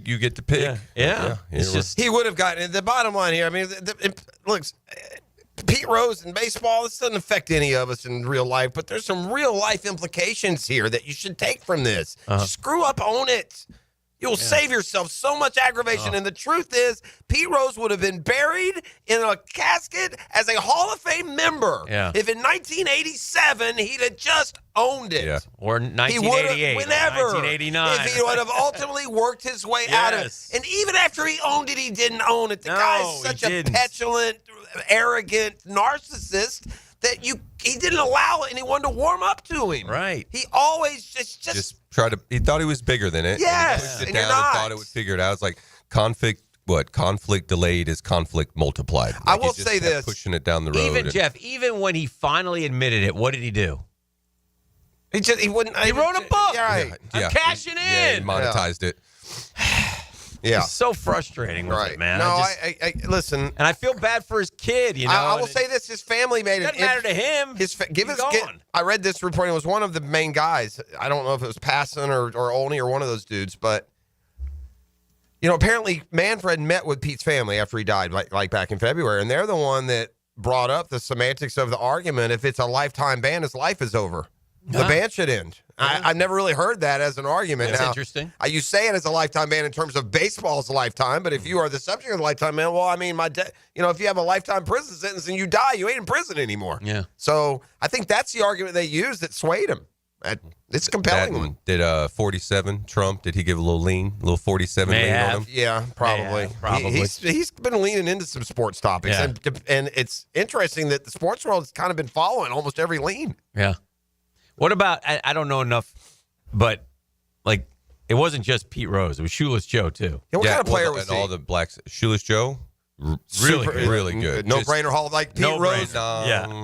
You get to pick. Yeah. It's just he would have gotten the bottom line here. I mean, look. Pete Rose in baseball, this doesn't affect any of us in real life, but there's some real life implications here that you should take from this. Screw up, own it. You'll save yourself so much aggravation. And the truth is, Pete Rose would have been buried in a casket as a Hall of Fame member if in 1987 he'd have just owned it. Yeah. Or 1988, whenever, 1989. if he would have ultimately worked his way out of it. And even after he owned it, he didn't own it. The guy's such a petulant, arrogant narcissist that he didn't allow anyone to warm up to him. Right. He always just tried to. He thought he was bigger than it. Yes, and he pushed it and down you're not. and thought it would figure it out. It's like conflict. What conflict delayed is conflict multiplied. Like I will say this: pushing it down the road. Even when he finally admitted it, what did he do? He wouldn't. He wrote a book. Yeah, right. I'm cashing in. Yeah, he monetized it. Yeah, it's so frustrating with it, man. No, I listen, and I feel bad for his kid. I will say this: his family made it. Doesn't matter to him. I read this report. It was one of the main guys. I don't know if it was Passon or Olney or one of those dudes, but apparently Manfred met with Pete's family after he died, like back in February, and they're the one that brought up the semantics of the argument. If it's a lifetime ban, his life is over. The ban should end. I've never really heard that as an argument. That's now, interesting. You say it as a lifetime ban in terms of baseball's lifetime, but if you are the subject of the lifetime ban, well, I mean, if you have a lifetime prison sentence and you die, you ain't in prison anymore. Yeah. So I think that's the argument they used that swayed him. It's a compelling one. Did 47 Trump? Did he give a little 47 lean on him? Yeah, probably. He's been leaning into some sports topics, and it's interesting that the sports world has kind of been following almost every lean. Yeah. What about, I don't know enough But, like, it wasn't just Pete Rose. It was Shoeless Joe, too. Yeah, what kind of player was and he? all the blacks. Shoeless Joe, really good. No-brainer Hall. Like Pete Rose.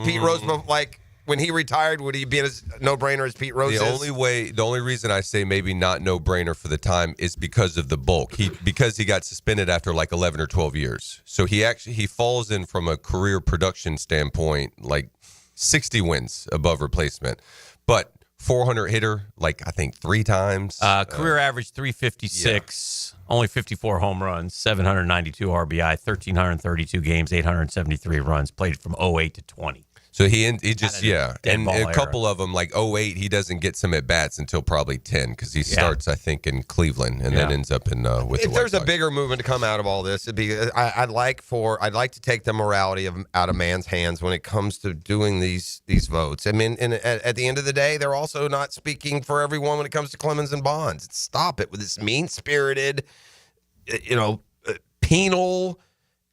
Pete Rose, like, when he retired, would he be as no-brainer as Pete Rose is? The only reason I say maybe not no-brainer for the time is because of the bulk. Because he got suspended after like 11 or 12 years. So he falls in from a career production standpoint, like 60 wins above replacement. But 400 hitter, like I think 3 times. Career average 356, only 54 home runs, 792 RBI, 1,332 games, 873 runs, played from 08 to 20. So he just, and a couple era. of them, like 08, he doesn't get some at-bats until probably 10 because he starts, I think, in Cleveland and then ends up in with the If there's White a bigger movement to come out of all this, it'd be I'd like to take the morality out of man's hands when it comes to doing these votes. I mean, and at the end of the day, they're also not speaking for everyone when it comes to Clemens and Bonds. Stop it with this mean-spirited, penal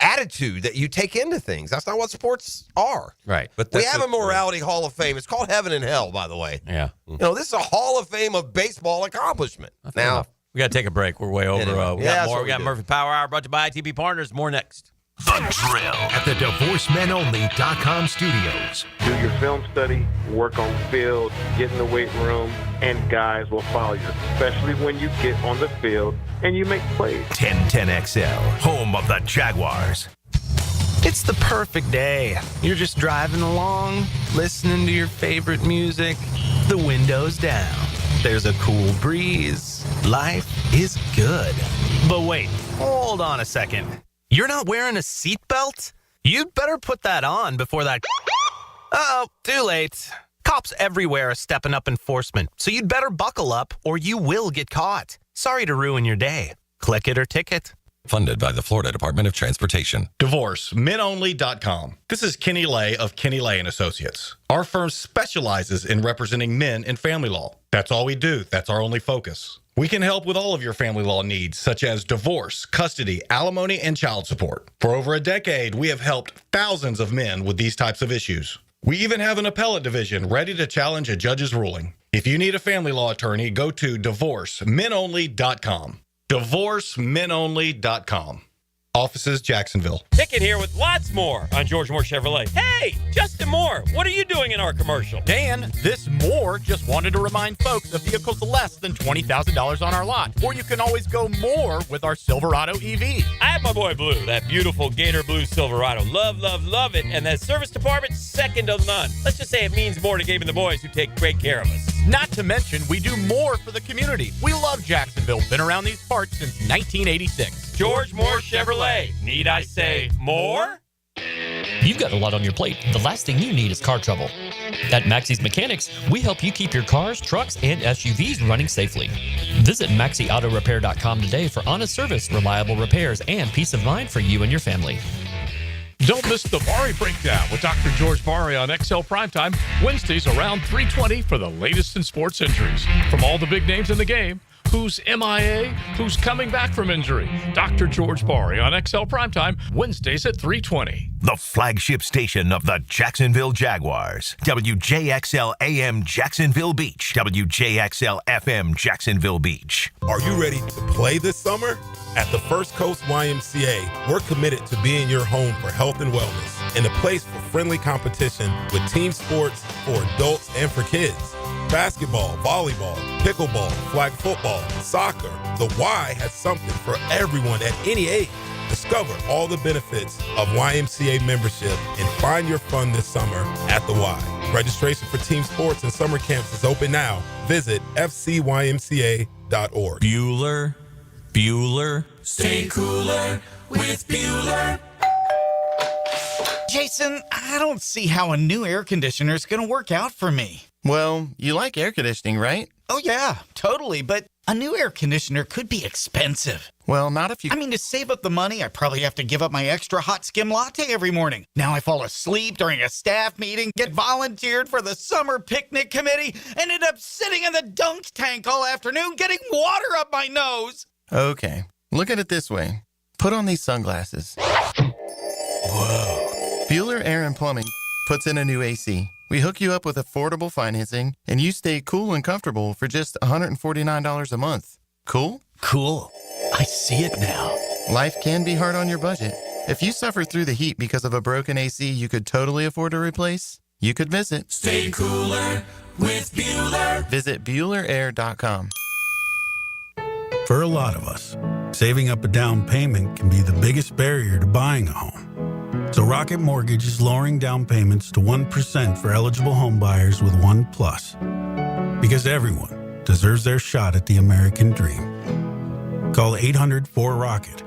attitude that you take into things. That's not what sports are. Right. But we have a morality hall of fame. It's called Heaven and Hell, by the way. Yeah. This is a hall of fame of baseball accomplishment. Now, we got to take a break. We're way over. Anyway, We got more. We got Murphy Power Hour brought to you by ITB Partners. More next. The Drill at the DivorceMenOnly.com studios. Do your film study, work on the field, get in the weight room, and guys will follow you, especially when you get on the field and you make plays. 1010XL, home of the Jaguars. It's the perfect day. You're just driving along, listening to your favorite music, the windows down. There's a cool breeze. Life is good. But wait, hold on a second. You're not wearing a seatbelt? You'd better put that on before that... Uh-oh, too late. Cops everywhere are stepping up enforcement, so you'd better buckle up or you will get caught. Sorry to ruin your day. Click it or ticket. Funded by the Florida Department of Transportation. DivorceMenOnly.com. This is Kenny Lay of Kenny Lay & Associates. Our firm specializes in representing men in family law. That's all we do. That's our only focus. We can help with all of your family law needs, such as divorce, custody, alimony, and child support. For over a decade, we have helped thousands of men with these types of issues. We even have an appellate division ready to challenge a judge's ruling. If you need a family law attorney, go to DivorceMenOnly.com. DivorceMenOnly.com. Offices, Jacksonville. Hicken here with lots more on George Moore Chevrolet. Hey, Justin Moore, what are you doing in our commercial? Dan, this Moore just wanted to remind folks of vehicles less than $20,000 on our lot. Or you can always go more with our Silverado EV. I have my boy Blue, that beautiful Gator Blue Silverado. Love, love, love it. And that service department, second to none. Let's just say it means more to Gabe and the boys who take great care of us. Not to mention, we do more for the community. We love Jacksonville. Been around these parts since 1986. George Moore Chevrolet. Need I say more? You've got a lot on your plate. The last thing you need is car trouble. At Maxie's Mechanics, we help you keep your cars, trucks, and SUVs running safely. Visit MaxieAutoRepair.com today for honest service, reliable repairs, and peace of mind for you and your family. Don't miss the Bari Breakdown with Dr. George Bari on XL Primetime, Wednesdays around 3:20 for the latest in sports injuries. From all the big names in the game, who's MIA, who's coming back from injury. Dr. George Bari on XL Primetime, Wednesdays at 3:20. The flagship station of the Jacksonville Jaguars. WJXL AM Jacksonville Beach. WJXL FM Jacksonville Beach. Are you ready to play this summer? At the First Coast YMCA, we're committed to being your home for health and wellness and a place for friendly competition with team sports for adults and for kids. Basketball, volleyball, pickleball, flag football, soccer. The Y has something for everyone at any age. Discover all the benefits of YMCA membership and find your fun this summer at the Y. Registration for team sports and summer camps is open now. Visit fcymca.org. Bueller. Stay cooler with Bueller. Jason, I don't see how a new air conditioner is going to work out for me. Well, you like air conditioning, right? Oh, yeah, totally. But a new air conditioner could be expensive. Well, not if you... I mean, to save up the money, I probably have to give up my extra hot skim latte every morning. Now I fall asleep during a staff meeting, get volunteered for the summer picnic committee, and end up sitting in the dunk tank all afternoon getting water up my nose. Okay, look at it this way. Put on these sunglasses. Whoa. Bueller Air and Plumbing puts in a new AC. We hook you up with affordable financing, and you stay cool and comfortable for just $149 a month. Cool? Cool. I see it now. Life can be hard on your budget. If you suffer through the heat because of a broken AC you could totally afford to replace, you could visit. Stay cooler with Bueller. Visit BuellerAir.com. For a lot of us, saving up a down payment can be the biggest barrier to buying a home. So Rocket Mortgage is lowering down payments to 1% for eligible home buyers with One Plus. Because everyone deserves their shot at the American dream. Call 800-4ROCKET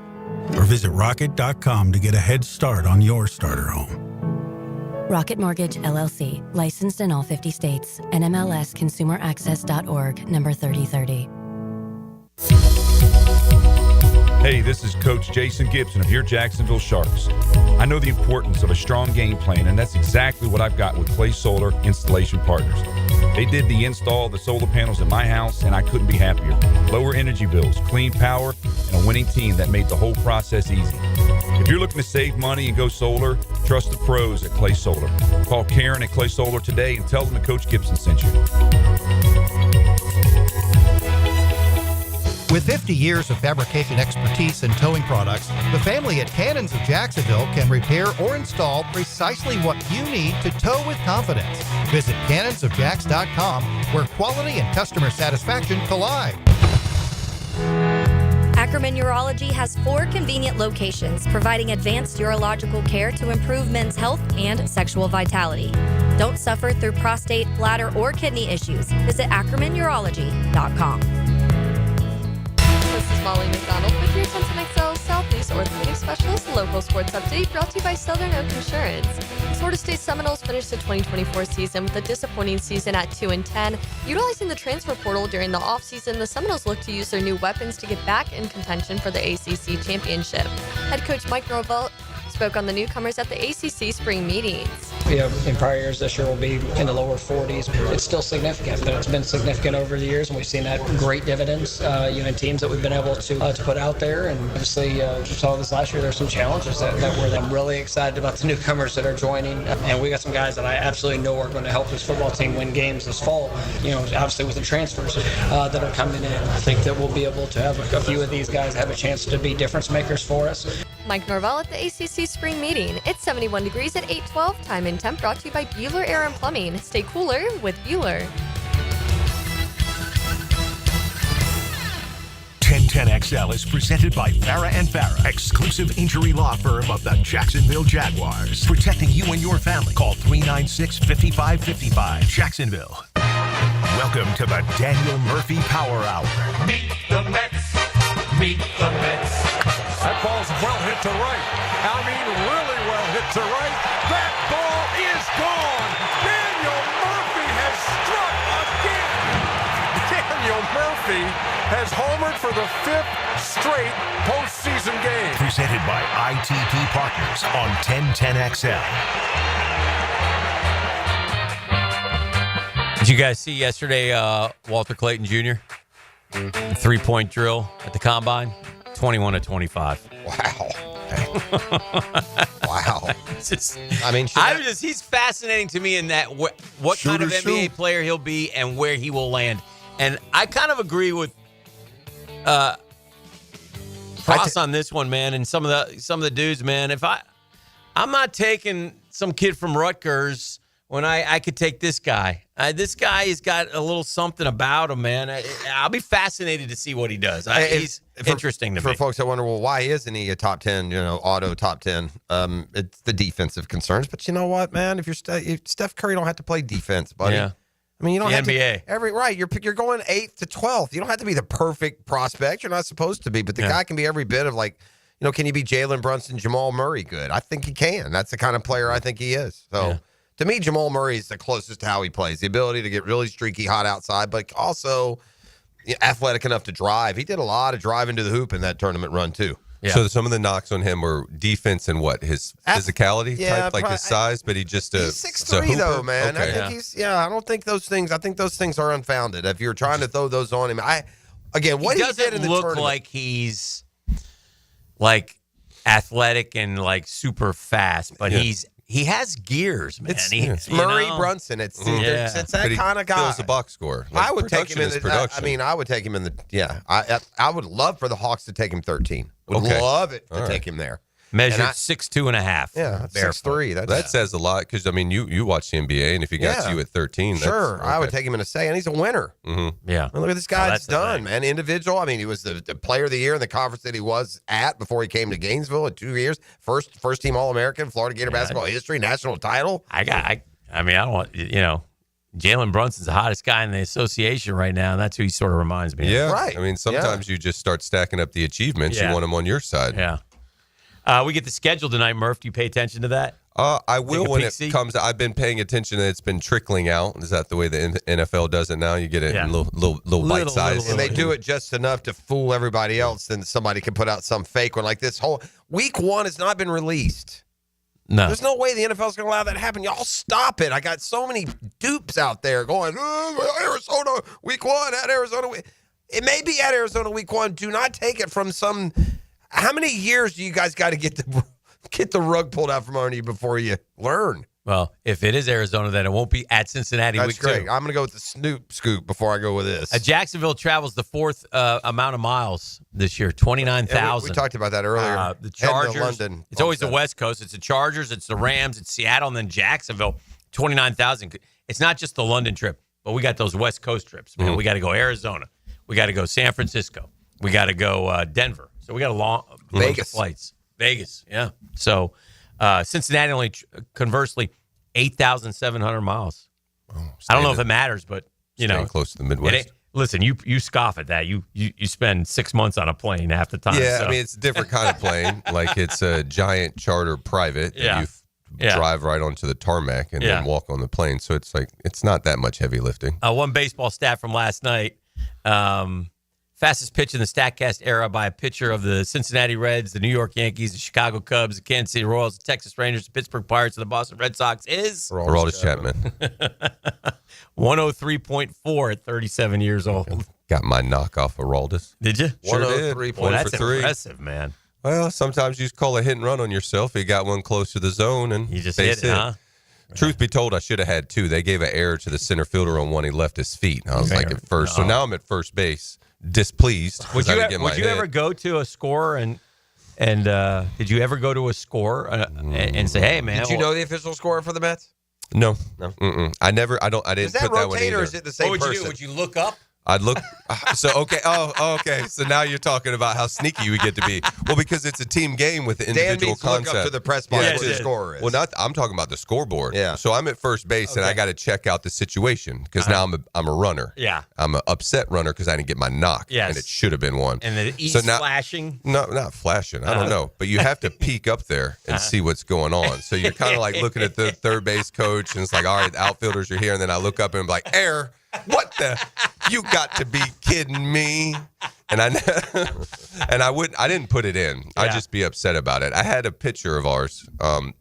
or visit rocket.com to get a head start on your starter home. Rocket Mortgage, LLC. Licensed in all 50 states. NMLSConsumerAccess.org, number 3030. Hey, this is Coach Jason Gibson of your Jacksonville Sharks. I know the importance of a strong game plan, and that's exactly what I've got with Clay Solar Installation Partners. They did the install of the solar panels at my house, and I couldn't be happier. Lower energy bills, clean power, and a winning team that made the whole process easy. If you're looking to save money and go solar, trust the pros at Clay Solar. Call Karen at Clay Solar today and tell them that Coach Gibson sent you. With 50 years of fabrication expertise and towing products, the family at Cannons of Jacksonville can repair or install precisely what you need to tow with confidence. Visit cannonsofjacks.com, where quality and customer satisfaction collide. Ackerman Urology has 4 convenient locations providing advanced urological care to improve men's health and sexual vitality. Don't suffer through prostate, bladder, or kidney issues. Visit ackermanurology.com. This is Molly McDonald with your 10XL Southeast Orthopedic Specialist local sports update brought to you by Southern Oak Insurance. Florida State Seminoles finished the 2024 season with a disappointing season at 2-10. Utilizing the transfer portal during the offseason, the Seminoles look to use their new weapons to get back in contention for the ACC championship. Head coach Mike Norvell spoke on the newcomers at the ACC spring meetings. In prior years, this year will be in the lower 40s. It's still significant, but it's been significant over the years, and we've seen that great dividends, in teams that we've been able to put out there. And obviously, we saw this last year. There's some challenges that were there. I'm really excited about the newcomers that are joining, and we got some guys that I absolutely know are going to help this football team win games this fall. Obviously with the transfers that are coming in, I think that we'll be able to have a few of these guys have a chance to be difference makers for us. Mike Norvell at the ACC spring meeting. It's 71 degrees at 8:12. Time and temp brought to you by Bueller Air and Plumbing. Stay cooler with Bueller. 1010XL is presented by Farah & Farah, exclusive injury law firm of the Jacksonville Jaguars. Protecting you and your family. Call 396-5555. Jacksonville. Welcome to the Daniel Murphy Power Hour. Meet the Mets. Meet the Mets. That ball's well hit to right. I mean, really well hit to right. That ball is gone. Daniel Murphy has struck again. Daniel Murphy has homered for the 5th straight postseason game. Presented by ITP Partners on 1010XL. Did you guys see yesterday Walter Clayton Jr.? Three-point drill at the Combine? 21-25. Wow. Wow. He's fascinating to me in that what kind of NBA player he'll be and where he will land. And I kind of agree with Frost on this one, man, and some of the dudes, man. If I'm not taking some kid from Rutgers when I could take this guy. This guy has got a little something about him, man. I'll be fascinated to see what he does. He's interesting to me. For folks that wonder, well, why isn't he a top 10, auto top 10? It's the defensive concerns. But you know what, man? If Steph Curry don't have to play defense, buddy. Yeah. I mean, you don't have NBA. to you're going 8th to 12th. You don't have to be the perfect prospect. You're not supposed to be, but the guy can be every bit of can he be Jalen Brunson, Jamal Murray good? I think he can. That's the kind of player I think he is. So to me, Jamal Murray is the closest to how he plays. The ability to get really streaky, hot outside, but also athletic enough to drive. He did a lot of driving to the hoop in that tournament run too. Yeah. So some of the knocks on him were defense and his physicality type, like his size, but he's 6'3" though, man. Okay. I think I don't think those things. I think those things are unfounded. If you're trying to throw those on him, what he did in the doesn't look tournament, like he's athletic and super fast, but he's he has gears, man. It's Murray Brunson. It's that kind of guy. Fills the box score. I would take him in the production. I mean, I would take him in the I would love for the Hawks to take him 13. Would love it to take him there. Measured 6'2.5". Yeah, 6'3". That says a lot because I mean, you watch the NBA, and if he got you at 13, sure, I would take him in a say, and he's a winner. Mm-hmm. Yeah, and look at this guy's done, man. Individual. I mean, he was the player of the year in the conference that he was at before he came to Gainesville in 2 years. First team All-American, Florida Gator basketball history, national title. I mean, I don't want Jalen Brunson's the hottest guy in the association right now, and that's who he sort of reminds me of. Yeah, right. I mean, sometimes you just start stacking up the achievements. You want them on your side. Yeah. We get the schedule tonight, Murph. Do you pay attention to that? I will when it comes. I've been paying attention, and it's been trickling out. Is that the way the NFL does it now? You get it in little bite size, and they do it just enough to fool everybody else. Then somebody can put out some fake one. Like this whole week 1 has not been released. No, there's no way the NFL is going to allow that to happen. Y'all stop it. I got so many dupes out there going, Arizona week 1 at Arizona. It may be at Arizona week 1. Do not take it from some. How many years do you guys got to get the rug pulled out from under you before you learn? Well, if it is Arizona, then it won't be at Cincinnati That's week great. 2. I'm going to go with the Snoop scoop before I go with this. Jacksonville travels the 4th amount of miles this year, 29,000. We talked about that earlier. The Chargers. London, it's always the West Coast. It's the Chargers. It's the Rams. It's Seattle, and then Jacksonville. 29,000. It's not just the London trip, but we got those West Coast trips. Man, we got to go Arizona. We got to go San Francisco. We got to go Denver. So we got a long Vegas flights. Vegas, yeah. So Cincinnati only, conversely, 8,700 miles. I don't know if it matters, but close to the Midwest. Listen, you scoff at that. You spend 6 months on a plane half the time. Yeah, so. I mean it's a different kind of plane. Like it's a giant charter private. Yeah. You drive right onto the tarmac and then walk on the plane. So it's not that much heavy lifting. One baseball stat from last night. Fastest pitch in the StatCast era by a pitcher of the Cincinnati Reds, the New York Yankees, the Chicago Cubs, the Kansas City Royals, the Texas Rangers, the Pittsburgh Pirates, and the Boston Red Sox is Aroldis Chapman. 103.4 at 37 years old. Got my knockoff Aroldis. Did you? Sure did. 103.4. That's for 3. impressive, man. Well, sometimes you just call a hit and run on yourself. You got one close to the zone and you just base hit it, huh? Truth be told, I should have had 2. They gave an error to the center fielder on one. He left his feet. I was like at first. So now I'm at first base, displeased. Would you ever go to a scorer and did you ever go to a scorer and say, "Hey, man"? Did you know the official scorer for the Mets? No. I never. I didn't Is that put that one rotate either. or is it the same What would person? you do? Would you look up? I'd look. So, okay. Oh, okay. So now you're talking about how sneaky we get to be. Well, because it's a team game with the individual Dan concept. look up to the press box where the scorer is. Well, I'm talking about the scoreboard. Yeah. So I'm at first base and I got to check out the situation because now I'm a runner. Yeah. I'm an upset runner because I didn't get my knock. Yes. And it should have been one. And the E's flashing? No, not flashing. I don't know. But you have to peek up there and see what's going on. So you're kind of like looking at the third base coach and it's like, all right, the outfielders are here. And then I look up and I'm like, error. What the? You got to be kidding me! And I didn't put it in. I'd just be upset about it. I had a picture of ours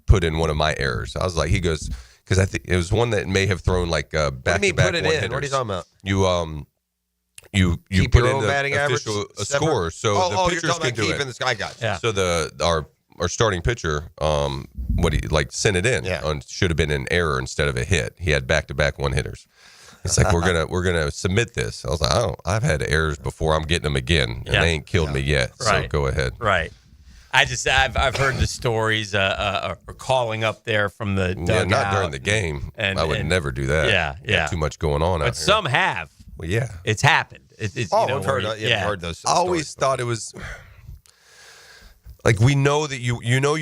put in one of my errors. I was like, he goes, because I think it was one that may have thrown like back-to-back one-hitters. What are you talking about? You Keep put your in own batting a score, so the you're pitchers talking can about do keeping it. I got you. Yeah. So our starting pitcher, sent it in. Yeah. Should have been an error instead of a hit. He had back-to-back one-hitters. It's like we're gonna submit this. I was like, I've had errors before. I'm getting them again, and they ain't killed me yet. Right. So go ahead. Right. I've heard the stories calling up there from the dugout. Not during the game. I would never do that. Yeah. Got too much going on out here. But some have. Well, yeah. It's happened. I've heard those. I always thought it was. Like we know that you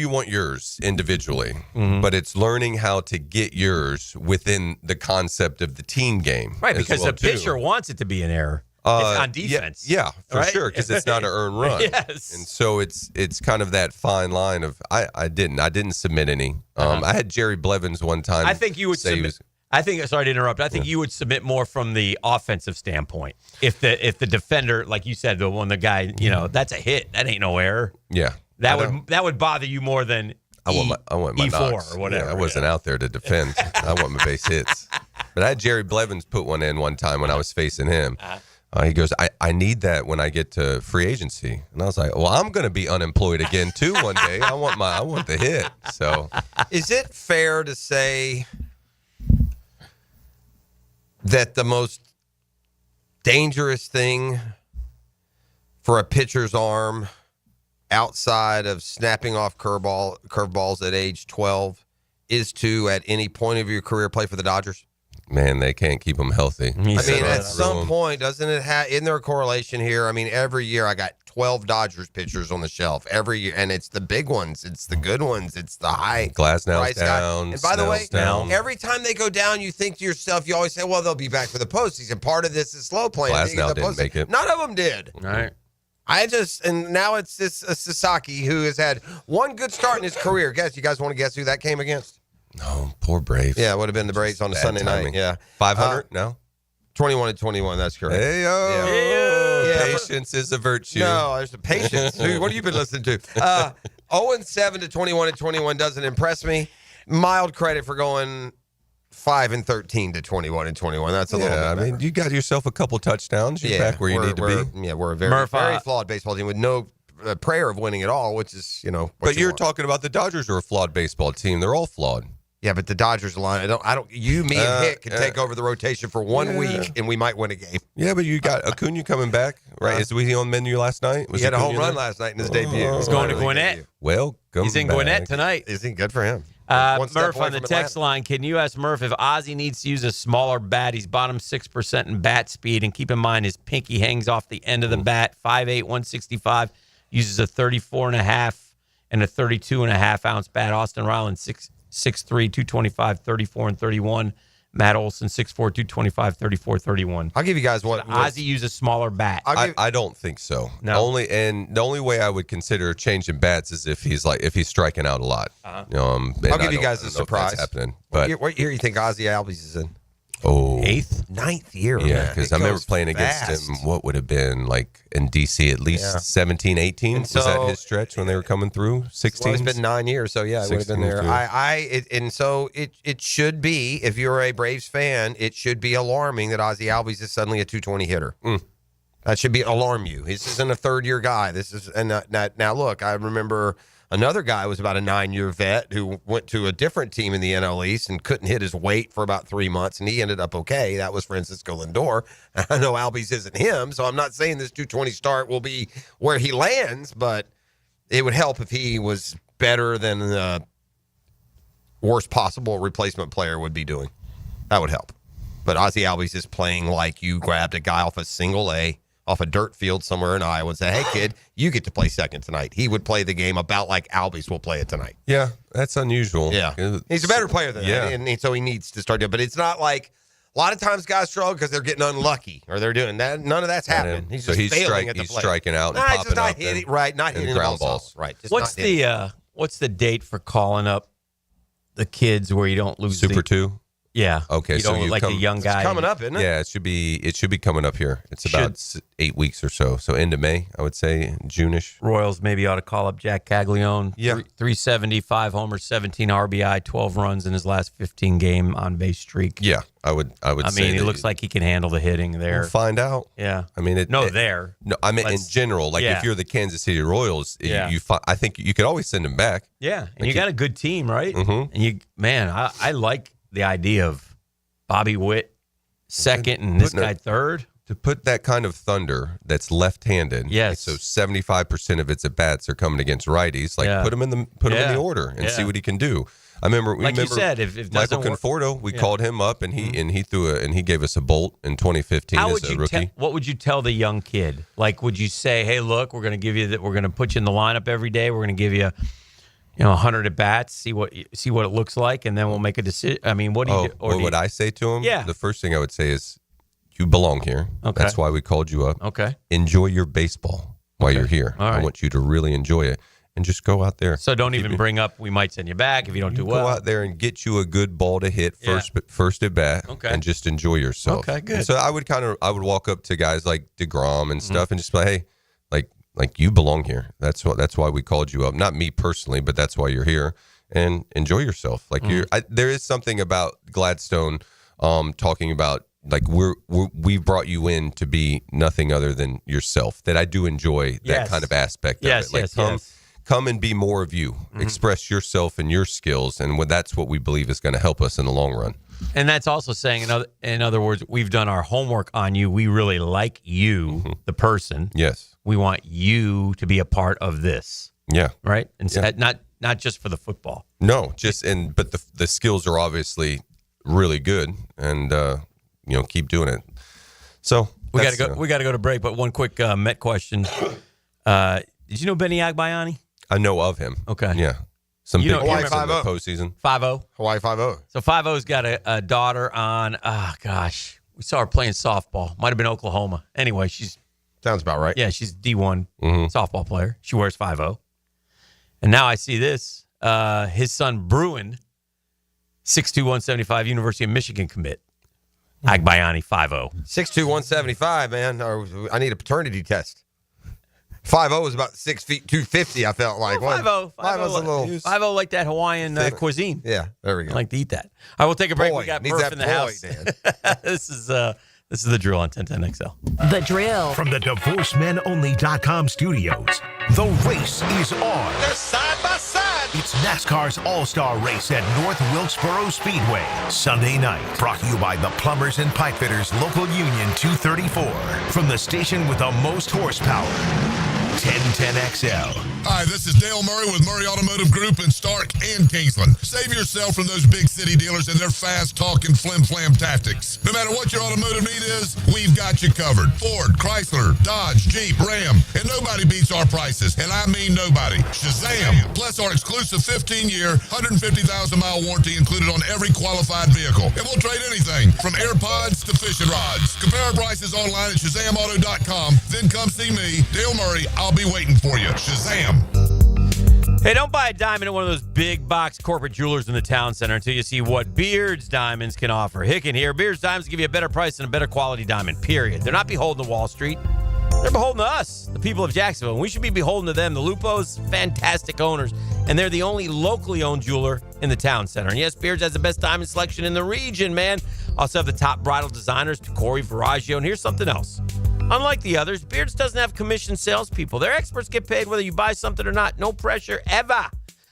want yours individually, but it's learning how to get yours within the concept of the team game. Right, because the pitcher wants it to be an error. It's on defense. Yeah, for right? sure, because it's not an earned run. Yes. And so it's kind of that fine line of I didn't submit any. I had Jerry Blevins one time. I think you would submit. Sorry to interrupt. I think you would submit more from the offensive standpoint. If the defender, like you said, the guy, that's a hit. That ain't no error. Yeah. That would bother you more than I want my E4 knocks. or whatever. Yeah, I wasn't out there to defend. I want my base hits. But I had Jerry Blevins put one in one time when I was facing him. He goes, I need that when I get to free agency. And I was like, well, I'm going to be unemployed again, too, one day. I want the hit. So, is it fair to say that the most dangerous thing for a pitcher's arm outside of snapping off curveballs at age 12 is to, at any point of your career, play for the Dodgers? Man, they can't keep them healthy. I mean, at some point, doesn't it have, isn't there a correlation here? I mean, every year I got 12 Dodgers pitchers on the shelf every year, and it's the big ones, it's the good ones, it's the high Glasnow's down. And by the way, down. every time they go down, you think to yourself, you always say, well, they'll be back for the postseason. Part of this is slow playing. Glasnow didn't make it. None of them did. All right. And now it's this Sasaki who has had one good start in his career. You guys want to guess who that came against? No, poor Braves. Yeah, it would have been the Braves on a Sunday night. Yeah. 500? No? 21-21, that's correct. Hey, Yeah, patience is a virtue. No, there's a patience. What have you been listening to? 0-7 to 21-21 doesn't impress me. Mild credit for going 5-13 to 21-21. That's a little bit better. I mean, you got yourself a couple touchdowns. You're back where you need to be. Yeah, we're a very flawed baseball team with no prayer of winning at all, which is, But you're talking about the Dodgers are a flawed baseball team. They're all flawed. Yeah, but the Dodgers line, you, me, and Hick can take over the rotation for 1 week, and we might win a game. Yeah, but you got Acuna coming back, right? Was he on the menu last night? He had a home run last night in his debut. He's going to Gwinnett. Welcome He's in back. Gwinnett tonight. Is he? Good for him. Murph on the text line. Can you ask Murph if Ozzie needs to use a smaller bat? He's bottom 6% in bat speed, and keep in mind his pinky hangs off the end of the bat. 5'8", 165, uses a 34.5 and a 32.5 ounce bat. Austin Ryland 6'3", 225, 34 and 31. Matt Olson 6'4", 225, 34, 31. I'll give you guys one. Ozzie use a smaller bat. I don't think so. No. The only way I would consider changing bats is if he's striking out a lot. I'll give you guys a surprise. Happening, but what year you think Ozzie Albies is in? Oh, 9th year. Yeah, because I remember playing against him. What would have been like in DC at least 17, 18? Was that his stretch when they were coming through? 16. Well, it's been 9 years, so yeah, it would have been there. It should be, if you're a Braves fan, it should be alarming that Ozzie Albies is suddenly a 220 hitter. That should alarm you. This isn't a third-year guy. Now look, I remember another guy was about a 9-year vet who went to a different team in the NL East and couldn't hit his weight for about 3 months, and he ended up okay. That was Francisco Lindor. I know Albies isn't him, so I'm not saying this 220 start will be where he lands, but it would help if he was better than the worst possible replacement player would be doing. That would help. But Ozzie Albies is playing like you grabbed a guy off a single A, off a dirt field somewhere in Iowa and say, hey, kid, you get to play second tonight. He would play the game about like Albies will play it tonight. Yeah, that's unusual. Yeah. He's a better player than that, and so he needs to start doing it. But it's not like a lot of times guys struggle because they're getting unlucky or they're doing that. None of that's happening. He's just failing at the plate. Striking out and popping just not up. hitting, not hitting ground the balls. Right. What's the date for calling up the kids where you don't lose Super 2? Yeah. Okay. You don't like a young guy. It's coming up, isn't it? Yeah, it should be coming up here. It's about 8 weeks or so. So end of May, I would say, June-ish. Royals maybe ought to call up Jack Caglione. Yeah. 375 homers, 17 RBI, 12 runs in his last 15 game on base streak. Yeah, I would. I mean, it looks like he can handle the hitting there. We'll find out. Yeah. I mean, No, I mean, in general, like if you're the Kansas City Royals, I think you could always send him back. Yeah, and you got a good team, right? Mm-hmm. And I like the idea of Bobby Witt second and this guy third. To put that kind of thunder that's left-handed. Yes. So 75% of its at-bats are coming against righties. Like put him in the order and see what he can do. I remember you said, if Michael Conforto, we called him up and he gave us a bolt in 2015 as a rookie. What would you tell the young kid? Like, would you say, hey, look, we're going to give you that. We're going to put you in the lineup every day. We're going to give you 100 at bats, see what it looks like, and then we'll make a decision. I mean, what do you do? What would I say to him? Yeah. The first thing I would say is, you belong here. Okay. That's why we called you up. Okay. Enjoy your baseball while you're here. All right. I want you to really enjoy it and just go out there. So don't even bring up, we might send you back if you don't do well. Go out there and get you a good ball to hit first at bat and just enjoy yourself. Okay, good. And so I would walk up to guys like DeGrom and stuff and just be like, hey, like you belong here. That's why we called you up. Not me personally, but that's why you're here. And enjoy yourself. Like there is something about Gladstone talking about like we've brought you in to be nothing other than yourself. That I do enjoy that kind of aspect of it. Like come and be more of you. Express yourself and your skills, and that's what we believe is going to help us in the long run. And that's also saying, in other words, we've done our homework on you. We really like you, the person. Yes. We want you to be a part of this. Yeah. Right? And not just for the football. No, but the skills are obviously really good, and keep doing it. So we got to go. We got to go to break. But one quick Met question: did you know Benny Agbayani? I know of him. Okay. Yeah. Some big Hawaii games in the postseason. 5-0. Hawaii 5-0. So 5-0's got a daughter on. We saw her playing softball. Might have been Oklahoma. Anyway, sounds about right. Yeah, she's D1 softball player. She wears 5-0. And now I see this. His son, Bruin, 6'2", 175, University of Michigan commit. Agbayani, 5'0". 6'2", 175, man. I need a paternity test. 5'0" is about 6 feet, 250, I felt like. 5'0". 5'0's a little... 5'0 like that Hawaiian cuisine. Yeah, there we go. I like to eat that. I will take a break. We got Murph in the house. Dan. This is the drill on 1010XL. The drill. From the DivorceMenOnly.com studios, the race is on. They're side by side. It's NASCAR's All-Star Race at North Wilkesboro Speedway, Sunday night. Brought to you by the Plumbers and Pipefitters Local Union 234. From the station with the most horsepower, 1010XL. Hi, this is Dale Murray with Murray Automotive Group in Stark and Kingsland. Save yourself from those big city dealers and their fast-talking flim-flam tactics. No matter what your automotive need is, we've got you covered. Ford, Chrysler, Dodge, Jeep, Ram, and nobody beats our prices, and I mean nobody. Shazam! Plus our exclusive 15-year, 150,000-mile warranty included on every qualified vehicle. And we'll trade anything from AirPods to fishing rods. Compare our prices online at ShazamAuto.com. Then come see me, Dale Murray. I'll be waiting for you. Shazam! Hey, don't buy a diamond at one of those big box corporate jewelers in the town center until you see what Beard's Diamonds can offer. Hicken here. Beard's Diamonds give you a better price and a better quality diamond, period. They're not beholden to Wall Street. They're beholden to us, the people of Jacksonville. And we should be beholden to them, the Lupos, fantastic owners. And they're the only locally owned jeweler in the town center. And yes, Beard's has the best diamond selection in the region, man. Also have the top bridal designers, Corey, Viraggio. And here's something else. Unlike the others, Beard's doesn't have commissioned salespeople. Their experts get paid whether you buy something or not. No pressure, ever.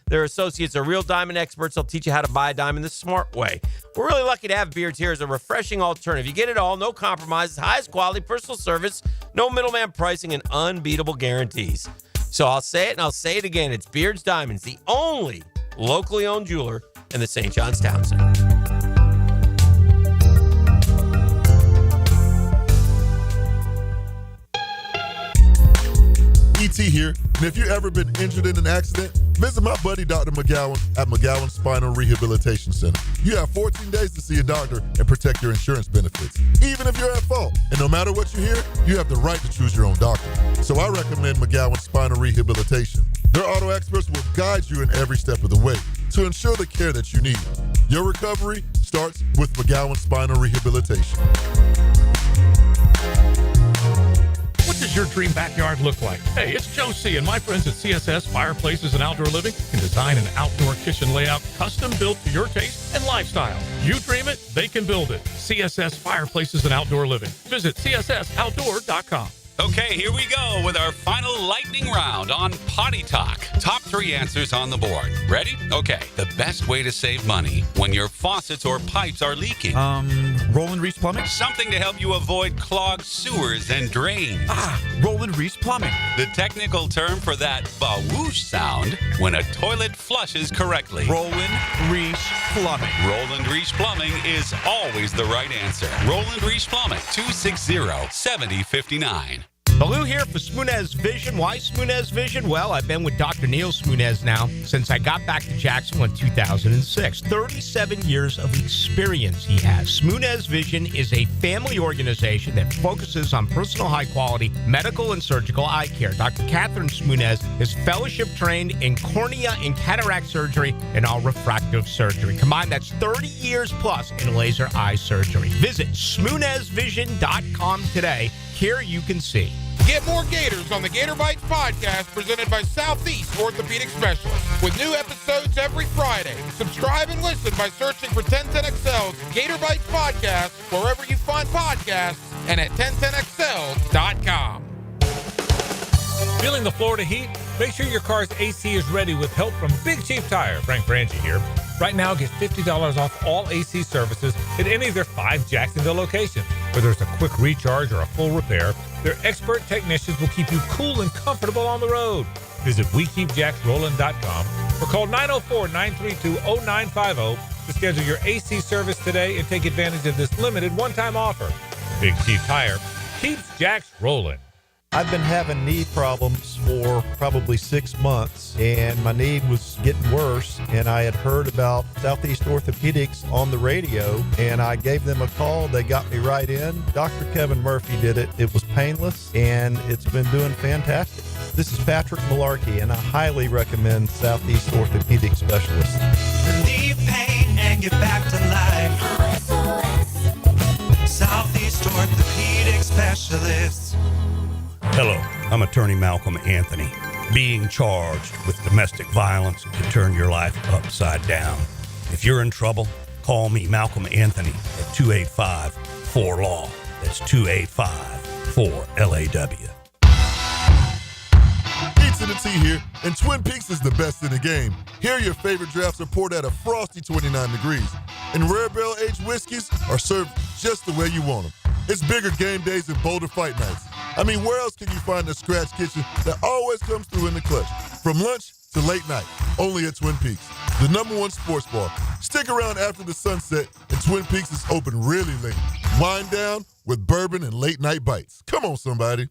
Their associates are real diamond experts. They'll teach you how to buy a diamond the smart way. We're really lucky to have Beard's here as a refreshing alternative. You get it all, no compromises, highest quality, personal service, no middleman pricing, and unbeatable guarantees. So I'll say it and I'll say it again. It's Beard's Diamonds, the only locally owned jeweler in the St. John's Town Center. ET here, and if you've ever been injured in an accident, visit my buddy Dr. McGowan at McGowan Spinal Rehabilitation Center. You have 14 days to see a doctor and protect your insurance benefits, even if you're at fault. And no matter what you hear, you have the right to choose your own doctor. So I recommend McGowan Spinal Rehabilitation. Their auto experts will guide you in every step of the way to ensure the care that you need. Your recovery starts with McGowan Spinal Rehabilitation. What does your dream backyard look like? Hey, it's Joe C. and my friends at CSS Fireplaces and Outdoor Living can design an outdoor kitchen layout custom built to your taste and lifestyle. You dream it, they can build it. CSS Fireplaces and Outdoor Living. Visit CSSOutdoor.com. Okay, here we go with our final lightning round on Potty Talk. Top 3 answers on the board. Ready? Okay. The best way to save money when your faucets or pipes are leaking. Roland Reese Plumbing? Something to help you avoid clogged sewers and drains. Roland Reese Plumbing. The technical term for that ba-whoosh sound when a toilet flushes correctly. Roland Reese Plumbing. Roland Reese Plumbing is always the right answer. Roland Reese Plumbing, 260-7059. Baloo here for Smoonez Vision. Why Smoonez Vision? Well, I've been with Dr. Neil Smoonez now since I got back to Jacksonville in 2006. 37 years of experience he has. Smoonez Vision is a family organization that focuses on personal high-quality medical and surgical eye care. Dr. Catherine Smoonez is fellowship-trained in cornea and cataract surgery and all refractive surgery. Combined, that's 30 years plus in laser eye surgery. Visit SmoonezVision.com today. Here you can see. Get more Gators on the Gator Bites podcast presented by Southeast Orthopedic Specialists with new episodes every Friday. Subscribe and listen by searching for 1010XL's Gator Bites podcast wherever you find podcasts and at 1010XL.com. Feeling the Florida heat? Make sure your car's AC is ready with help from Big Chief Tire. Frank Frangie here. Right now, get $50 off all AC services at any of their 5 Jacksonville locations. Whether it's a quick recharge or a full repair, their expert technicians will keep you cool and comfortable on the road. Visit WeKeepJacksRollin.com or call 904-932-0950 to schedule your AC service today and take advantage of this limited one-time offer. Big Chief Tire keeps Jacks rolling. I've been having knee problems for probably 6 months, and my knee was getting worse, and I had heard about Southeast Orthopedics on the radio, and I gave them a call. They got me right in. Dr. Kevin Murphy did it. It was painless, and it's been doing fantastic. This is Patrick Malarkey, and I highly recommend Southeast Orthopedic Specialists. Relieve pain and get back to life. Southeast Orthopedic Specialists. Hello, I'm attorney Malcolm Anthony. Being charged with domestic violence can turn your life upside down. If you're in trouble, call me, Malcolm Anthony, at 285-4LAW. That's 285-4LAW. Pizza to tea here, and Twin Peaks is the best in the game. Here, your favorite drafts are poured at a frosty 29 degrees, and rare barrel-aged whiskeys are served just the way you want them. It's bigger game days and bolder fight nights. I mean, where else can you find a scratch kitchen that always comes through in the clutch? From lunch to late night, only at Twin Peaks, the #1 sports bar. Stick around after the sunset, and Twin Peaks is open really late. Wind down with bourbon and late night bites. Come on, somebody.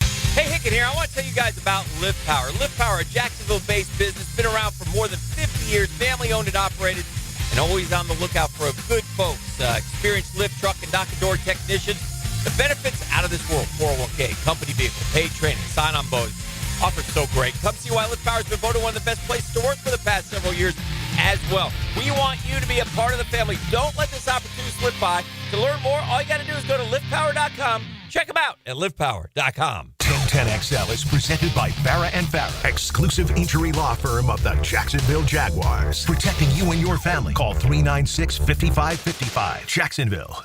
Hey, Hicken here. I want to tell you guys about Lift Power. Lift Power, a Jacksonville-based business, been around for more than 50 years, family-owned and operated, and always on the lookout for good folks, experienced lift truck and knock-and-door technicians. The benefits out of this world: 401k, company vehicle, paid training, sign-on bonus. Offers so great. Come see why Lift Power has been voted one of the best places to work for the past several years as well. We want you to be a part of the family. Don't let this opportunity slip by. To learn more, all you got to do is go to liftpower.com. Check them out at liftpower.com. 1010XL is presented by Farah & Farah, exclusive injury law firm of the Jacksonville Jaguars. Protecting you and your family. Call 396-5555. Jacksonville.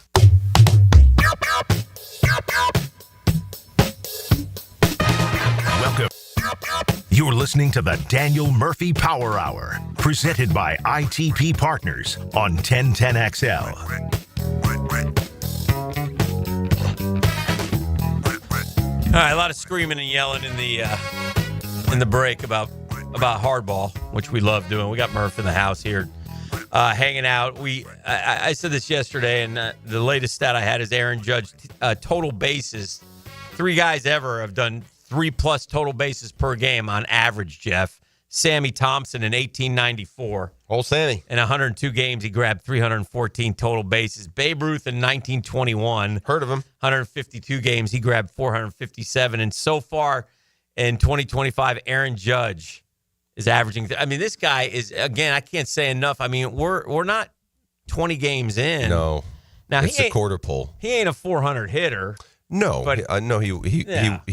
Welcome. You're listening to the Daniel Murphy Power Hour, presented by ITP Partners on 1010XL. All right, a lot of screaming and yelling in the break about hardball, which we love doing. We got Murph in the house here, hanging out. I said this yesterday, and the latest stat I had is Aaron Judge total bases. 3 guys ever have done 3+ total bases per game on average, Jeff. Sammy Thompson in 1894. Old Sammy. In 102 games, he grabbed 314 total bases. Babe Ruth in 1921. Heard of him. 152 games, he grabbed 457. And so far in 2025, Aaron Judge is averaging. I mean, this guy is, again, I can't say enough. I mean, we're not 20 games in. No. Now, it's a quarter pole. He ain't a 400 hitter. No, but he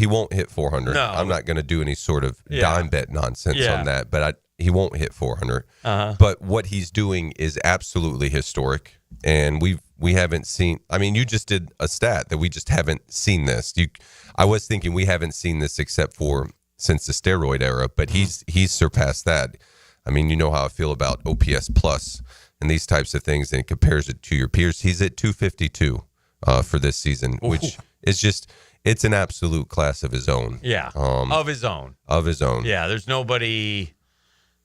won't hit 400. No. I'm not going to do any sort of dime bet nonsense on that, but he won't hit 400. But what he's doing is absolutely historic, and we haven't seen. I mean, you just did a stat that we just haven't seen this. I was thinking we haven't seen this except for since the steroid era, but he's surpassed that. I mean, you know how I feel about OPS plus and these types of things, and it compares it to your peers. He's at 252 for this season, which is just, it's an absolute class of his own. Yeah, of his own. Of his own. Yeah, there's nobody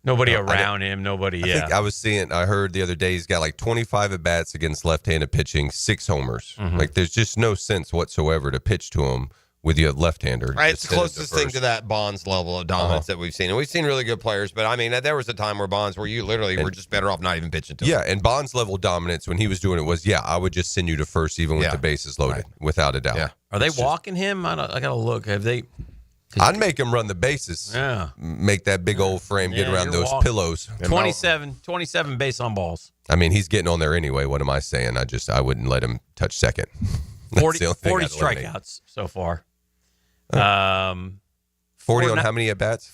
around him. Nobody. I heard the other day he's got like 25 at bats against left-handed pitching, 6 homers. Like, there's just no sense whatsoever to pitch to him with your left-hander. Right, it's the closest thing to that Bonds level of dominance that we've seen. And we've seen really good players, but I mean, there was a time where Bonds, where you literally were just better off not even pitching to him. Yeah, and Bonds level dominance when he was doing it was, I would just send you to first even with the bases loaded, without a doubt. Yeah. Are they walking him? I got to look. Have they? I'd make him run the bases. Yeah. Make that big old frame get around those pillows. 27 base on balls. I mean, he's getting on there anyway. What am I saying? I wouldn't let him touch second. 40 strikeouts so far. 40 on how many at bats?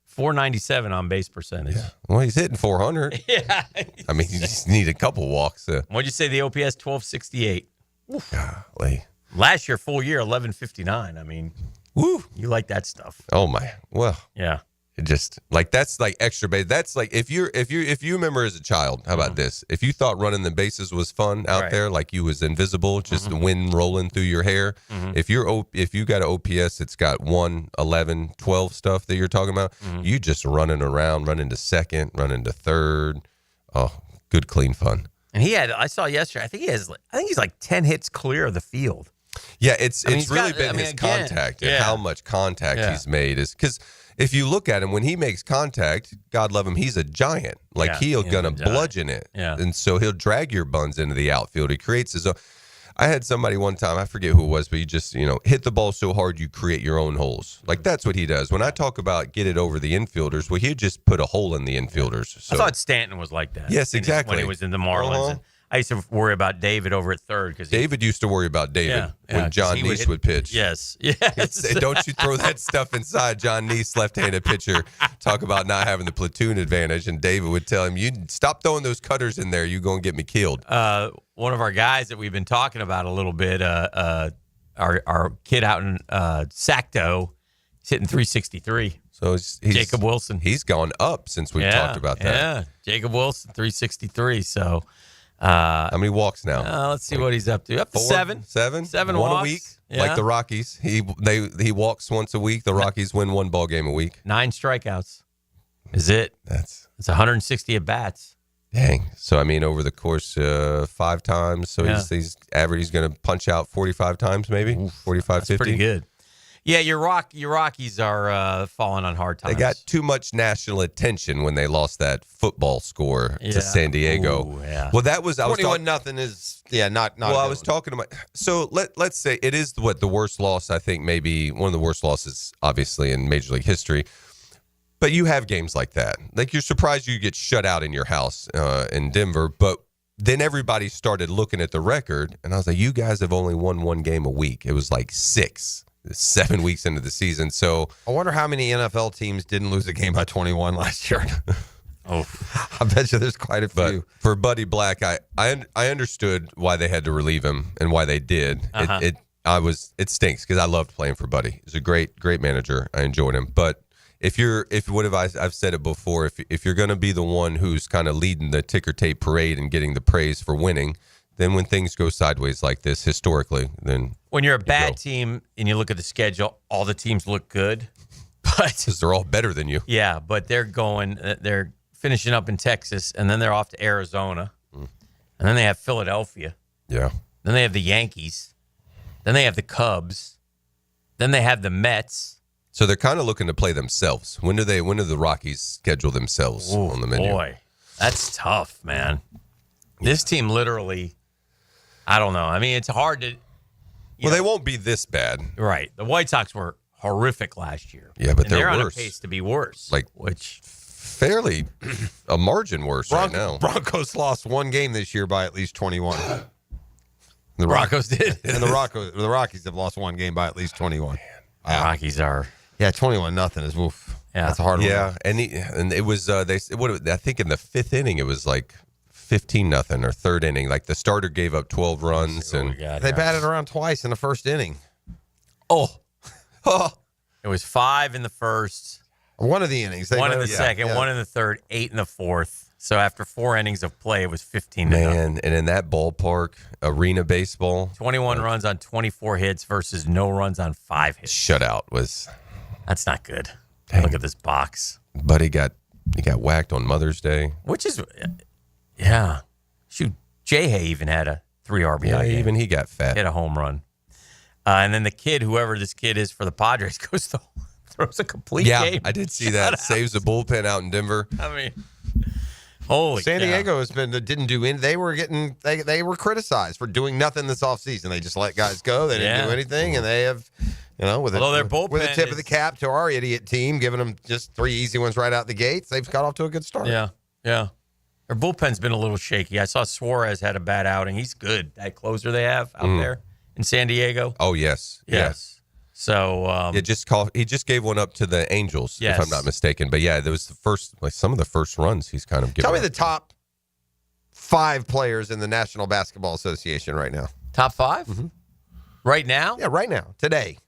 497 on base percentage. Yeah. Well, he's hitting 400. Yeah. I mean, you just need a couple walks. What'd you say the OPS? 1268. Golly. Last year, full year, 1159. I mean, woo, you like that stuff. Oh my. Well, yeah. It just like that's like extra base. That's like if you remember as a child, how about this? If you thought running the bases was fun out there, like you was invisible, just the wind rolling through your hair. If you got an OPS, it's got 1, 11, 12 stuff that you're talking about. You just running around, running to second, running to third. Oh, good clean fun. And I saw yesterday. I think he's like 10 hits clear of the field. Yeah, it's really been his contact and how much contact he's made is because. If you look at him, when he makes contact, God love him, he's a giant. Like he's gonna bludgeon it. Yeah. And so he'll drag your buns into the outfield. He creates his own. I had somebody one time, I forget who it was, but you just, hit the ball so hard you create your own holes. Like that's what he does. When I talk about get it over the infielders, well, he'd just put a hole in the infielders. So. I thought Stanton was like that. Yes, exactly. When he was in the Marlins. And I used to worry about David over at third. Because David used to worry about David when John Neese would pitch. Yes. Don't you throw that stuff inside John Neese, left-handed pitcher. Talk about not having the platoon advantage. And David would tell him, you stop throwing those cutters in there. You're going to get me killed. One of our guys that we've been talking about a little bit, our kid out in Sacto, he's hitting 363. So he's Jacob Wilson. He's gone up since we've talked about that. Yeah, Jacob Wilson, 363. So how many walks now? Let's see what he's up to. Up to 7. 7 1 walks? A week, yeah. Like the Rockies. He walks once a week. The Rockies win 1 ball game a week. 9 strikeouts is it? It's 160 at bats. Dang. So I mean, over the course 5 times. So he's average. He's going to punch out 45 times, maybe 45, 50. Pretty good. Yeah, your Rockies are falling on hard times. They got too much national attention when they lost that football score to San Diego. Ooh, yeah. Well, that was 21-0 is not. Well, I was talking to my. So let's say it is the worst loss. I think maybe one of the worst losses, obviously, in Major League history. But you have games like that. Like you're surprised you get shut out in your house in Denver, but. Then everybody started looking at the record, and I was like, you guys have only won 1 game a week. It was like 6, 7 weeks into the season. So I wonder how many NFL teams didn't lose a game by 21 last year. I bet you there's quite a few. But for Buddy Black, I understood why they had to relieve him and why they did. It stinks because I loved playing for Buddy. He's a great manager. I enjoyed him. But I've said it before, if you're going to be the one who's kind of leading the ticker tape parade and getting the praise for winning, then when things go sideways like this historically, then when you're a bad team and you look at the schedule, all the teams look good, but because they're all better than you. Yeah, but they're finishing up in Texas, and then they're off to Arizona, and then they have Philadelphia. Yeah. Then they have the Yankees. Then they have the Cubs. Then they have the Mets. So they're kind of looking to play themselves. When do the Rockies schedule themselves on the menu? Boy, that's tough, man. This team literally, I don't know. I mean, it's hard to. They won't be this bad, right? The White Sox were horrific last year. Yeah, but they're on worse. A pace to be worse. Which fairly a margin worse right now. Broncos lost 1 game this year by at least 21. The Broncos did, and the Rockies have lost 1 game by at least 21. The Rockies are. Yeah, 21-0 is woof. Yeah, that's a hard one. Yeah, and it was I think in the 5th inning it was like 15-0 or 3rd inning. Like the starter gave up 12 runs and they batted around twice in the 1st inning. Oh, it was 5 in the 1st. 1 of the innings. 1 in the 2nd. 1 in the 3rd. 8 in the 4th. So after 4 innings of play, it was 15-0. Man, and in that ballpark, arena baseball, 21 runs on 24 hits versus no runs on 5 hits. Shutout was. That's not good. Dang. Look at this box. But he got whacked on Mother's Day. Which is, yeah. Shoot, J-Hay even had a 3 RBI game. Even he got fat. Hit a home run. And then the kid, whoever this kid is for the Padres, throws a complete game. Yeah, I did see that. Saves the bullpen out in Denver. I mean, holy San Diego didn't do anything. They were criticized for doing nothing this offseason. They just let guys go. They didn't do anything, and they have, with a tip of the cap to our idiot team, giving them just 3 easy ones right out the gates. They've got off to a good start. Yeah. Their bullpen's been a little shaky. I saw Suarez had a bad outing. He's good. That closer they have out there in San Diego. Oh, yes. So he just gave one up to the Angels, Yes. if I'm not mistaken. But yeah, there was some of the first runs he's kind of given. Tell me up. the top 5 players in the National Basketball Association right now. Top 5? Right now? Yeah, right now, today.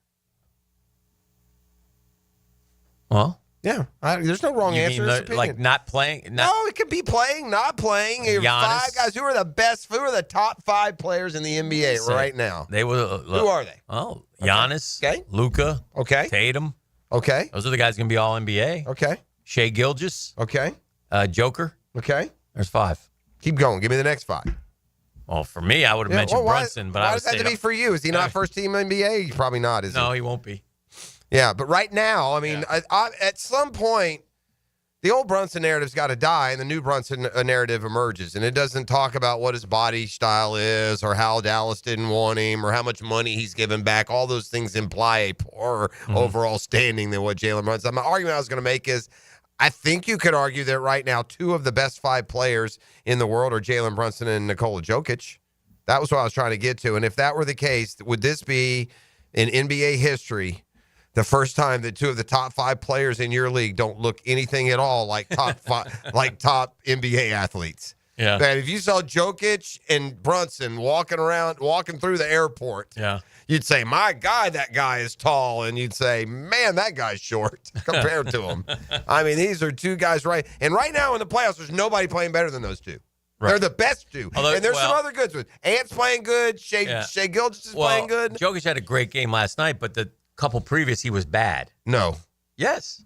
Well, yeah, there's no wrong you answer. mean It's opinion. like not playing? No, it could be playing, not playing. Giannis. 5 guys. Who are the best? Who are the top 5 players in the NBA right now? They were. Who are they? Oh, Giannis. Okay. Luka. Okay. Tatum. Okay. Those are the guys going to be all NBA. Okay. Shea Gilgeous. Okay. Joker. Okay. There's 5. Keep going. Give me the next 5. Well, for me, I would have mentioned Brunson, but why I does that have to be for you? Is he not first team NBA? He's probably not, is he? No, he won't be. Yeah, but right now, I mean, at some point, the old Brunson narrative's got to die, and the new Brunson narrative emerges, and it doesn't talk about what his body style is, or how Dallas didn't want him, or how much money he's given back. All those things imply a poorer overall standing than what Jalen Brunson. My argument I was going to make is, I think you could argue that right now 2 of the best 5 players in the world are Jalen Brunson and Nikola Jokic. That was what I was trying to get to, and if that were the case, would this be in NBA history the first time that 2 of the top 5 players in your league don't look anything at all like top NBA athletes? Yeah. Man, if you saw Jokic and Brunson walking through the airport, you'd say, my God, that guy is tall. And you'd say, man, that guy's short compared to him. I mean, these are 2 guys and right now in the playoffs, there's nobody playing better than those 2. Right. They're the best 2. And there's some other goods. Ant's playing good. Shea Gilgeous is playing good. Jokic had a great game last night, but the couple previous, he was bad. No. Yes.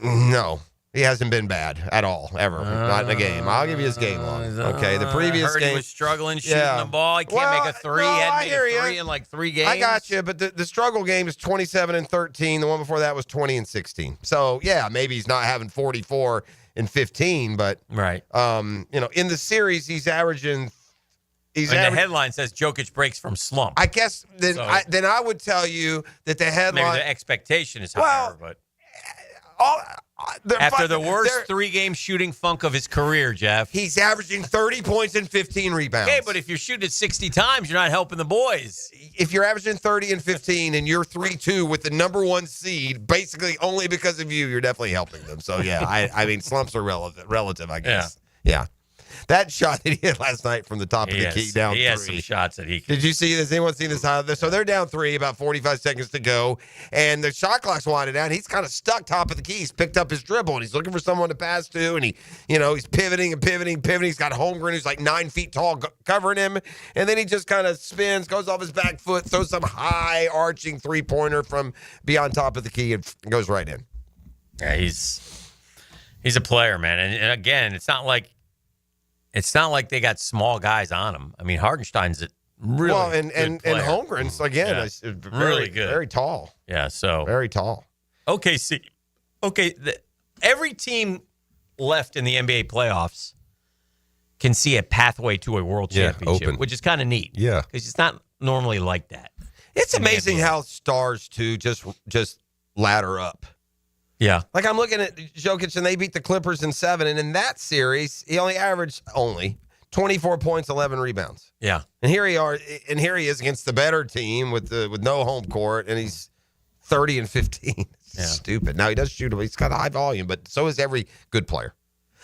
No. He hasn't been bad at all, ever. Not in a game. I'll give you his game log. Okay, the previous game. He was struggling shooting the ball. He can't make a 3. He hadn't made a 3 in like 3 games. I got you, but the struggle game is 27 and 13. The one before that was 20 and 16. So, yeah, maybe he's not having 44 and 15, but right. In the series, he's averaging. The headline says Jokic breaks from slump. I guess then I would tell you that the headline. Maybe the expectation is higher, but after the worst 3-game shooting funk of his career, Jeff, he's averaging 30 points and 15 rebounds. Okay, but if you're shooting it 60 times, you're not helping the boys. If you're averaging 30 and 15 and you're 3-2 with the number 1 seed, basically only because of you, you're definitely helping them. So yeah, I mean slumps are relative, I guess. Yeah. That shot that he hit last night from the top of the key down 3. He has some shots that he can. Did you see this? Anyone seen this? So they're down 3, about 45 seconds to go, and the shot clock's winding down. He's kind of stuck top of the key. He's picked up his dribble, and he's looking for someone to pass to, and he's pivoting. He's got Holmgren, who's like 9 feet tall, covering him, and then he just kind of spins, goes off his back foot, throws some high arching 3-pointer from beyond top of the key, and goes right in. Yeah, he's a player, man, and again, it's not like they got small guys on him. I mean, Hartenstein's really and Holmgren's again is really good, very tall. Yeah, so very tall. Okay, every team left in the NBA playoffs can see a pathway to a world championship, which is kind of neat. Yeah, because it's not normally like that. It's amazing how stars too just ladder up. Yeah. Like I'm looking at Jokic, and they beat the Clippers in 7, and in that series, he only averaged 24 points, 11 rebounds. Yeah. And here he is against the better team with no home court, and he's 30 and 15. It's stupid. Now he does shoot, he's got a high volume, but so is every good player.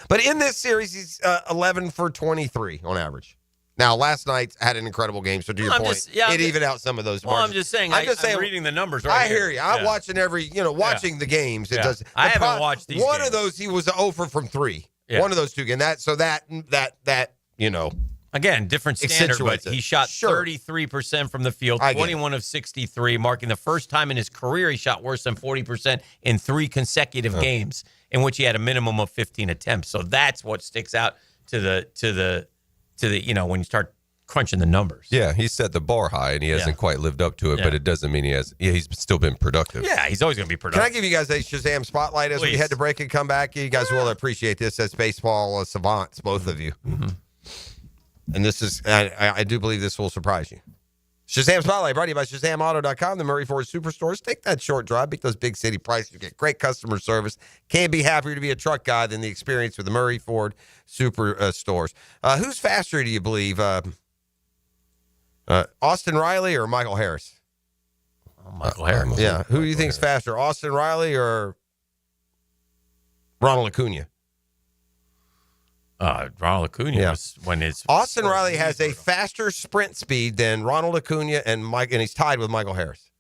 But in this series, he's 11 for 23 on average. Now, last night had an incredible game, so to your point, it evened out some of those margins. I'm just saying, I'm reading the numbers right I hear you. I'm watching watching the games. It does. I haven't watched these One games. of those, he was 0 from 3. Yeah. One of those 2 again. Again, different standard, but he shot 33% from the field, 21 of 63, marking the first time in his career he shot worse than 40% in 3 consecutive games in which he had a minimum of 15 attempts. So that's what sticks out to the when you start crunching the numbers. Yeah, he set the bar high, and he hasn't quite lived up to it, but it doesn't mean he's still been productive. Yeah, he's always going to be productive. Can I give you guys a Shazam spotlight as we head to break and come back? You guys will appreciate this as baseball savants, both of you. Mm-hmm. And this is, I do believe this will surprise you. Shazam Spotlight brought to you by ShazamAuto.com, the Murray Ford Superstores. Take that short drive, beat those big city prices, you get great customer service. Can't be happier to be a truck guy than the experience with the Murray Ford Superstores. Who's faster, do you believe? Austin Riley or Michael Harris? Michael Harris. Yeah. Who do you think's faster, Austin Riley or Ronald Acuna? Ronald Acuna was when his Austin Riley has a faster sprint speed than Ronald Acuna and he's tied with Michael Harris.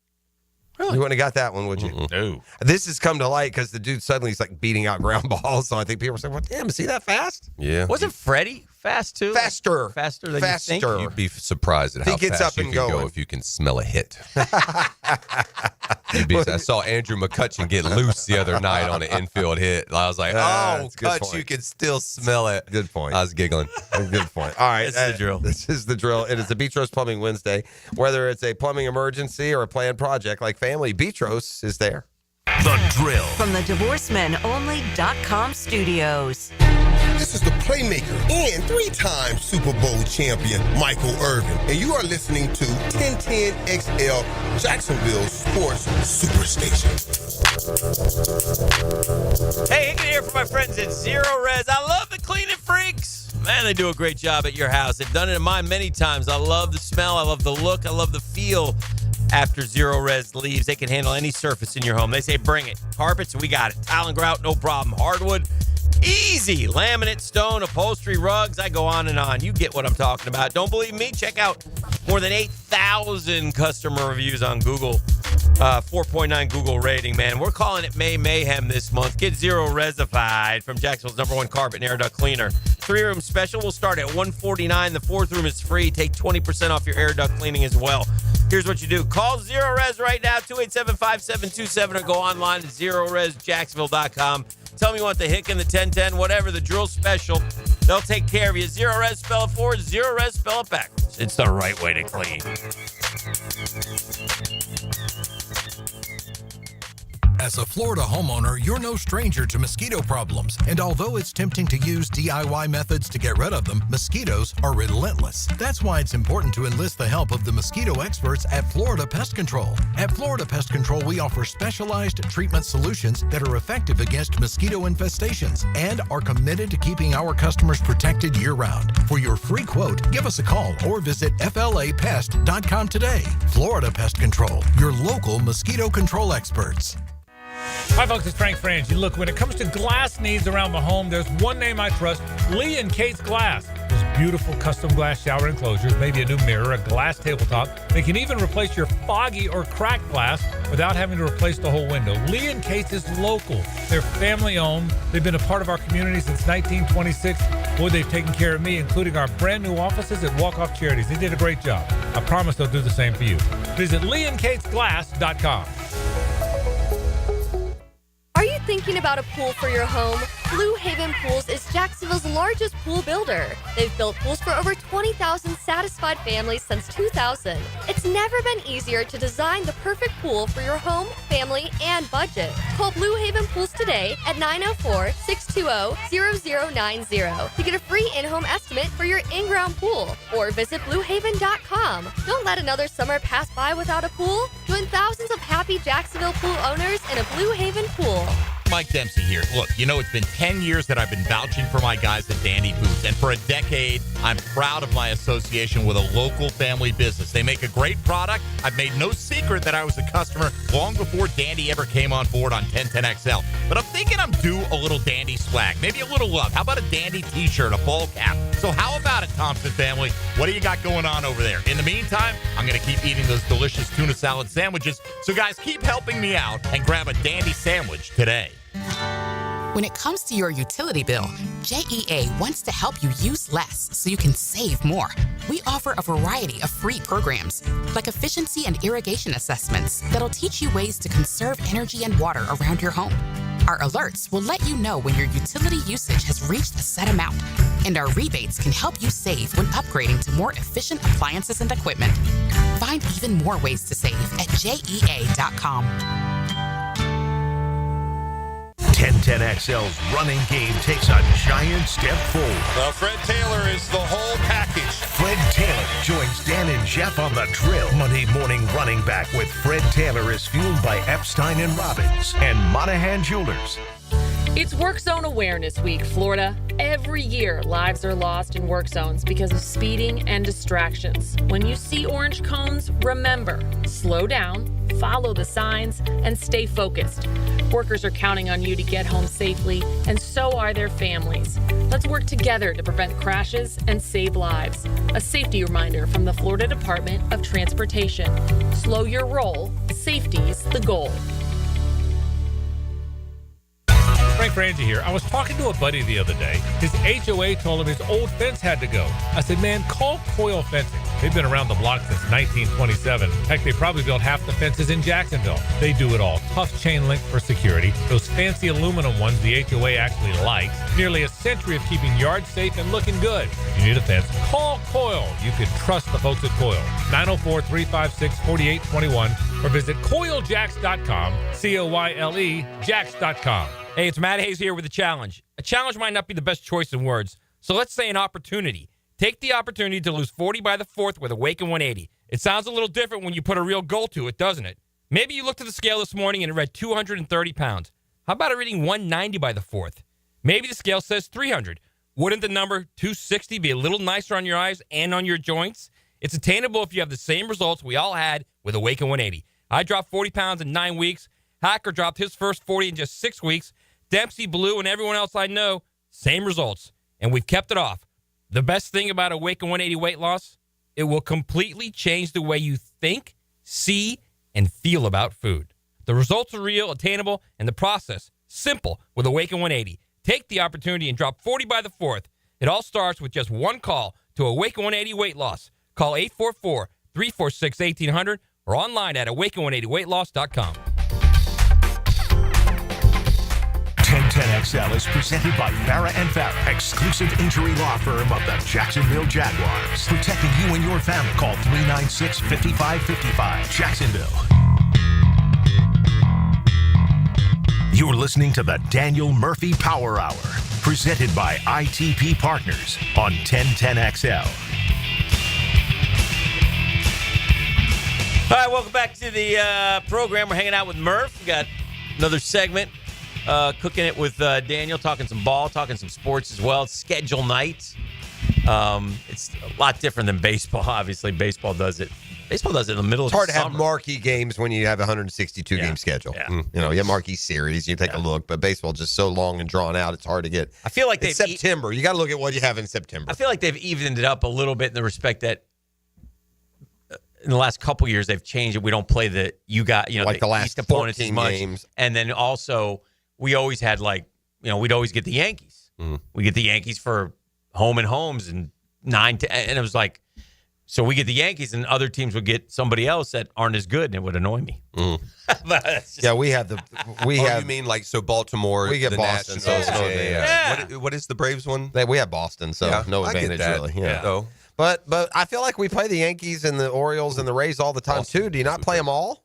Really? You wouldn't have got that one, would you? No. This has come to light because the dude suddenly is like beating out ground balls. So I think people are saying, well, damn, is he that fast? Yeah. Wasn't Freddie fast too? Faster. Faster than you think? You'd be surprised at He how gets fast up you and can go going. if you can smell a hit. I saw Andrew McCutcheon get loose the other night on an infield hit. I was like, that's a good Cutch, point. you can still smell it. Good point. I was giggling. Good point. All right. This is the drill. This is the drill. It is the Beatros Plumbing Wednesday. Whether it's a plumbing emergency or a planned project like family, Beatros is there. The Drill. From the DivorceMenOnly.com studios. This is the playmaker and 3-time Super Bowl champion, Michael Irvin. And you are listening to 1010XL Jacksonville Sports Superstation. Hey, Hicken here for my friends at Zero Res. I love the cleaning freaks. Man, they do a great job at your house. They've done it in mine many times. I love the smell. I love the look. I love the feel. After Zero Res leaves, they can handle any surface in your home. They say, bring it. Carpets, we got it. Tile and grout, no problem. Hardwood, easy. Laminate, stone, upholstery, rugs. I go on and on. You get what I'm talking about. Don't believe me? Check out more than 8,000 customer reviews on Google. 4.9 Google rating, man. We're calling it May Mayhem this month. Get Zero Resified from Jacksonville's #1 carpet and air duct cleaner. 3-room special will start at $149. The 4th room is free. Take 20% off your air duct cleaning as well. Here's what you do. Call Zero Res right now, 287-5727, or go online to ZeroResJacksonville.com. Tell them you want the Hicken, the 1010, whatever, the drill special. They'll take care of you. Zero Res, spell it forward. Zero Res, spell it backwards. It's the right way to clean. As a Florida homeowner, you're no stranger to mosquito problems. And although it's tempting to use DIY methods to get rid of them, mosquitoes are relentless. That's why it's important to enlist the help of the mosquito experts at Florida Pest Control. At Florida Pest Control, we offer specialized treatment solutions that are effective against mosquito infestations and are committed to keeping our customers protected year-round. For your free quote, give us a call or visit flapest.com today. Florida Pest Control, your local mosquito control experts. Hi, folks. It's Frank Frangie. Look, when it comes to glass needs around the home, there's one name I trust, Lee & Kate's Glass. Those beautiful custom glass shower enclosures, maybe a new mirror, a glass tabletop. They can even replace your foggy or cracked glass without having to replace the whole window. Lee & Kate's is local. They're family-owned. They've been a part of our community since 1926. Boy, they've taken care of me, including our brand-new offices at Walk-Off Charities. They did a great job. I promise they'll do the same for you. Visit LeeandKatesGlass.com. Are you thinking about a pool for your home? Blue Haven Pools is Jacksonville's largest pool builder. They've built pools for over 20,000 satisfied families since 2000. It's never been easier to design the perfect pool for your home, family, and budget. Call Blue Haven Pools today at 904-620-0090 to get a free in-home estimate for your in-ground pool, or visit bluehaven.com. Don't let another summer pass by without a pool. Join thousands of happy Jacksonville pool owners in a Blue Haven pool. Mike Dempsey here. Look, you know, it's been 10 years that I've been vouching for my guys at Dandy Boots, and for a decade, I'm proud of my association with a local family business. They make a great product. I've made no secret that I was a customer long before Dandy ever came on board on 1010XL. But I'm thinking I'm due a little Dandy swag, maybe a little love. How about a Dandy t-shirt, a ball cap? So how about it, Thompson family? What do you got going on over there? In the meantime, I'm going to keep eating those delicious tuna salad sandwiches. So guys, keep helping me out and grab a Dandy sandwich today. When it comes to your utility bill, JEA wants to help you use less so you can save more. We offer a variety of free programs, like efficiency and irrigation assessments that'll teach you ways to conserve energy and water around your home. Our alerts will let you know when your utility usage has reached a set amount, and our rebates can help you save when upgrading to more efficient appliances and equipment. Find even more ways to save at JEA.com. 1010XL's running game takes a giant step forward. Well, Fred Taylor is the whole package. Fred Taylor joins Dan and Jeff on the drill. Monday morning running back with Fred Taylor is fueled by Epstein and Robbins and Monahan Jewelers. It's Work Zone Awareness Week, Florida. Every year, lives are lost in work zones because of speeding and distractions. When you see orange cones, remember, slow down, follow the signs, and stay focused. Workers are counting on you to get home safely, and so are their families. Let's work together to prevent crashes and save lives. A safety reminder from the Florida Department of Transportation. Slow your roll. Safety's the goal. Frank Frangie here. I was talking to a buddy the other day. His HOA told him his old fence had to go. I said, man, call Coil Fencing. They've been around the block since 1927. Heck, they probably built half the fences in Jacksonville. They do it all. Tough chain link for security, those fancy aluminum ones the HOA actually likes, nearly a century of keeping yards safe and looking good. If you need a fence, call Coil. You can trust the folks at Coil. 904-356-4821 or visit coiljacks.com, COYLE, jacks.com. Hey, it's Matt Hayes here with a challenge. A challenge might not be the best choice in words, so let's say an opportunity. Take the opportunity to lose 40 by the fourth with a Waken 180. It sounds a little different when you put a real goal to it, doesn't it? Maybe you looked at the scale this morning and it read 230 pounds. How about a reading 190 by the fourth? Maybe the scale says 300. Wouldn't the number 260 be a little nicer on your eyes and on your joints? It's attainable if you have the same results we all had with a Waken 180. I dropped 40 pounds in 9 weeks. Hacker dropped his first 40 in just 6 weeks. Dempsey, Blue, and everyone else I know, same results. And we've kept it off. The best thing about Awaken 180 weight loss, it will completely change the way you think, see, and feel about food. The results are real, attainable, and the process simple with Awaken 180. Take the opportunity and drop 40 by the fourth. It all starts with just one call to Awaken 180 weight loss. Call 844-346-1800 or online at awaken180weightloss.com. 1010XL is presented by Farah & Farah, exclusive injury law firm of the Jacksonville Jaguars. Protecting you and your family. Call 396-5555. Jacksonville. You're listening to the Daniel Murphy Power Hour, presented by ITP Partners on 1010XL. All right, welcome back to the program. We're hanging out with Murph. We got another segment. Cooking it with Daniel, talking some ball, talking some sports as well. It's schedule night. It's a lot different than baseball, obviously. Baseball does it in the middle of the summer. It's hard to have marquee games when you have a 162-game schedule. Yeah. You know, you have marquee series, you take a look, but baseball just so long and drawn out, it's hard to get. I feel like it's September. You got to look at what you have in September. I feel like they've evened it up a little bit in the respect that in the last couple years they've changed it. We don't play like the last East opponents as much. Games. And then also we always had we'd always get the Yankees. We get the Yankees for home and homes and 9 to, and it was like, so we get the Yankees and other teams would get somebody else that aren't as good and it would annoy me. We have you mean so Baltimore, we get the Boston, Nationals, so it's no advantage. What is the Braves one? We have Boston, so no advantage really. So. But I feel like we play the Yankees and the Orioles and the Rays all the time too. Do you not play them all?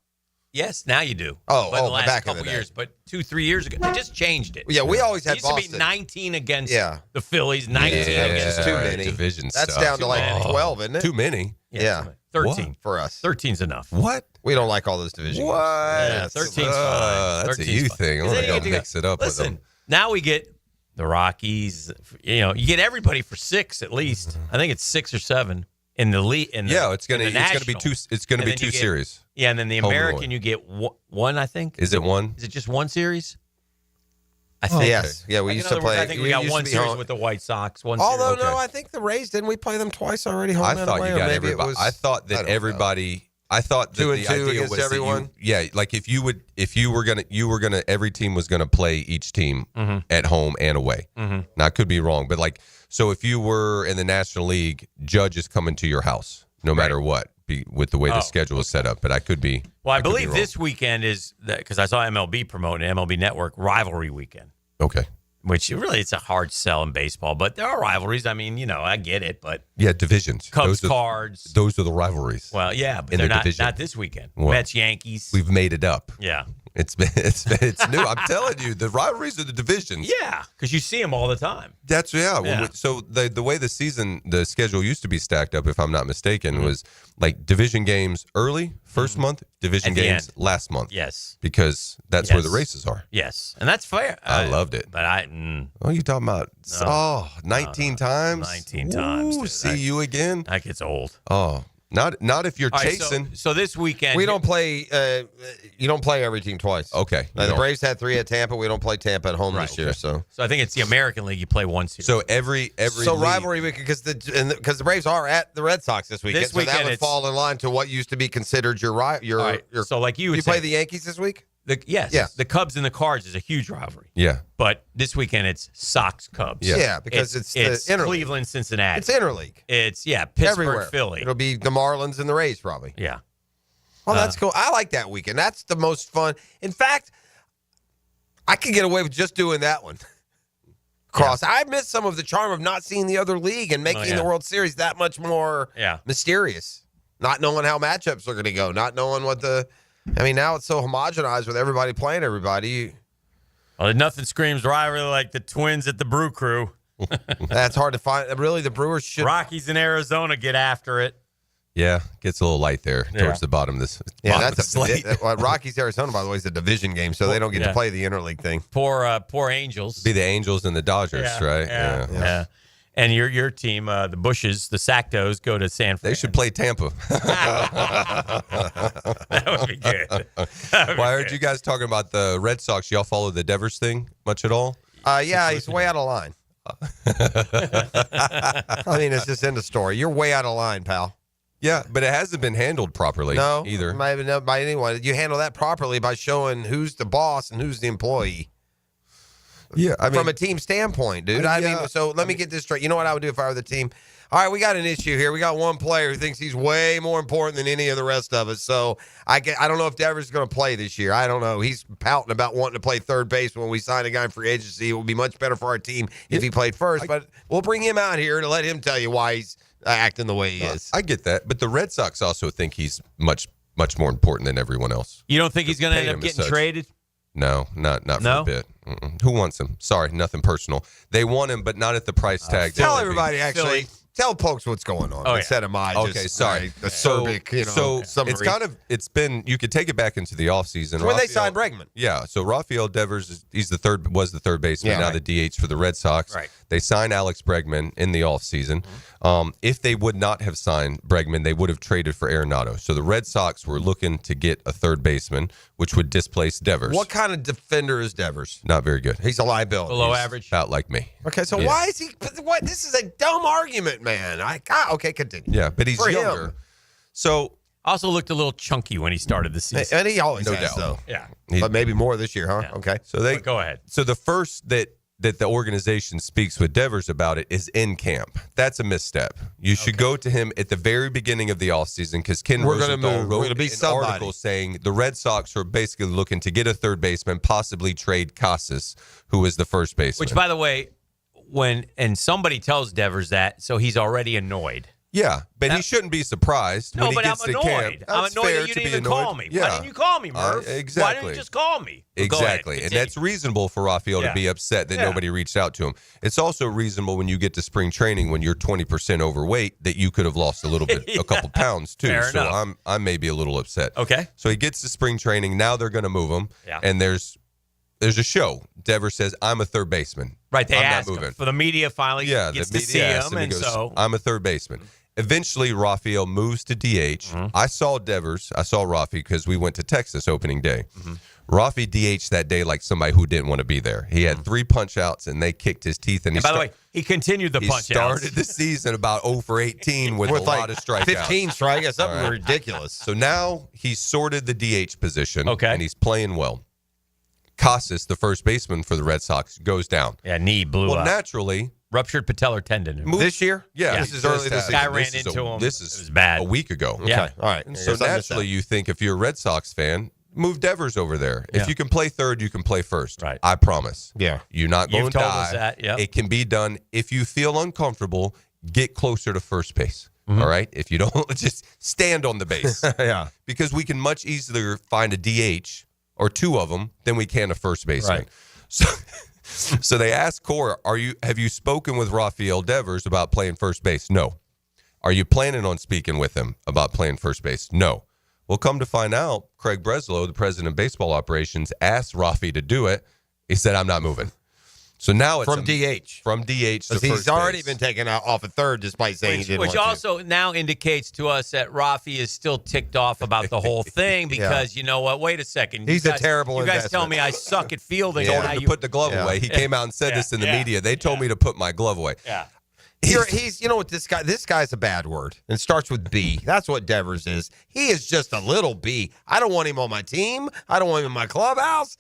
Yes, now you do. But the last back couple of the years, but 2-3 years ago, they just changed it. Yeah, we always had it used Boston. to be 19 against the Phillies, 19 against too many division. That's stuff. down to 12, isn't it? Too many. Yeah. 13 for us. 13's enough. What? We don't like all those divisions. What? Yeah, 13's fine. That's a you thing. I'm gonna go mix it up with them. Now we get the Rockies. You get everybody for 6 at least. I think it's 6 or 7 in the league. It's gonna be two. It's gonna be 2 series. Yeah, and then the American you get one. I think. Is it one? Is it just one series? I think. Yes. Yeah, we used to play. I think we got one series with the White Sox. Although no, I think the Rays didn't we play them twice already? Home I and thought away, you got maybe everybody. I thought that everybody. I thought that 2 and the 2 idea against was everyone. If you were gonna, every team was gonna play each team at home and away. Now I could be wrong, but so if you were in the National League, Judge is coming to your house no matter what, with the way the schedule is set up. But I could be. Well, I believe this weekend is because I saw MLB promoting MLB Network rivalry weekend. Okay. Which really it's a hard sell in baseball, but there are rivalries. I mean, I get it, but divisions. Cubs, Cards. Those are the rivalries. Well, yeah, but they're not this weekend. Well, Mets, Yankees. We've made it up. Yeah. It's new. I'm telling you, the rivalries are the divisions. Yeah, because you see them all the time. That's so the way the schedule used to be stacked up, if I'm not mistaken, was like division games early, first month, division games last month. Yes, because that's where the races are. Yes, and that's fair. I loved it. But you talking about 19 times? 19 times. See you again. That gets old. Oh. Not if you're All right, chasing. so this weekend, We don't play. You don't play every team twice. Okay. The Braves had 3 at Tampa. We don't play Tampa at home this year. So I think it's the American League. You play one series. So every so league, rivalry week because the Braves are at the Red Sox this weekend. This weekend so that would it's- fall in line to what used to be considered your So like you would play say, the Yankees this week. Yes. The Cubs and the Cards is a huge rivalry. Yeah. But this weekend it's Sox-Cubs. Yeah, because it's the interleague. Cleveland-Cincinnati. It's interleague. It's, Pittsburgh, Everywhere. Philly. It'll be the Marlins and the Rays probably. Yeah. Oh, that's cool. I like that weekend. That's the most fun. In fact, I could get away with just doing that one. I miss some of the charm of not seeing the other league and making the World Series that much more mysterious. Not knowing how matchups are going to go. Not knowing what now it's so homogenized with everybody playing everybody. Well, nothing screams rivalry like the Twins at the Brew Crew. That's hard to find. Really, the Brewers should. Rockies in Arizona get after it. Yeah, gets a little light there towards the bottom of this. Yeah, that's Rockies Arizona, by the way, is a division game, so they don't get to play the interleague thing. Poor Angels. Be the Angels and the Dodgers, right? Yeah. And your team, the Bushes, the Sactos, go to San Fran. They should play Tampa. That would be good. Well, I heard you guys talking about the Red Sox. Y'all follow the Devers thing much at all? Yeah, he's way out of line. I mean, it's just in the story. You're way out of line, pal. Yeah, but it hasn't been handled properly either. Not by anyone. You handle that properly by showing who's the boss and who's the employee. Yeah, I mean, from a team standpoint, dude. So let me get this straight. You know what I would do if I were the team? All right, we got an issue here. We got one player who thinks he's way more important than any of the rest of us. So I don't know if Devers is going to play this year. I don't know. He's pouting about wanting to play third base when we sign a guy in free agency. It would be much better for our team if he played first. But we'll bring him out here to let him tell you why he's acting the way he is. I get that, but the Red Sox also think he's much more important than everyone else. You don't think he's going to end up getting traded? No, not for a bit. Who wants him? Sorry, nothing personal. They want him, but not at the price tag. Tell everybody, actually. Tell folks what's going on instead of my sorry. acerbic, summary. It's been, you could take it back into the offseason. When they signed Bregman. Yeah, so Rafael Devers, was the third baseman, now the DH for the Red Sox. Right. They signed Alex Bregman in the offseason. If they would not have signed Bregman, they would have traded for Arenado. So the Red Sox were looking to get a third baseman, which would displace Devers. What kind of defender is Devers? Not very good. He's a liability. Below average? About like me. Okay, so why is he? What? This is a dumb argument, man. Okay, continue. Yeah, but he's For younger. him. So also looked a little chunky when he started the season. And he always No has, doubt. though. Yeah. But maybe more this year, huh? Yeah. Okay. So they go ahead. So the first that the organization speaks with Devers about it is in camp. That's a misstep. You should go to him at the very beginning of the offseason because Ken Rosenthal wrote an article saying the Red Sox are basically looking to get a third baseman, possibly trade Casas, who was the first baseman. Which, by the way, and somebody tells Devers that, so he's already annoyed. Yeah, but he shouldn't be surprised when he but gets I'm to annoyed. camp. I'm That's annoyed fair that you to didn't be even annoyed. call me. Yeah. Why didn't you call me, Murph? Exactly. Why didn't you just call me? Go ahead, Exactly. And continue. that's reasonable for Rafael to be upset that nobody reached out to him. It's also reasonable when you get to spring training when you're 20% overweight that you could have lost a little bit, a couple pounds too. Fair so enough. I'm maybe a little upset. Okay. So he gets to spring training. Now they're going to move him. Yeah. And there's a show. Devers says, I'm a third baseman. Right, they I'm asked not him moving. for the media finally gets to see him, he and goes, so I'm a third baseman. Eventually, Rafael moves to DH. I saw Rafi because we went to Texas opening day. Rafi DH that day like somebody who didn't want to be there. He had 3 punch outs and they kicked his teeth. And by the way, he continued the punch outs. He started the season about 0 for 18 with a lot of strikeouts. 15 strikeouts, something ridiculous. So now he's sorted the DH position, Okay. and he's playing well. Casas, the first baseman for the Red Sox, goes down. Yeah, knee blew Well, up. naturally, Ruptured patellar tendon. This year? yeah, This is early this just season. Guy happened. ran This is into him. This It is was bad. a week ago. Yeah. Okay, all right. And so I missed naturally, you think if you're a Red Sox fan, move Devers over there. Yeah. If you can play third, you can play first. Right. I promise. Yeah. You're not going You've to told die. us that, yep. It can be done. If you feel uncomfortable, get closer to first base. All right? If you don't, just stand on the base. Yeah. Because we can much easier find a DH or 2 of them than we can a first baseman. Right. So they asked Cora, have you spoken with Rafael Devers about playing first base? No. Are you planning on speaking with him about playing first base? No. Well, come to find out, Craig Breslow, the president of baseball operations, asked Rafi to do it. He said, I'm not moving. So now it's from DH. From DH to Because he's first already base. been taken out off at third despite saying he didn't Which want also now indicates to us that Rafi is still ticked off about the whole thing because you know what? Wait a second. He's you a guys, terrible You guys investment. tell me I suck at fielding. Told and him now to you put the glove away. He came out and said this in the media. They told me to put my glove away. Yeah. He's you know what this guy's a bad word. It starts with B. That's what Devers is. He is just a little B. I don't want him on my team. I don't want him in my clubhouse.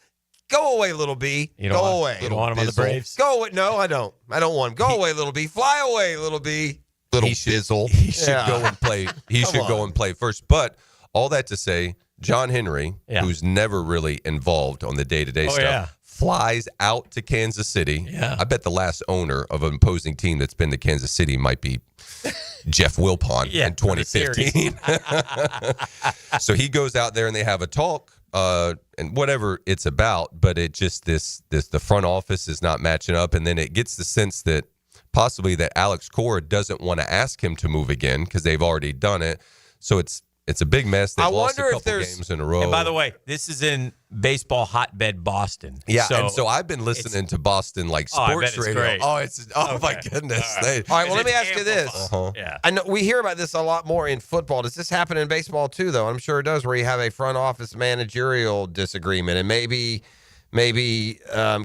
Go away, little B. You don't Go want, away. You don't want him on the Braves? Go away. No, I don't. I don't want him. Go away, little B. Fly away, little B. Little bizzle. He should go and play. He should go and play first. But all that to say, John Henry, who's never really involved on the day-to-day stuff, flies out to Kansas City. Yeah. I bet the last owner of an opposing team that's been to Kansas City might be Jeff Wilpon in 2015. So he goes out there and they have a talk. And whatever it's about, but it just the front office is not matching up, and then it gets the sense that possibly that Alex Cora doesn't want to ask him to move again because they've already done it. So it's a big mess. They've lost a couple games in a row. And by the way, this is in baseball hotbed Boston. Yeah, and so I've been listening to Boston sports radio. Great. My goodness. All right, well, let me ask you this. Yeah. I know we hear about this a lot more in football. Does this happen in baseball too, though? I'm sure it does, where you have a front office managerial disagreement, and maybe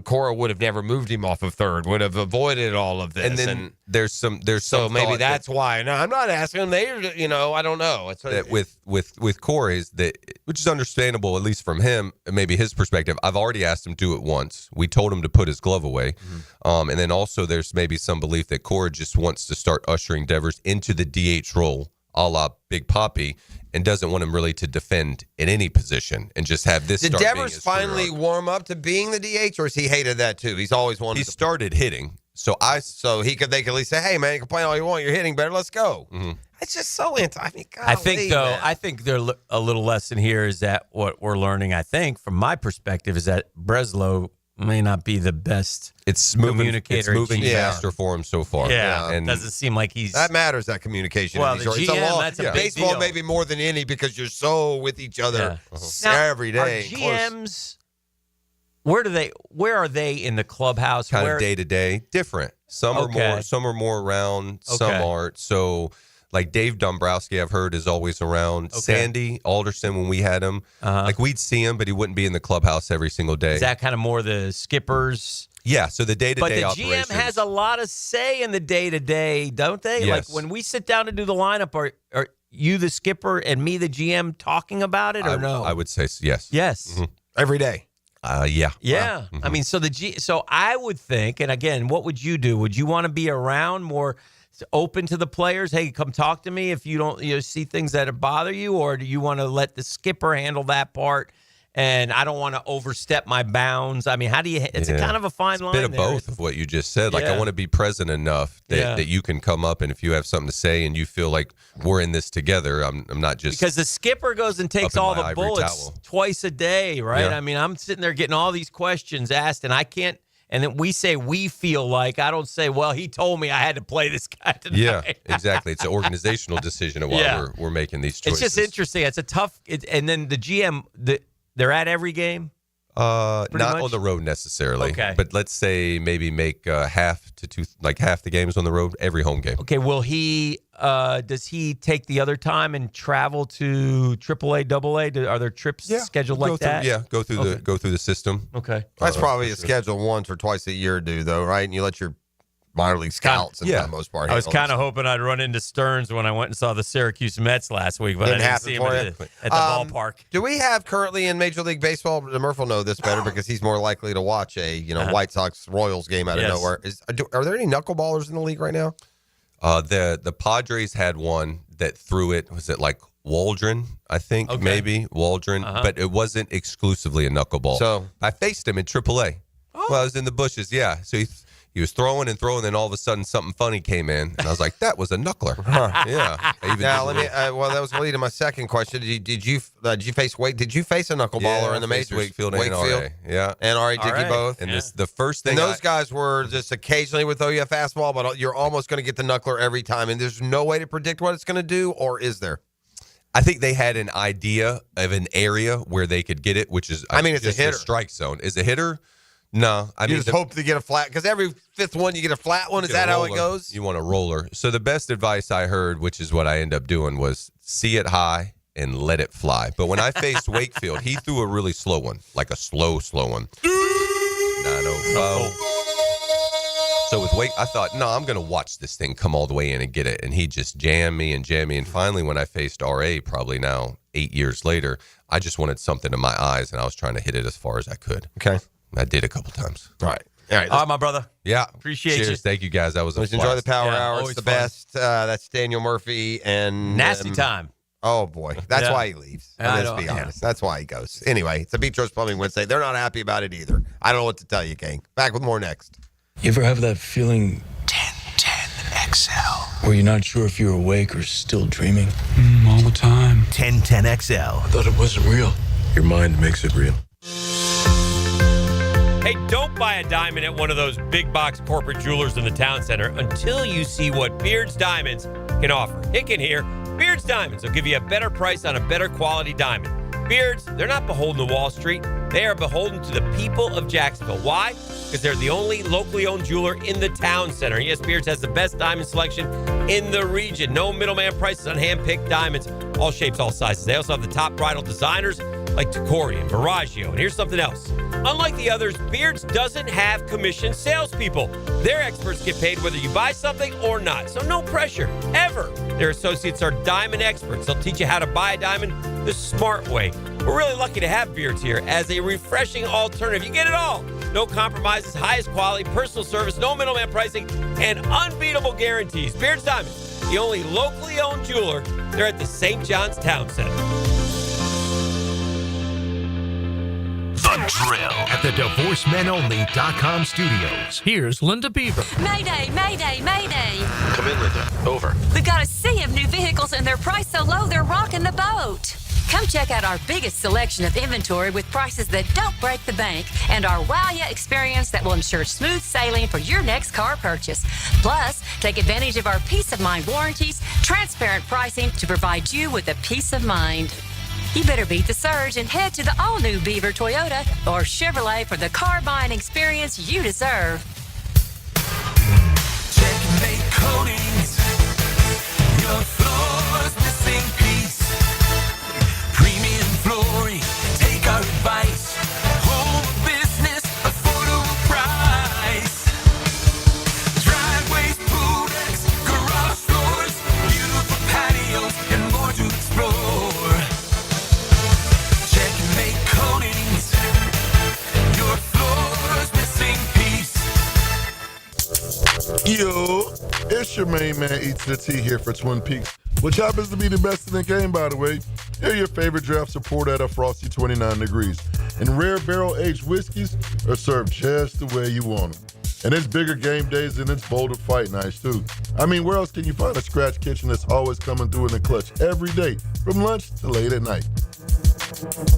Cora would have never moved him off of third, would have avoided all of this. And then there's some maybe that's why. No, I'm not asking them. I don't know. It's that with Corey is that, which is understandable, at least from him, maybe his perspective. I've already asked him to do it once. We told him to put his glove away, and then also there's maybe some belief that Corey just wants to start ushering Devers into the DH role, a la Big Papi, and doesn't want him really to defend in any position and just have this. Did start being Devers his career finally arc. warm up to being the DH, or has he hated that too? He's always wanted. He started hitting, so they could at least say, "Hey, man, you can play all you want. You're hitting better. Let's go." It's just so I think I think a little lesson here is that what we're learning, I think, from my perspective, is that Breslow may not be the best communicator. It's moving faster for him so far. Yeah, and doesn't seem like he's that matters. That communication. Well, it's the GM, that's a big baseball, deal. maybe more than any, because you're so with each other every day. Are GMs? Where are they in the clubhouse? Kind of day to day, different. Some are more around. Some aren't. So, like Dave Dombrowski, I've heard is always around. Sandy Alderson, when we had him, like we'd see him, but he wouldn't be in the clubhouse every single day. Is that kind of more the skippers? Yeah. So the day to day operations. But the GM has a lot of say in the day to day, don't they? Yes. Like when we sit down to do the lineup, are you the skipper and me the GM talking about it, or no? I would say yes. Yes. Every day. Yeah. Yeah. Wow. I mean, so I would think, and again, what would you do? Would you want to be around more open to the players? Hey, come talk to me if you don't see things that bother you, or do you want to let the skipper handle that part? And I don't want to overstep my bounds. I mean, how do you? It's a kind of a fine line. A bit of both of what you just said. Like I want to be present enough that you can come up, and if you have something to say and you feel like we're in this together, I'm not just because the skipper goes and takes all the bullets twice a day, right? Yeah. I mean, I'm sitting there getting all these questions asked, and I can't. And then we feel like, I don't say, well, he told me I had to play this guy tonight. Yeah, exactly. It's an organizational decision of why we're making these choices. It's just interesting. It's a tough. And then the GM, they're at every game. Not on the road necessarily. Okay. But let's say maybe make half the games on the road every home game. Okay. Will he? Does he take the other time and travel to AAA, AA? Are there trips scheduled like that? Yeah, go through the system. Okay. That's probably a schedule once or twice a year, though, right? And you let your minor league scouts, for the most part. I was kind of hoping I'd run into Stearns when I went and saw the Syracuse Mets last week, but I didn't see him at the ballpark. Do we have currently in Major League Baseball? Murph will know this better because he's more likely to watch a White Sox Royals game out of nowhere. Are there any knuckleballers in the league right now? The Padres had one that threw it. Was it like Waldron? I think maybe Waldron, but it wasn't exclusively a knuckleball. So I faced him in AAA. Well, I was in the bushes. Yeah, so he was throwing and throwing, then all of a sudden something funny came in, and I was like, "That was a knuckler." Yeah. Now let me. Well, that was going to lead to my second question. Did you face Did you face a knuckleballer in the majors? Wakefield and NRA. Yeah, NRA did you both? And the first thing. And those guys were just occasionally with OU fastball, but you're almost going to get the knuckler every time, and there's no way to predict what it's going to do, or is there? I think they had an idea of an area where they could get it, which is it's a hitter. The strike zone. Is a hitter. No, I mean, just hope to get a flat, because every fifth one you get a flat one. Is get a that how it roller. goes? You want a roller. So the best advice I heard, which is what I end up doing, was see it high and let it fly. But when I faced Wakefield, he threw a really slow one, like a slow one. 905. So with Wake, I thought, no, I'm going to watch this thing come all the way in and get it. And he just jammed me. And finally, when I faced RA, probably now 8 years later, I just wanted something in my eyes, and I was trying to hit it as far as I could. Okay. I did a couple times. All right. All right, my brother. Yeah. Appreciate Cheers. you. Thank you, guys. That was a Let's enjoy the blast. power Yeah, hour. It's always the fun. best. That's Daniel Murphy and Nasty time. Oh boy, that's Yeah. why he leaves. I Let's know, be yeah. honest. That's why he goes. Anyway, it's a Beach Roast Plumbing Wednesday. They're not happy about it either. I don't know what to tell you, gang. Back with more next. You ever have that feeling 1010XL where you're not sure if you're awake or still dreaming? All the time. 1010XL. I thought it wasn't real. Your mind makes it real. Hey, don't buy a diamond at one of those big box corporate jewelers in the town center until you see what Beard's Diamonds can offer. Hicken here. Beard's Diamonds will give you a better price on a better quality diamond. Beards, they're not beholden to Wall Street. They are beholden to the people of Jacksonville. Why? Because they're the only locally owned jeweler in the town center. Yes, Beards has the best diamond selection in the region. No middleman prices on hand-picked diamonds. All shapes, all sizes. They also have the top bridal designers like Tacori and Baraggio. And here's something else. Unlike the others, Beards doesn't have commissioned salespeople. Their experts get paid whether you buy something or not. So no pressure, ever. Their associates are diamond experts. They'll teach you how to buy a diamond the smart way. We're really lucky to have Beards here as a refreshing alternative. You get it all. No compromises, highest quality, personal service, no middleman pricing, and unbeatable guarantees. Beards Diamonds, the only locally owned jeweler. They're at the St. John's Town Center. The Drill at the DivorceMenOnly.com studios. Here's Linda Beaver. Mayday, mayday, mayday. Come in, Linda. Over. We've got a sea of new vehicles and they're priced so low they're rocking the boat. Come check out our biggest selection of inventory with prices that don't break the bank and our wow ya experience that will ensure smooth sailing for your next car purchase. Plus, take advantage of our peace of mind warranties, transparent pricing to provide you with a peace of mind. You better beat the surge and head to the all-new Beaver Toyota or Chevrolet for the car buying experience you deserve. Checkmate Coatings. Your floor's missing piece. Premium flooring. Take our advice. Home business, affordable price. Driveways, pool decks, garage doors, beautiful patios, and more to explore. Checkmate Coatings. Your floor's missing piece. Yo, it's your main man, Eats the Tea here for Twin Peaks, which happens to be the best in the game, by the way. Here your favorite drafts are poured at a frosty 29 degrees, and rare barrel-aged whiskeys are served just the way you want them. And it's bigger game days and it's bolder fight nights, too. I mean, where else can you find a scratch kitchen that's always coming through in the clutch every day, from lunch to late at night?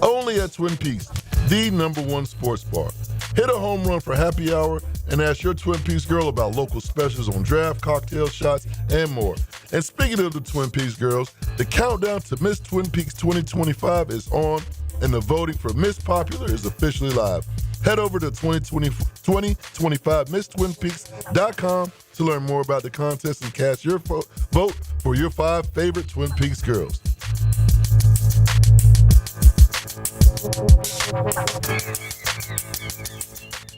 Only at Twin Peaks, the #1 sports bar. Hit a home run for happy hour and ask your Twin Peaks girl about local specials on draft, cocktail shots, and more. And speaking of the Twin Peaks girls, the countdown to Miss Twin Peaks 2025 is on, and the voting for Miss Popular is officially live. Head over to 2025MissTwinPeaks.com to learn more about the contest and cast your vote for your 5 favorite Twin Peaks girls.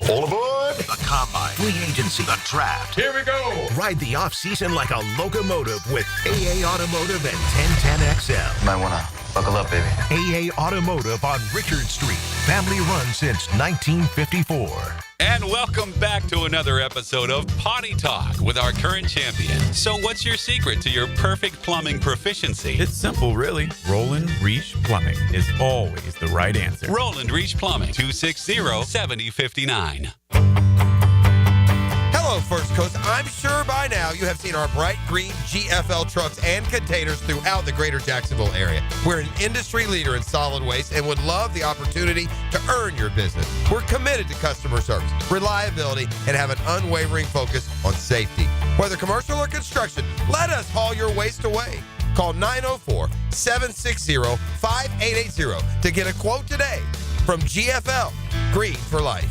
All aboard! The Combine, Free Agency, the Draft. Here we go! Ride the off-season like a locomotive with AA Automotive and 1010XL. Might want to buckle up, baby. AA Automotive on Richard Street. Family run since 1954. And welcome back to another episode of Potty Talk with our current champion. So what's your secret to your perfect plumbing proficiency? It's simple, really. Roland Reach Plumbing is always the right answer. Roland Reach Plumbing, 260-7059. Hello, First Coast. I'm sure by now you have seen our bright green GFL trucks and containers throughout the greater Jacksonville area. We're an industry leader in solid waste and would love the opportunity to earn your business. We're committed to customer service, reliability, and have an unwavering focus on safety. Whether commercial or construction, let us haul your waste away. Call 904-760-5880 to get a quote today from GFL, Green for Life.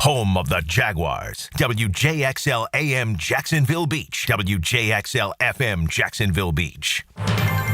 home of the Jaguars. WJXL AM Jacksonville Beach. WJXL FM Jacksonville Beach.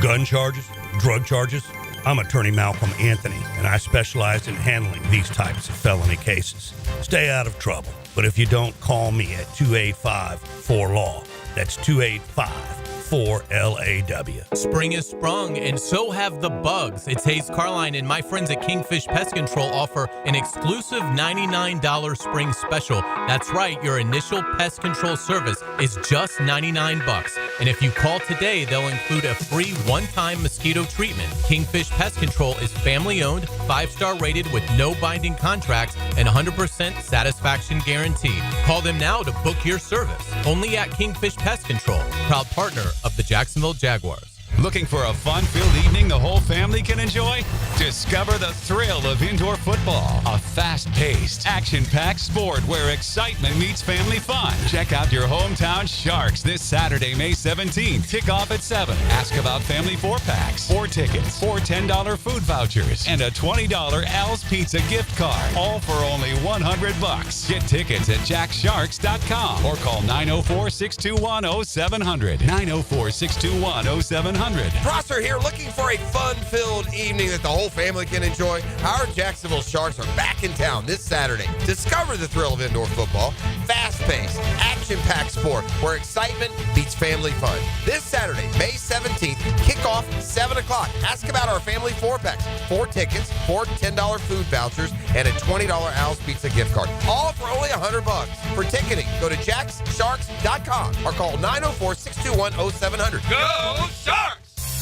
Gun charges, drug charges. I'm attorney Malcolm Anthony, and I specialize in handling these types of felony cases. Stay out of trouble, but if you don't, call me at 285-4LAW. That's 285-4LAW. Spring is sprung, and so have the bugs. It's Hayes Carline, and my friends at Kingfish Pest Control offer an exclusive $99 spring special. That's right, your initial pest control service is just $99. And if you call today, they'll include a free one-time mosquito treatment. Kingfish Pest Control is family-owned, 5-star rated with no binding contracts, and 100% satisfaction guarantee. Call them now to book your service. Only at Kingfish Pest Control, proud partner of the Jacksonville Jaguars. Looking for a fun-filled evening the whole family can enjoy? Discover the thrill of indoor football, a fast-paced, action-packed sport where excitement meets family fun. Check out your hometown Sharks this Saturday, May 17th. Kickoff at 7. Ask about family 4-packs, 4 tickets, 4 $10 food vouchers, and a $20 Al's Pizza gift card, all for only $100. Get tickets at jacksharks.com or call 904-621-0700. 904-621-0700. Prosser here, looking for a fun-filled evening that the whole family can enjoy. Our Jacksonville Sharks are back in town this Saturday. Discover the thrill of indoor football, fast-paced, action-packed sport where excitement meets family fun. This Saturday, May 17th, kickoff 7 o'clock. Ask about our family 4-packs, 4 tickets, 4 $10 food vouchers, and a $20 Al's Pizza gift card. All for only $100. For ticketing, go to jacksharks.com or call 904-621-0700. Go Sharks!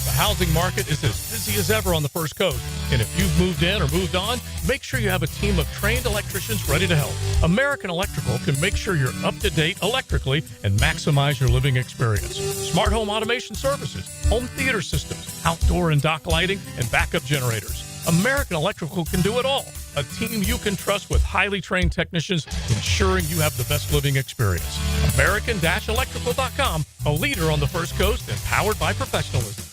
The housing market is as busy as ever on the First Coast. And if you've moved in or moved on, make sure you have a team of trained electricians ready to help. American Electrical can make sure you're up to date electrically and maximize your living experience. Smart home automation services, home theater systems, outdoor and dock lighting, and backup generators. American Electrical can do it all. A team you can trust with highly trained technicians ensuring you have the best living experience. American-Electrical.com, a leader on the First Coast and powered by professionalism.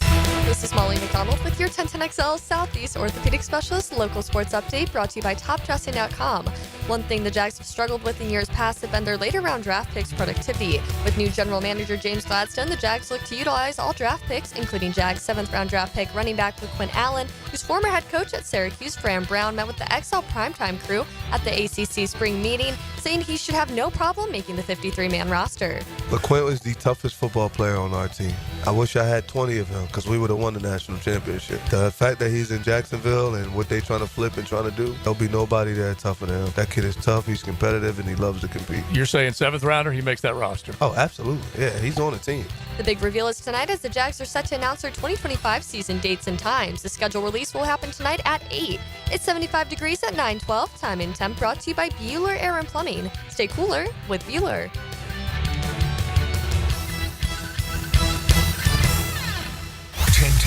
This is Molly McDonald with your 1010XL Southeast Orthopedic Specialist local sports update brought to you by TopDressing.com. One thing the Jags have struggled with in years past have been their later round draft picks productivity. With new general manager James Gladstone, the Jags look to utilize all draft picks, including Jags' 7th round draft pick running back LaQuinn Allen, whose former head coach at Syracuse, Fran Brown, met with the XL Primetime crew at the ACC spring meeting, saying he should have no problem making the 53-man roster. LaQuinn was the toughest football player on our team. I wish I had 20 of him because we would have won the national championship. The fact that he's in Jacksonville and what they trying to flip and trying to do, there'll be nobody there tougher than him. That kid is tough, he's competitive, and he loves to compete. You're saying 7th rounder, he makes that roster? Oh, absolutely. Yeah, he's on the team. The big reveal is tonight as the Jags are set to announce their 2025 season dates and times. The schedule release will happen tonight at 8. It's 75 degrees at 9:12. Time and temp brought to you by Bueller Air and Plumbing. Stay cooler with Bueller.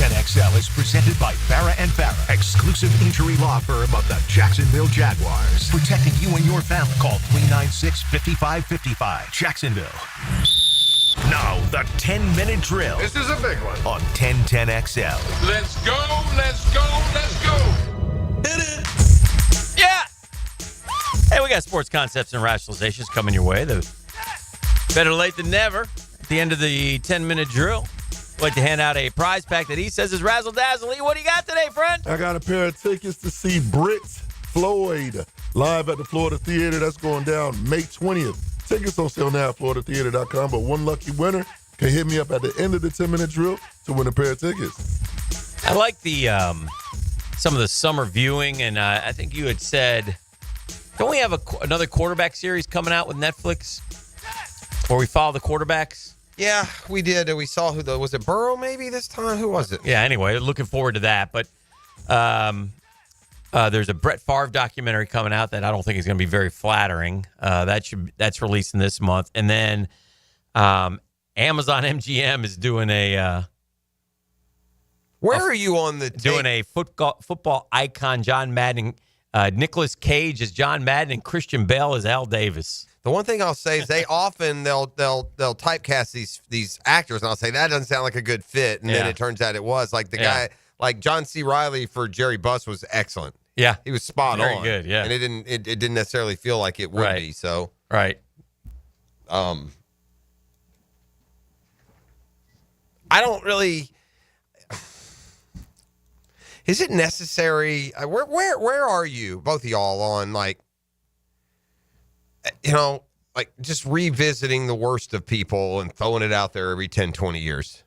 XL is presented by Farrah & Farrah, exclusive injury law firm of the Jacksonville Jaguars. Protecting you and your family. Call 396-5555. Jacksonville. Now, the 10-minute drill. This is a big one. On 1010XL. Let's go, let's go, let's go. Hit it. Yeah. Hey, we got sports concepts and rationalizations coming your way. The better late than never. At the end of the 10-minute drill, I'd like to hand out a prize pack that he says is razzle-dazzle. Lee, what do you got today, friend? I got a pair of tickets to see Brit Floyd live at the Florida Theater. That's going down May 20th. Tickets on sale now at floridatheater.com, but one lucky winner can hit me up at the end of the 10-minute drill to win a pair of tickets. I like the some of the summer viewing, and I think you had said, don't we have another quarterback series coming out with Netflix where we follow the quarterbacks? Yeah, we did. We saw was it Burrow maybe this time? Who was it? Yeah, anyway, looking forward to that. But there's a Brett Favre documentary coming out that I don't think is going to be very flattering. That's releasing this month. And then Amazon MGM is doing a where are you on the doing a football icon John Madden, Nicolas Cage as John Madden and Christian Bale as Al Davis. The one thing I'll say is they'll typecast these actors, and I'll say that doesn't sound like a good fit, and then it turns out it was. Like the guy, like John C. Reilly for Jerry Buss was excellent. Yeah. He was spot Very on. good, yeah. And it didn't necessarily feel like it would be. So right. I don't really. Is it necessary? Where are you, both of y'all, on like, like just revisiting the worst of people and throwing it out there every 10, 20 years?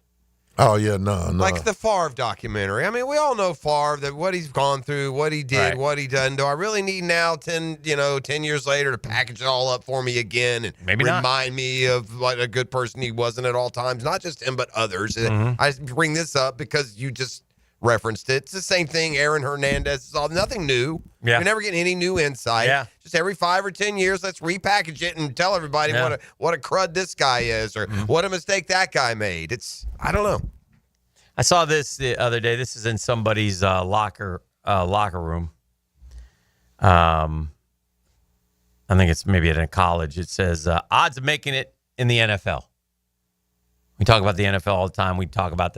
Oh, yeah, no. Like the Favre documentary. I mean, we all know Favre, that what he's gone through, what he did, what he done. Do I really need now 10 years later to package it all up for me again and Maybe not. remind me of what a good person he wasn't at all times? Not just him, but others. Mm-hmm. I just bring this up because you just referenced it. It's the same thing. Aaron Hernandez is all nothing new. Yeah. You're never getting any new insight. Yeah. Just every 5 or 10 years, let's repackage it and tell everybody Yeah. what a crud this guy is or what a mistake that guy made. I don't know. I saw this the other day. This is in somebody's locker room. I think it's maybe at a college. It says odds of making it in the NFL. We talk about the NFL all the time. We talk about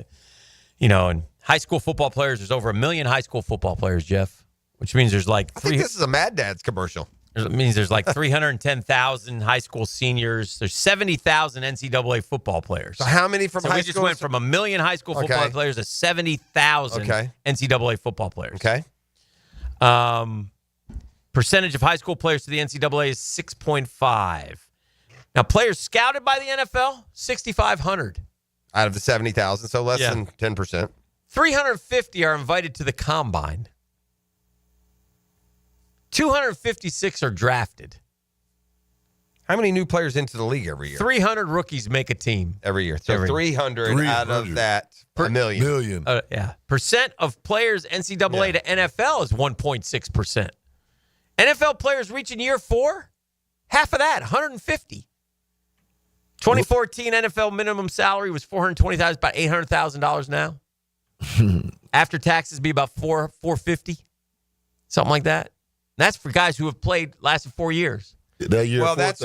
and high school football players. There's over 1 million high school football players, Jeff, which means there's like I think this is a Mad Dad's commercial. It means there's like 310,000 high school seniors. There's 70,000 NCAA football players. So how many from high school? We just went from 1 million high school football players to 70,000 NCAA football players. Okay. Percentage of high school players to the NCAA is 6.5. Now, players scouted by the NFL, 6,500. Out of the 70,000, so less than 10%. 350 are invited to the combine. 256 are drafted. How many new players into the league every year? 300 rookies make a team. Every year. So 300 out of that, a million. Yeah. Percent of players NCAA to NFL is 1.6%. NFL players reaching year 4, half of that, 150. 2014 NFL minimum salary was $420,000, about $800,000 now. After taxes, be about $450, something like that. And that's for guys who have lasted 4 years. That year, that's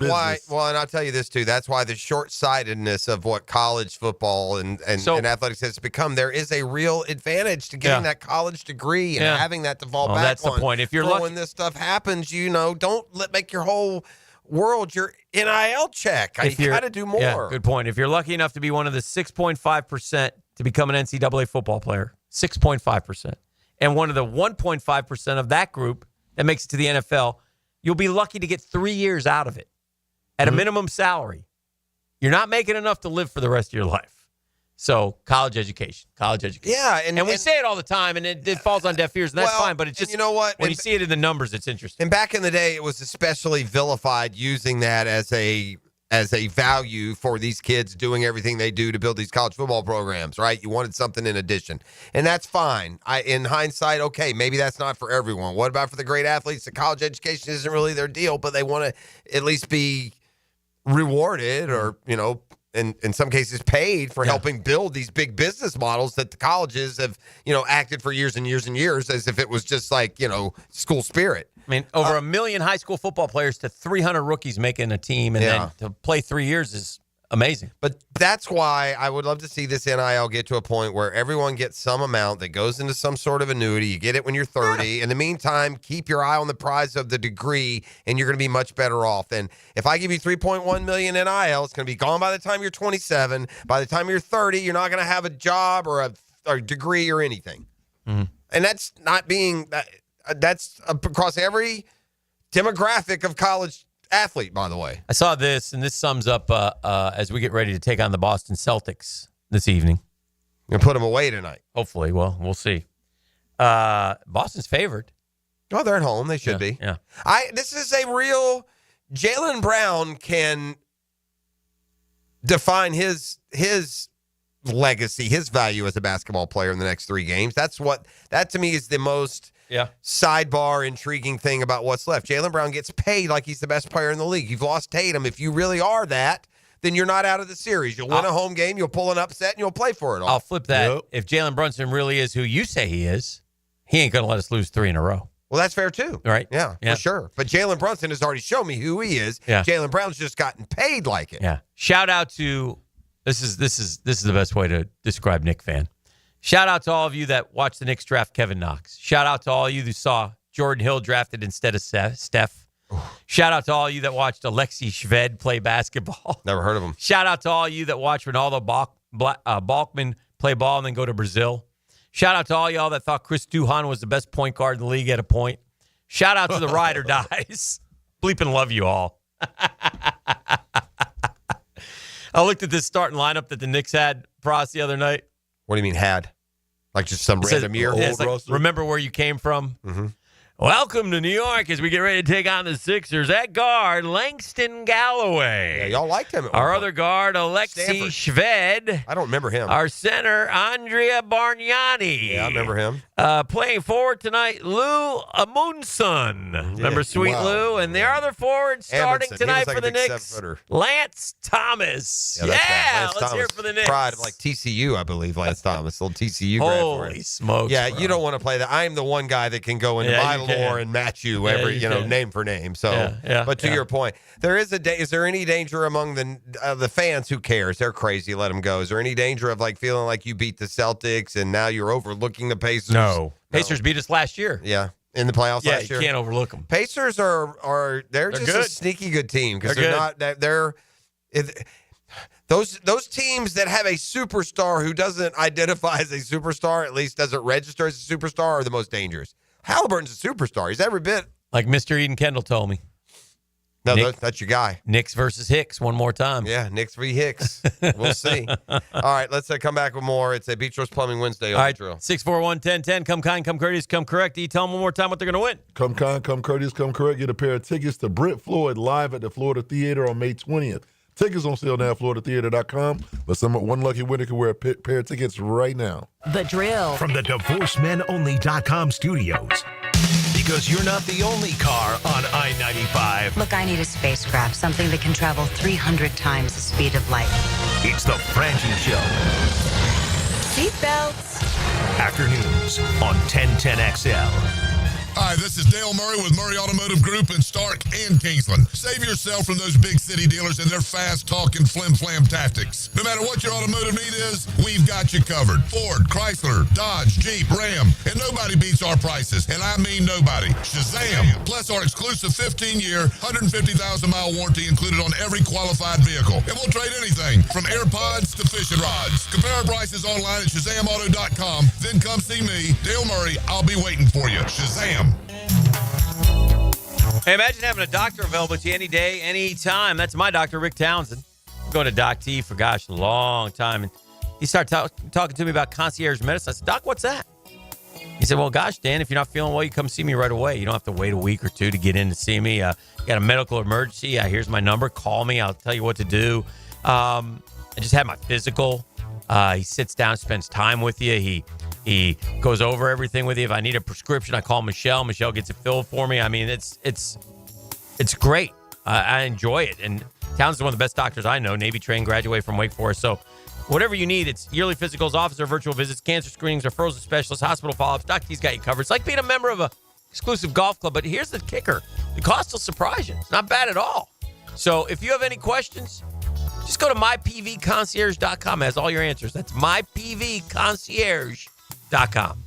why. Well, and I'll tell you this too. That's why the short-sightedness of what college football and athletics has become. There is a real advantage to getting that college degree and having that to fall back on. That's the point. If you're when this stuff happens, don't make your whole world your NIL check. You got to do more. Yeah, good point. If you're lucky enough to be one of the 6.5% to become an NCAA football player, 6.5%, and one of the 1.5% of that group that makes it to the NFL, you'll be lucky to get 3 years out of it at a minimum salary. You're not making enough to live for the rest of your life. So college education. Yeah. And we say it all the time, and it falls on deaf ears, and that's fine. But it's just, you know what? When you see it in the numbers, it's interesting. And back in the day, it was especially vilified using that as a value for these kids doing everything they do to build these college football programs, right? You wanted something in addition. And that's fine. In hindsight, okay, maybe that's not for everyone. What about for the great athletes? The college education isn't really their deal, but they want to at least be rewarded or, in some cases paid for helping build these big business models that the colleges have, acted for years and years and years as if it was just like, school spirit. I mean, over 1 million high school football players to 300 rookies making a team, and then to play 3 years is amazing. But that's why I would love to see this NIL get to a point where everyone gets some amount that goes into some sort of annuity. You get it when you're 30. In the meantime, keep your eye on the prize of the degree, and you're going to be much better off. And if I give you $3.1 million NIL, it's going to be gone by the time you're 27. By the time you're 30, you're not going to have a job or a degree or anything. Mm-hmm. And that's not being that's across every demographic of college athlete, by the way. I saw this, and this sums up as we get ready to take on the Boston Celtics this evening. We're going to put them away tonight. Hopefully. Well, we'll see. Boston's favored. Oh, they're at home. They should be. Yeah. This is a real Jaylen Brown can define his legacy, his value as a basketball player in the next 3 games. That to me is the most sidebar intriguing thing about what's left. Jaylen Brown gets paid like he's the best player in the league. You've lost Tatum. If you really are that, then you're not out of the series. You'll win a home game, you'll pull an upset, and you'll play for it all. I'll flip that. Yep. If Jalen Brunson really is who you say he is, he ain't going to let us lose 3 in a row. Well, that's fair too. Right? Yeah, for sure. But Jalen Brunson has already shown me who he is. Yeah. Jaylen Brown's just gotten paid like it. Yeah. Shout out to this is the best way to describe Nick Fan. Shout out to all of you that watched the Knicks draft Kevin Knox. Shout out to all of you who saw Jordan Hill drafted instead of Steph. Shout out to all of you that watched Alexei Shved play basketball. Never heard of him. Shout out to all of you that watched Ronaldo Balkman play ball and then go to Brazil. Shout out to all y'all that thought Chris Duhon was the best point guard in the league at a point. Shout out to the ride or dies. Bleeping love you all. I looked at this starting lineup that the Knicks had, Pross, the other night. What do you mean had? Like just some random year? It's like, remember where you came from? Mm-hmm. Welcome to New York as we get ready to take on the Sixers. At guard, Langston Galloway. Yeah, y'all liked him. Our other guard, Alexei Shved. I don't remember him. Our center, Andrea Bargnani. Yeah, I remember him. Playing forward tonight, Lou Amundsen. Remember Sweet Lou? And the other forward starting tonight for the Knicks, Lance Thomas. Yeah, let's hear it for the Knicks. Pride of like TCU, I believe, Lance Thomas. Little TCU grad for Holy it. smokes. Yeah, bro. you don't want to play that. I'm the one guy that can go into my lore and match you every, name for name. So, but to your point, is there any danger among the fans? Who cares? They're crazy. Let them go. Is there any danger of like feeling like you beat the Celtics and now you're overlooking the Pacers? No. Pacers beat us last year. Yeah. In the playoffs last year. You can't overlook them. Pacers are just good. a sneaky good team because those teams that have a superstar who doesn't identify as a superstar, at least doesn't register as a superstar, are the most dangerous. Halliburton's a superstar. He's every bit. Like Mr. Eden Kendall told me. No, that's your guy. Knicks versus Hicks one more time. Yeah, Knicks v. Hicks. We'll see. All right, let's come back with more. It's a Beach Roast Plumbing Wednesday on the drill. 641-1010. Come kind, come courteous, come correct. Tell them one more time what they're going to win. Come kind, come courteous, come correct. Get a pair of tickets to Britt Floyd live at the Florida Theater on May 20th. Tickets on sale now at FloridaTheater.com, but one lucky winner can wear a pair of tickets right now. The Drill. From the DivorceMenOnly.com studios. Because you're not the only car on I-95. Look, I need a spacecraft, something that can travel 300 times the speed of light. It's the Frangie Show. Seatbelts. Afternoons on 1010XL. Hi, this is Dale Murray with Murray Automotive Group in Stark and Kingsland. Save yourself from those big city dealers and their fast-talking flim-flam tactics. No matter what your automotive need is, we've got you covered. Ford, Chrysler, Dodge, Jeep, Ram, and nobody beats our prices, and I mean nobody. Shazam! Plus our exclusive 15-year, 150,000-mile warranty included on every qualified vehicle. And we'll trade anything from AirPods to fishing rods. Compare our prices online at ShazamAuto.com. Then come see me, Dale Murray. I'll be waiting for you. Shazam! Hey, imagine having a doctor available to you any day, any time. That's my doctor, Rick Townsend. I'm going to Doc T for, a long time. And he started talking to me about concierge medicine. I said, Doc, what's that? He said, well, gosh, Dan, if you're not feeling well, you come see me right away. You don't have to wait a week or two to get in to see me. You got a medical emergency. Here's my number. Call me. I'll tell you what to do. I just had my physical. He sits down, spends time with you. He goes over everything with you. If I need a prescription, I call Michelle. Michelle gets it filled for me. I mean, it's great. I enjoy it. And Townsend's one of the best doctors I know. Navy trained, graduated from Wake Forest. So whatever you need, it's yearly physicals, office or virtual visits, cancer screenings, referrals to specialists, hospital follow-ups. Doc T's got you covered. It's like being a member of a exclusive golf club. But here's the kicker. The cost will surprise you. It's not bad at all. So if you have any questions, just go to mypvconcierge.com. It has all your answers. That's mypvconcierge.com.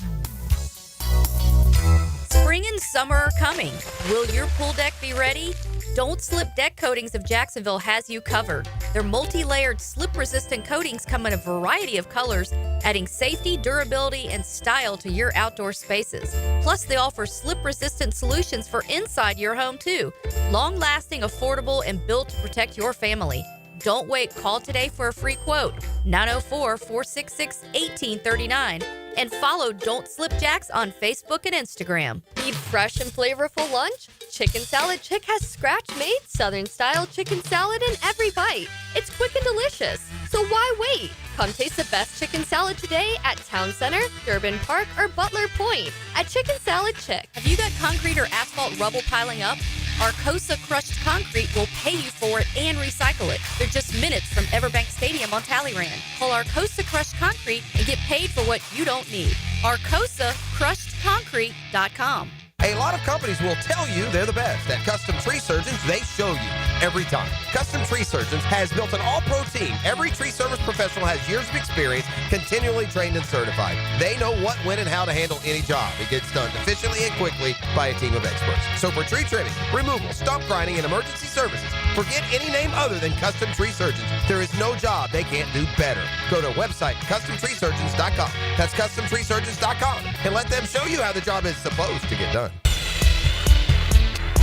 Spring and summer are coming. Will your pool deck be ready? Don't Slip Deck Coatings of Jacksonville has you covered. Their multi-layered slip-resistant coatings come in a variety of colors, adding safety, durability, and style to your outdoor spaces. Plus, they offer slip-resistant solutions for inside your home, too. Long-lasting, affordable, and built to protect your family. Don't wait. Call today for a free quote, 904-466-1839. And follow Don't Slip Jacks on Facebook and Instagram. Need fresh and flavorful lunch? Chicken Salad Chick has scratch-made Southern-style chicken salad in every bite. It's quick and delicious, so why wait? Come taste the best chicken salad today at Town Center, Durbin Park, or Butler Point at Chicken Salad Chick. Have you got concrete or asphalt rubble piling up? Arcosa Crushed Concrete will pay you for it and recycle it. They're just minutes from Everbank Stadium on Talleyrand. Call Arcosa Crushed Concrete and get paid for what you don't need. ArcosaCrushedConcrete.com. A lot of companies will tell you they're the best. At Custom Tree Surgeons, they show you. every time. Custom Tree Surgeons has built an all-pro team. Every tree service professional has years of experience, continually trained and certified. They know what, when, and how to handle any job. It gets done efficiently and quickly by a team of experts. So for tree trimming, removal, stump grinding, and emergency services, forget any name other than Custom Tree Surgeons. There is no job they can't do better. Go to website CustomTreeSurgeons.com. That's CustomTreeSurgeons.com, and let them show you how the job is supposed to get done.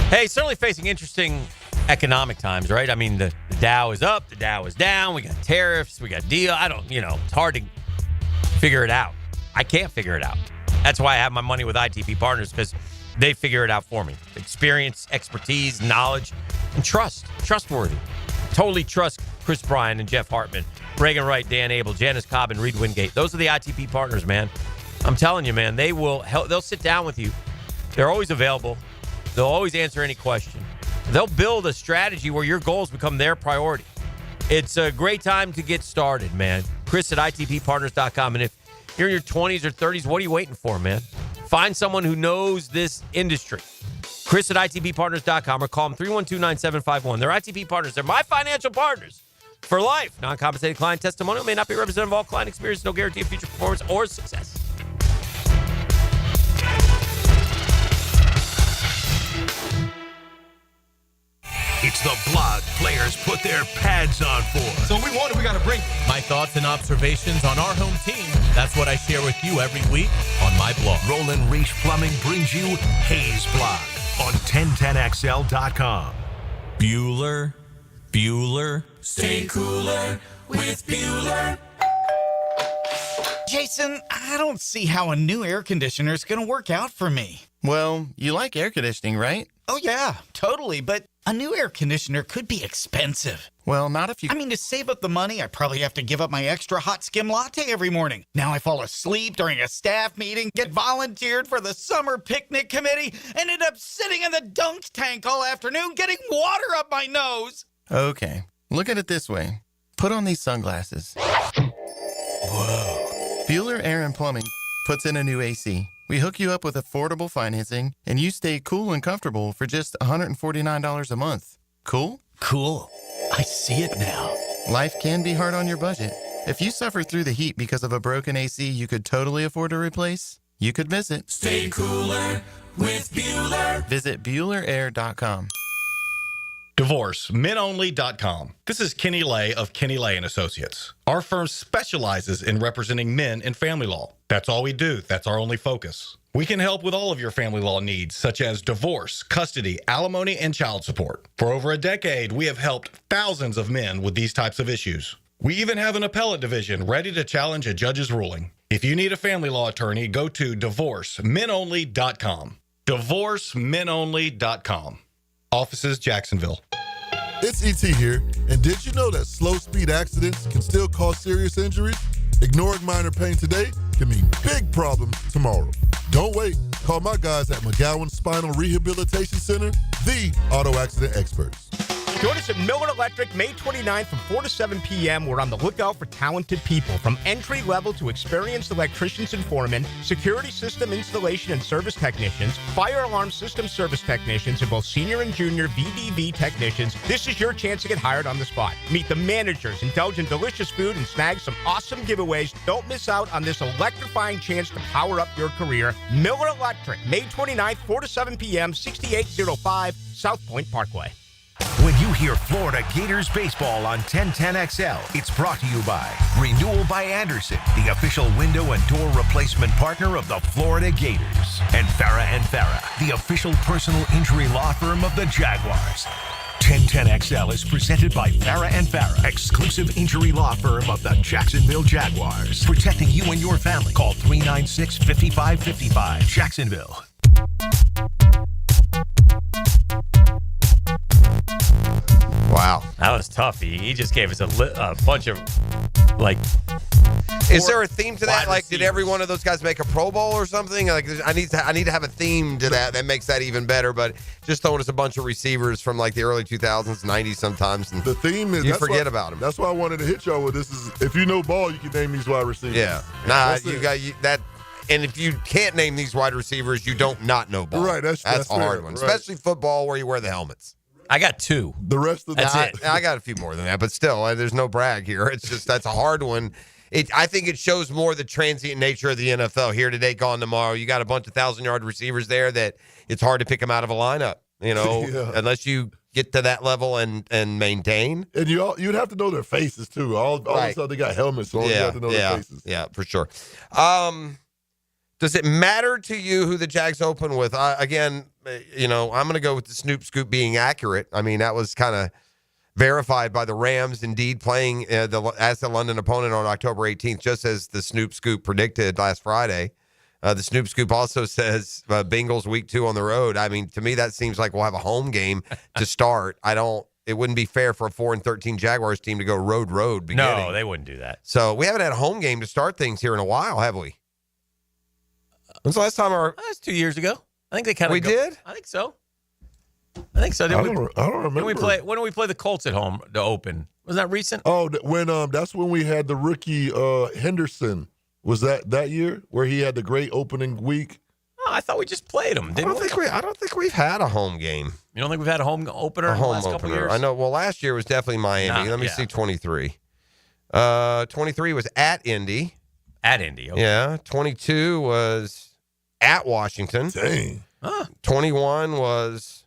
Hey, certainly facing interesting economic times, right? I mean, the Dow is up, the Dow is down. We got tariffs, we got deal. It's hard to figure it out. I can't figure it out. That's why I have my money with ITP Partners, because they figure it out for me. Experience, expertise, knowledge, and trust. Trustworthy. Totally trust Chris Bryan and Jeff Hartman, Reagan Wright, Dan Abel, Janice Cobb, and Reed Wingate. Those are the ITP Partners, man. I'm telling you, man, they will help. They'll sit down with you. They're always available. They'll always answer any question. They'll build a strategy where your goals become their priority. It's a great time to get started, man. Chris at ITPPartners.com. And if you're in your 20s or 30s, what are you waiting for, man? Find someone who knows this industry. Chris at ITPPartners.com or call them 312-9751. They're ITP Partners. They're my financial partners for life. Non-compensated client testimonial may not be representative of all client experience. No guarantee of future performance or success. It's the blog players put their pads on for. So we got to bring my thoughts and observations on our home team. That's what I share with you every week on my blog. Roland Reach Plumbing brings you Hayes Blog on 1010XL.com. Bueller. Stay cooler with Bueller. Jason, I don't see how a new air conditioner is going to work out for me. Well, you like air conditioning, right? Oh, yeah, totally. But a new air conditioner could be expensive. Well, not if you... I mean, to save up the money, I probably have to give up my extra hot skim latte every morning. Now I fall asleep during a staff meeting, get volunteered for the summer picnic committee, and end up sitting in the dunk tank all afternoon getting water up my nose. Okay, look at it this way. Put on these sunglasses. Whoa. Bueller Air and Plumbing puts in a new AC. We hook you up with affordable financing, and you stay cool and comfortable for just $149 a month. Cool? Cool. I see it now. Life can be hard on your budget. If you suffer through the heat because of a broken AC you could totally afford to replace, you could visit. Stay cooler with Bueller. Visit BuellerAir.com. DivorceMenOnly.com. This is Kenny Lay of Kenny Lay & Associates. Our firm specializes in representing men in family law. That's all we do. That's our only focus. We can help with all of your family law needs, such as divorce, custody, alimony, and child support. For over a decade, we have helped thousands of men with these types of issues. We even have an appellate division ready to challenge a judge's ruling. If you need a family law attorney, go to DivorceMenOnly.com. DivorceMenOnly.com. Offices, Jacksonville. It's ET here, and did you know that slow speed accidents can still cause serious injuries? Ignoring minor pain today can mean big problems tomorrow. Don't wait. Call my guys at McGowan Spinal Rehabilitation Center, the auto accident experts. Join us at Miller Electric May 29th from 4 to 7 p.m. We're on the lookout for talented people, from entry-level to experienced electricians and foremen, security system installation and service technicians, fire alarm system service technicians, and both senior and junior VDV technicians. This is your chance to get hired on the spot. Meet the managers, indulge in delicious food, and snag some awesome giveaways. Don't miss out on this electrifying chance to power up your career. Miller Electric, May 29th, 4 to 7 p.m., 6805 South Point Parkway. When you hear Florida Gators baseball on 1010XL, it's brought to you by Renewal by Anderson, the official window and door replacement partner of the Florida Gators, and Farah & Farah, the official personal injury law firm of the Jaguars. 1010XL is presented by Farah & Farah, exclusive injury law firm of the Jacksonville Jaguars. Protecting you and your family. Call 396-5555, Jacksonville. Wow. That was tough. He just gave us a bunch of, like... Is there a theme to that? Like, did every one of those guys make a Pro Bowl or something? Like, I need to have a theme to that makes that even better. But just throwing us a bunch of receivers from like the early 2000s, 90s sometimes, and the theme is you forget about them. That's why I wanted to hit y'all with this. Is if you know ball, you can name these wide receivers. Yeah, you got that. And if you can't name these wide receivers, you don't not know ball. Right, that's a fair, hard one, right. especially football where you wear the helmets. I got 2. The rest of I got a few more than that, but still, there's no brag here. It's just that's a hard one. I think it shows more the transient nature of the NFL. Here today, gone tomorrow. You got a bunch of 1,000-yard receivers there that it's hard to pick them out of a lineup, unless you get to that level and maintain. And you'd have to know their faces, too. All of a sudden, they got helmets on. You have to know their faces. Yeah, for sure. Does it matter to you who the Jags open with? Again, I'm going to go with the Snoop Scoop being accurate. I mean, that was kind of verified by the Rams, indeed playing as the London opponent on October 18th, just as the Snoop Scoop predicted last Friday. The Snoop Scoop also says Bengals week 2 on the road. I mean, to me, that seems like we'll have a home game to start. It wouldn't be fair for a 4-13 Jaguars team to go road beginning. No, they wouldn't do that. So we haven't had a home game to start things here in a while, have we? When's the last time That's 2 years ago. I think they kind of did? I think so. I don't remember. When did we play the Colts at home to open? Was that recent? Oh, that's when we had the rookie Henderson. Was that year where he had the great opening week? Oh, I thought we just played him. I don't think we've had a home game. You don't think we've had a home opener in the last couple of years? I know. Well, last year was definitely Miami. Let me see 23. 23 was at Indy. At Indy, okay. Yeah. 22 was at Washington. Dang. 21 was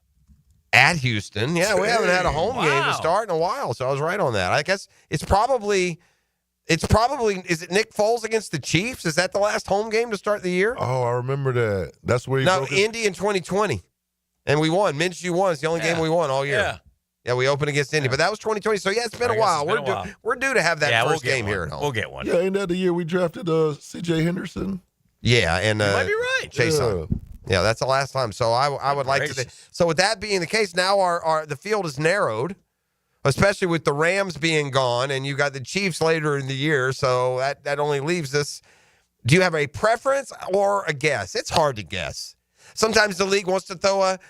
at Houston. Yeah, we haven't had a home game to start in a while, so I was right on that. I guess it's probably, is it Nick Foles against the Chiefs? Is that the last home game to start the year? Oh, I remember that. That's where Indy in 2020. And we won. Minshew won. It's the only game we won all year. Yeah, we opened against Indy, but that was 2020. So, it's been a while. We're due to have that first game here at home. We'll get one. Yeah, ain't that the year we drafted C.J. Henderson? Yeah, and you might be right. Chase on. Yeah, that's the last time. So I would like to. So with that being the case, now the field is narrowed, especially with the Rams being gone, and you got the Chiefs later in the year. So that only leaves us. Do you have a preference or a guess? It's hard to guess. Sometimes the league wants to throw a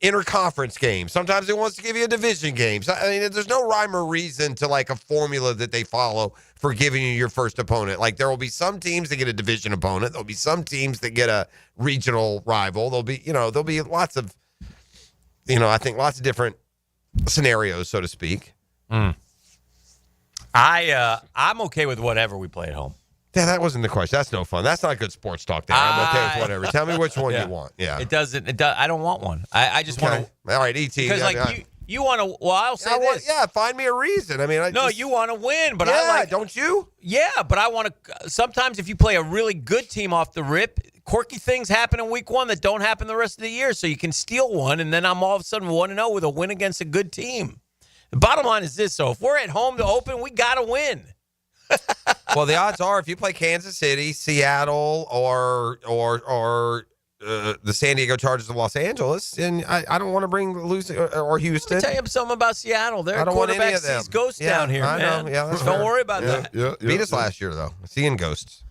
interconference game. Sometimes it wants to give you a division game. So, I mean, there's no rhyme or reason to like a formula that they follow for giving you your first opponent. Like there will be some teams that get a division opponent. There'll be some teams that get a regional rival. There'll be lots of, I think lots of different scenarios, so to speak. I'm okay with whatever we play at home. Yeah, that wasn't the question. That's no fun. That's not good sports talk there. I'm okay with whatever. Tell me which one you want. Yeah. I don't want one. I just want to. All right, ET. Because you want to. Well, I'll say this. Find me a reason. I mean, you want to win, but don't you? Yeah, but I want to. Sometimes if you play a really good team off the rip, quirky things happen in week 1 that don't happen the rest of the year. So you can steal one, and then I'm all of a sudden 1-0 with a win against a good team. The bottom line is this: so if we're at home to open, we got to win. Well, the odds are if you play Kansas City, Seattle, or the San Diego Chargers of Los Angeles, and I don't want to bring losing or Houston. Let me tell you something about Seattle. Their I don't want any quarterback of them. sees ghosts down here, I man. know. Yeah, that's don't fair. worry about that. Beat us last year, though. Seeing ghosts.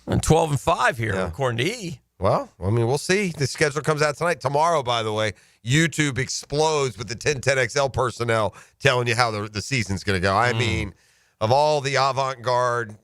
And 12-5 here, according to E. Well, I mean, we'll see. The schedule comes out tonight. Tomorrow, by the way, YouTube explodes with the 1010XL personnel telling you how the season's going to go. I mean, of all the avant-garde,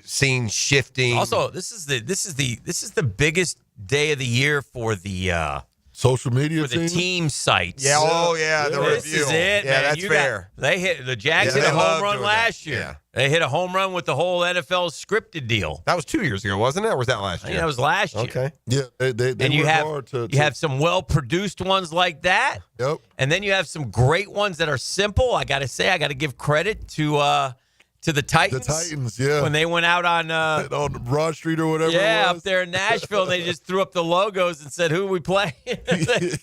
scene shifting. Also, this is the biggest day of the year for the social media team sites. Yeah. Oh, yeah. The this review. is it. Yeah, Man. that's fair. The Jags hit a home run last year. Yeah. They hit a home run with the whole NFL scripted deal. That was 2 years ago, wasn't it? Or was that last year? I think that was last year. Okay. Yeah, they and you work have hard to have some well-produced ones like that. Yep. And then you have some great ones that are simple. I got to give credit to the Titans. The Titans, yeah. When they went out on Broad Street or whatever. Yeah, it was. up there in Nashville, they just threw up the logos and said, "Who we play?" It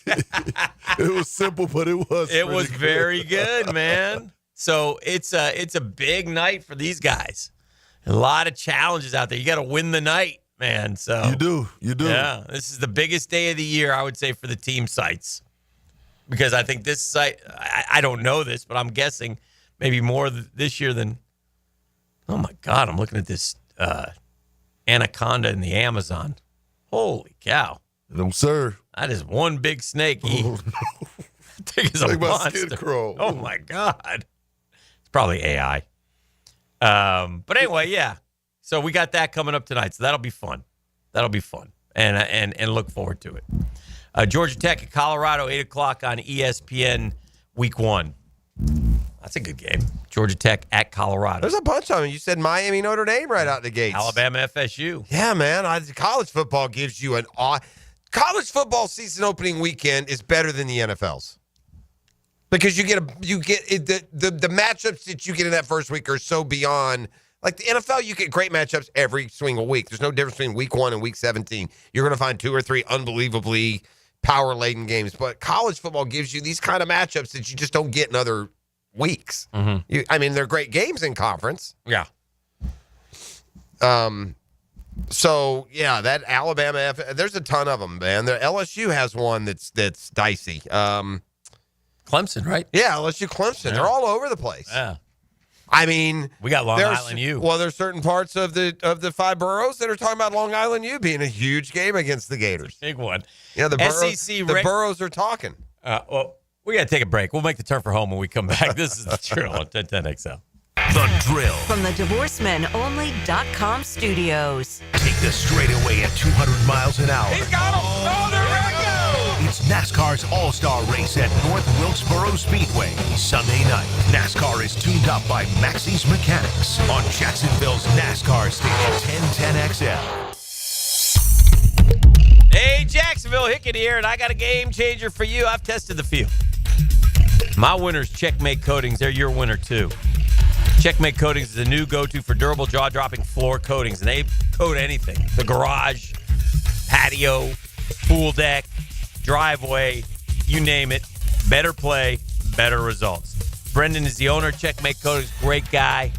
was simple, but it was. It was very good, man. So it's a big night for these guys. A lot of challenges out there. You got to win the night, man. So you do. Yeah, this is the biggest day of the year, I would say, for the team sites, because I think this site. I don't know this, but I'm guessing maybe more this year than. Oh my God! I'm looking at this anaconda in the Amazon. Holy cow! No, sir. That is one big snake. Oh, no. I think it's a Like my monster. skin crawl. Oh my God! It's probably AI. But anyway, yeah. So we got that coming up tonight. So that'll be fun. And look forward to it. Georgia Tech at Colorado, 8 o'clock on ESPN Week 1. That's a good game. Georgia Tech at Colorado. There's a bunch of them. You said Miami, Notre Dame right out the gates. Alabama, FSU. Yeah, man. College football gives you college football season opening weekend is better than the NFL's because the matchups that you get in that first week are so beyond. Like the NFL, you get great matchups every single week. There's no difference between week 1 and week 17. You're going to find 2 or 3 unbelievably power-laden games. But college football gives you these kind of matchups that you just don't get in other weeks. Mm-hmm. They're great games in conference. Yeah. So, yeah, that Alabama, there's a ton of them, man. The LSU has one that's dicey. Clemson, right? Yeah, LSU Clemson. Yeah. They're all over the place. Yeah. We got Long Island U. Well, there's certain parts of the 5 boroughs that are talking about Long Island U being a huge game against the Gators. Big one. Yeah, the boroughs are talking. Well, we got to take a break. We'll make the turn for home when we come back. This is The Drill on 1010XL. The Drill. From the DivorceMenOnly.com studios. Take the straightaway at 200 miles an hour. He's got him. Oh, there we go. It's NASCAR's All-Star Race at North Wilkesboro Speedway. Sunday night, NASCAR is tuned up by Maxie's Mechanics on Jacksonville's NASCAR station 1010XL. Hey, Jacksonville, Hicken here, and I got a game changer for you. I've tested the field. My winner's Checkmate Coatings. They're your winner, too. Checkmate Coatings is the new go-to for durable, jaw-dropping floor coatings, and they coat anything. The garage, patio, pool deck, driveway, you name it. Better play, better results. Brendan is the owner of Checkmate Coatings. Great guy,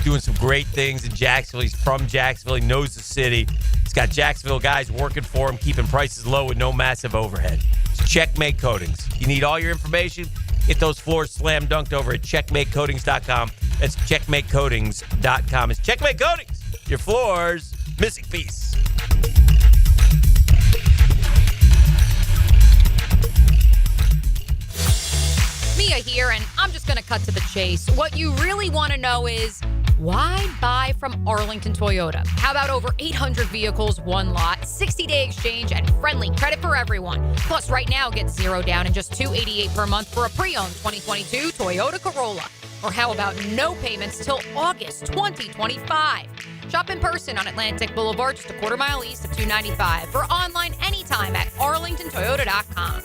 doing some great things in Jacksonville. He's from Jacksonville. He knows the city. He's got Jacksonville guys working for him, keeping prices low with no massive overhead. It's Checkmate Coatings. You need all your information? Get those floors slam dunked over at checkmatecoatings.com. That's checkmatecoatings.com. It's Checkmate Coatings. Your floors, missing piece. Mia here, and I'm just going to cut to the chase. What you really want to know is, why buy from Arlington Toyota? How about over 800 vehicles, one lot, 60-day exchange, and friendly credit for everyone? Plus, right now, get $0 down and just $288 per month for a pre-owned 2022 Toyota Corolla. Or how about no payments till August 2025? Shop in person on Atlantic Boulevard, just a quarter mile east of 295, or online anytime at arlingtontoyota.com.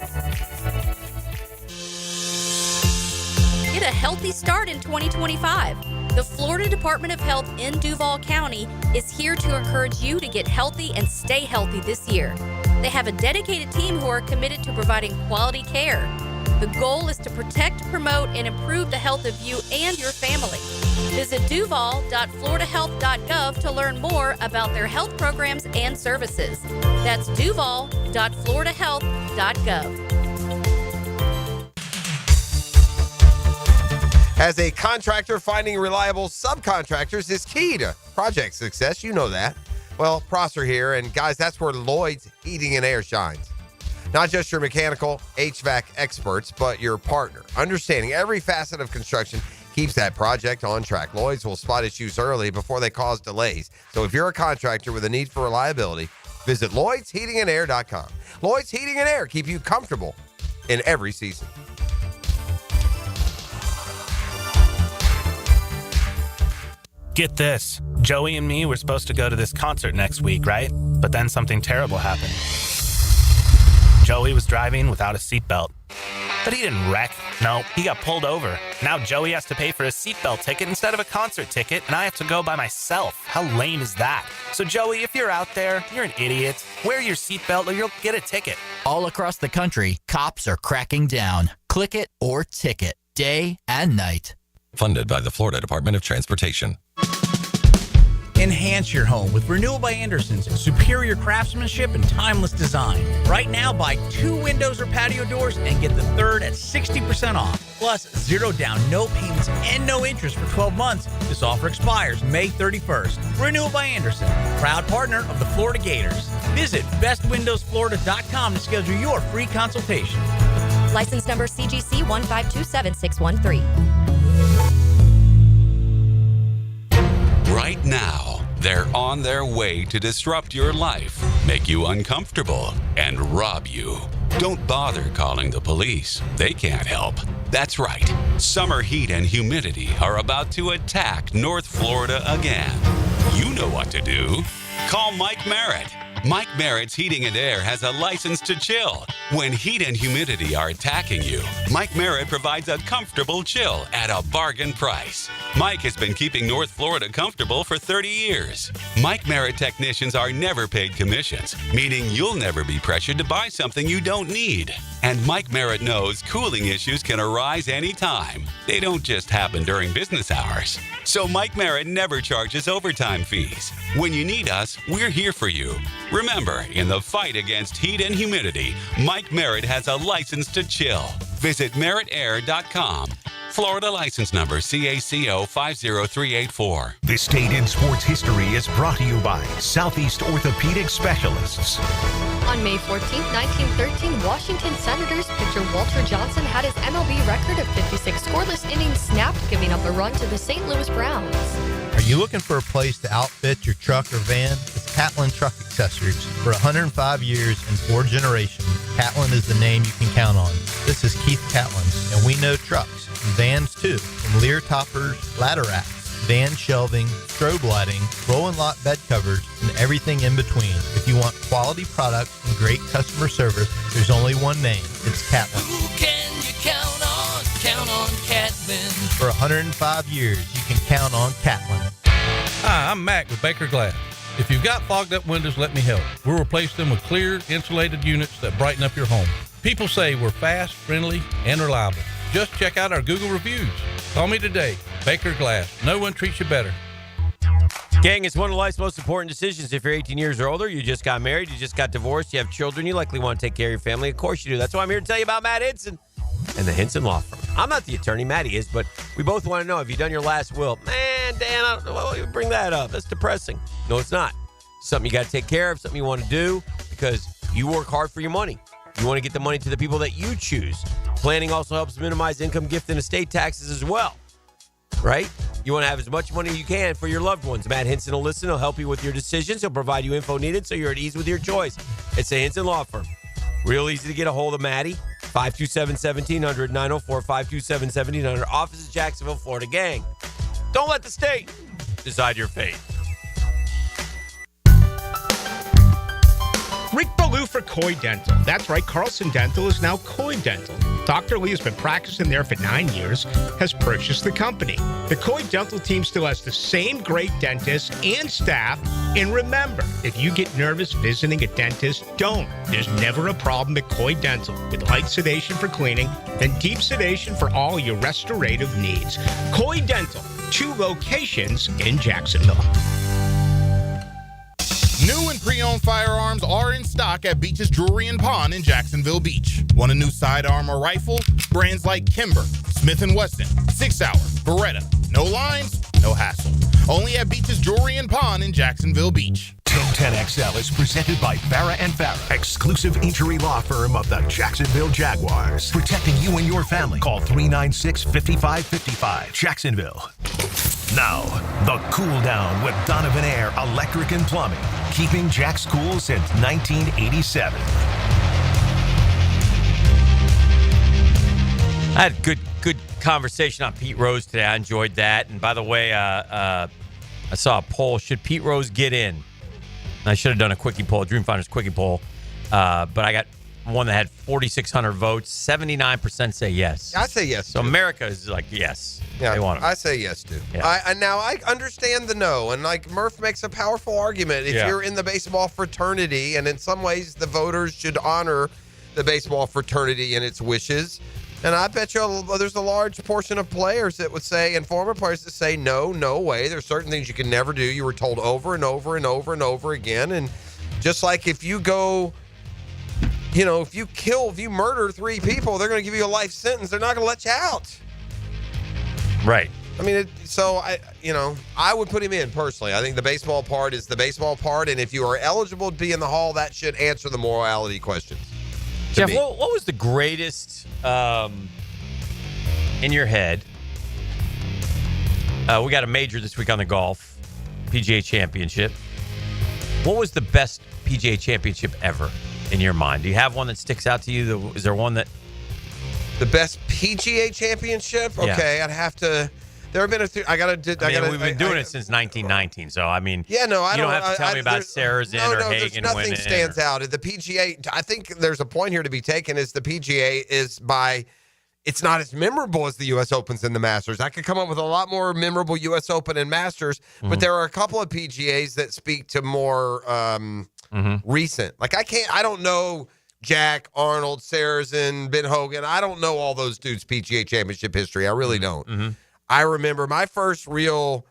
Get a healthy start in 2025. The Florida Department of Health in Duval County is here to encourage you to get healthy and stay healthy this year. They have a dedicated team who are committed to providing quality care. The goal is to protect, promote, and improve the health of you and your family. Visit duval.floridahealth.gov to learn more about their health programs and services. That's duval.floridahealth.gov. As a contractor, finding reliable subcontractors is key to project success. You know that. Well, Prosser here, and guys, that's where Lloyd's Heating and Air shines. Not just your mechanical HVAC experts, but your partner. Understanding every facet of construction keeps that project on track. Lloyd's will spot issues early before they cause delays. So if you're a contractor with a need for reliability, visit Lloyd'sHeatingandAir.com. Lloyd's Heating and Air keep you comfortable in every season. Get this. Joey and me were supposed to go to this concert next week, right? But then something terrible happened. Joey was driving without a seatbelt. But he didn't wreck. No, he got pulled over. Now Joey has to pay for a seatbelt ticket instead of a concert ticket, and I have to go by myself. How lame is that? So Joey, if you're out there, you're an idiot. Wear your seatbelt or you'll get a ticket. All across the country, cops are cracking down. Click it or ticket, day and night. Funded by the Florida Department of Transportation. Enhance your home with Renewal by Anderson's superior craftsmanship and timeless design. Right now, buy 2 windows or patio doors and get the third at 60% off. Plus, $0 down, no payments, and no interest for 12 months. This offer expires May 31st. Renewal by Anderson, proud partner of the Florida Gators. Visit bestwindowsflorida.com to schedule your free consultation. License number CGC 1527613. Right now, they're on their way to disrupt your life, make you uncomfortable, and rob you. Don't bother calling the police. They can't help. That's right. Summer heat and humidity are about to attack North Florida again. You know what to do. Call Mike Merritt. Mike Merritt's Heating and Air has a license to chill. When heat and humidity are attacking you, Mike Merritt provides a comfortable chill at a bargain price. Mike has been keeping North Florida comfortable for 30 years. Mike Merritt technicians are never paid commissions, meaning you'll never be pressured to buy something you don't need. And Mike Merritt knows cooling issues can arise anytime. They don't just happen during business hours. So Mike Merritt never charges overtime fees. When you need us, we're here for you. Remember, in the fight against heat and humidity, Mike Merritt has a license to chill. Visit merrittair.com. Florida license number CACO 50384. This date in sports history is brought to you by Southeast Orthopedic Specialists. On May 14, 1913, Washington Senators pitcher Walter Johnson had his MLB record of 56 scoreless innings snapped, giving up a run to the St. Louis Browns. Are you looking for a place to outfit your truck or van? It's Catlin Truck Accessories. For 105 years and 4 generations, Catlin is the name you can count on. This is Keith Catlin, and we know trucks, and vans too, from Lear toppers, ladder racks, van shelving, strobe lighting, roll and lock bed covers, and everything in between. If you want quality products and great customer service, there's only one name. It's Catlin. Who can you count on? Count on Catlin. For 105 years, you can count on Catlin. Hi, I'm Mac with Baker Glass. If you've got fogged up windows, let me help. We'll replace them with clear, insulated units that brighten up your home. People say we're fast, friendly, and reliable. Just check out our Google reviews. Call me today. Baker Glass. No one treats you better. Gang, it's one of life's most important decisions. If you're 18 years or older, you just got married, you just got divorced, you have children, you likely want to take care of your family. Of course you do. That's why I'm here to tell you about Matt Hinson and the Hinson Law Firm. I'm not the attorney, Matty is, but we both want to know, have you done your last will? Man, Dan, why you bring that up? That's depressing. No, it's not. Something you got to take care of, something you want to do because you work hard for your money. You want to get the money to the people that you choose. Planning also helps minimize income, gift, and estate taxes as well, right? You want to have as much money as you can for your loved ones. Matt Hinson will listen. He'll help you with your decisions. He'll provide you info needed so you're at ease with your choice. It's the Hinson Law Firm. Real easy to get a hold of Matty. 527-1700, 904-527-1700. Office in Jacksonville, Florida. Gang, don't let the state decide your fate. Rick Ballou for Coy Dental. That's right, Carlson Dental is now Coy Dental. Dr. Lee has been practicing there for 9 years, has purchased the company. The Coy Dental team still has the same great dentists and staff. And remember, if you get nervous visiting a dentist, don't. There's never a problem at Coy Dental with light sedation for cleaning and deep sedation for all your restorative needs. Coy Dental, 2 locations in Jacksonville. New and pre-owned firearms are in stock at Beach's Jewelry and Pawn in Jacksonville Beach. Want a new sidearm or rifle? Brands like Kimber, Smith & Wesson, 6 Hour, Beretta. No lines, no hassle. Only at Beach's Jewelry and Pawn in Jacksonville Beach. 1010XL is presented by Farrah & Farrah, exclusive injury law firm of the Jacksonville Jaguars. Protecting you and your family. Call 396-5555. Jacksonville. Now, the Cool Down with Donovan Air Electric and Plumbing. Keeping Jack's cool since 1987. I had good conversation on Pete Rose today. I enjoyed that. And by the way, I saw a poll. Should Pete Rose get in? I should have done a quickie poll, Dream Finders quickie poll. But I got one that had 4,600 votes. 79% say yes. I say yes. So America is like, yes. Yeah, they want him. I say yes too. Yeah. Now I understand the no, and like Murph makes a powerful argument. If you're in the baseball fraternity, and in some ways the voters should honor the baseball fraternity and its wishes. And I bet you there's a large portion of players that would say, and former players that say, no way. There's certain things you can never do. You were told over and over and over and over again. And just like if you go, if you murder 3 people, they're going to give you a life sentence. They're not going to let you out. Right. I mean, I would put him in personally. I think the baseball part is the baseball part. And if you are eligible to be in the hall, that should answer the morality questions. Jeff, what was the greatest in your head? We got a major this week on the golf PGA Championship. What was the best PGA Championship ever? in your mind? Do you have one that sticks out to you? Is there one that... The best PGA championship? Okay, I'd have to... There have been we've been doing it since 1919, so I mean... Yeah, no, you don't have to tell me about Saracen or Hagen nothing winning. stands out. The PGA, I think there's a point here to be taken is the PGA is it's not as memorable as the U.S. Opens and the Masters. I could come up with a lot more memorable U.S. Open and Masters, but there are a couple of PGAs that speak to more recent. Like I don't know Jack, Arnold, Saracen, Ben Hogan. I don't know all those dudes' PGA championship history. I really don't. I remember my first real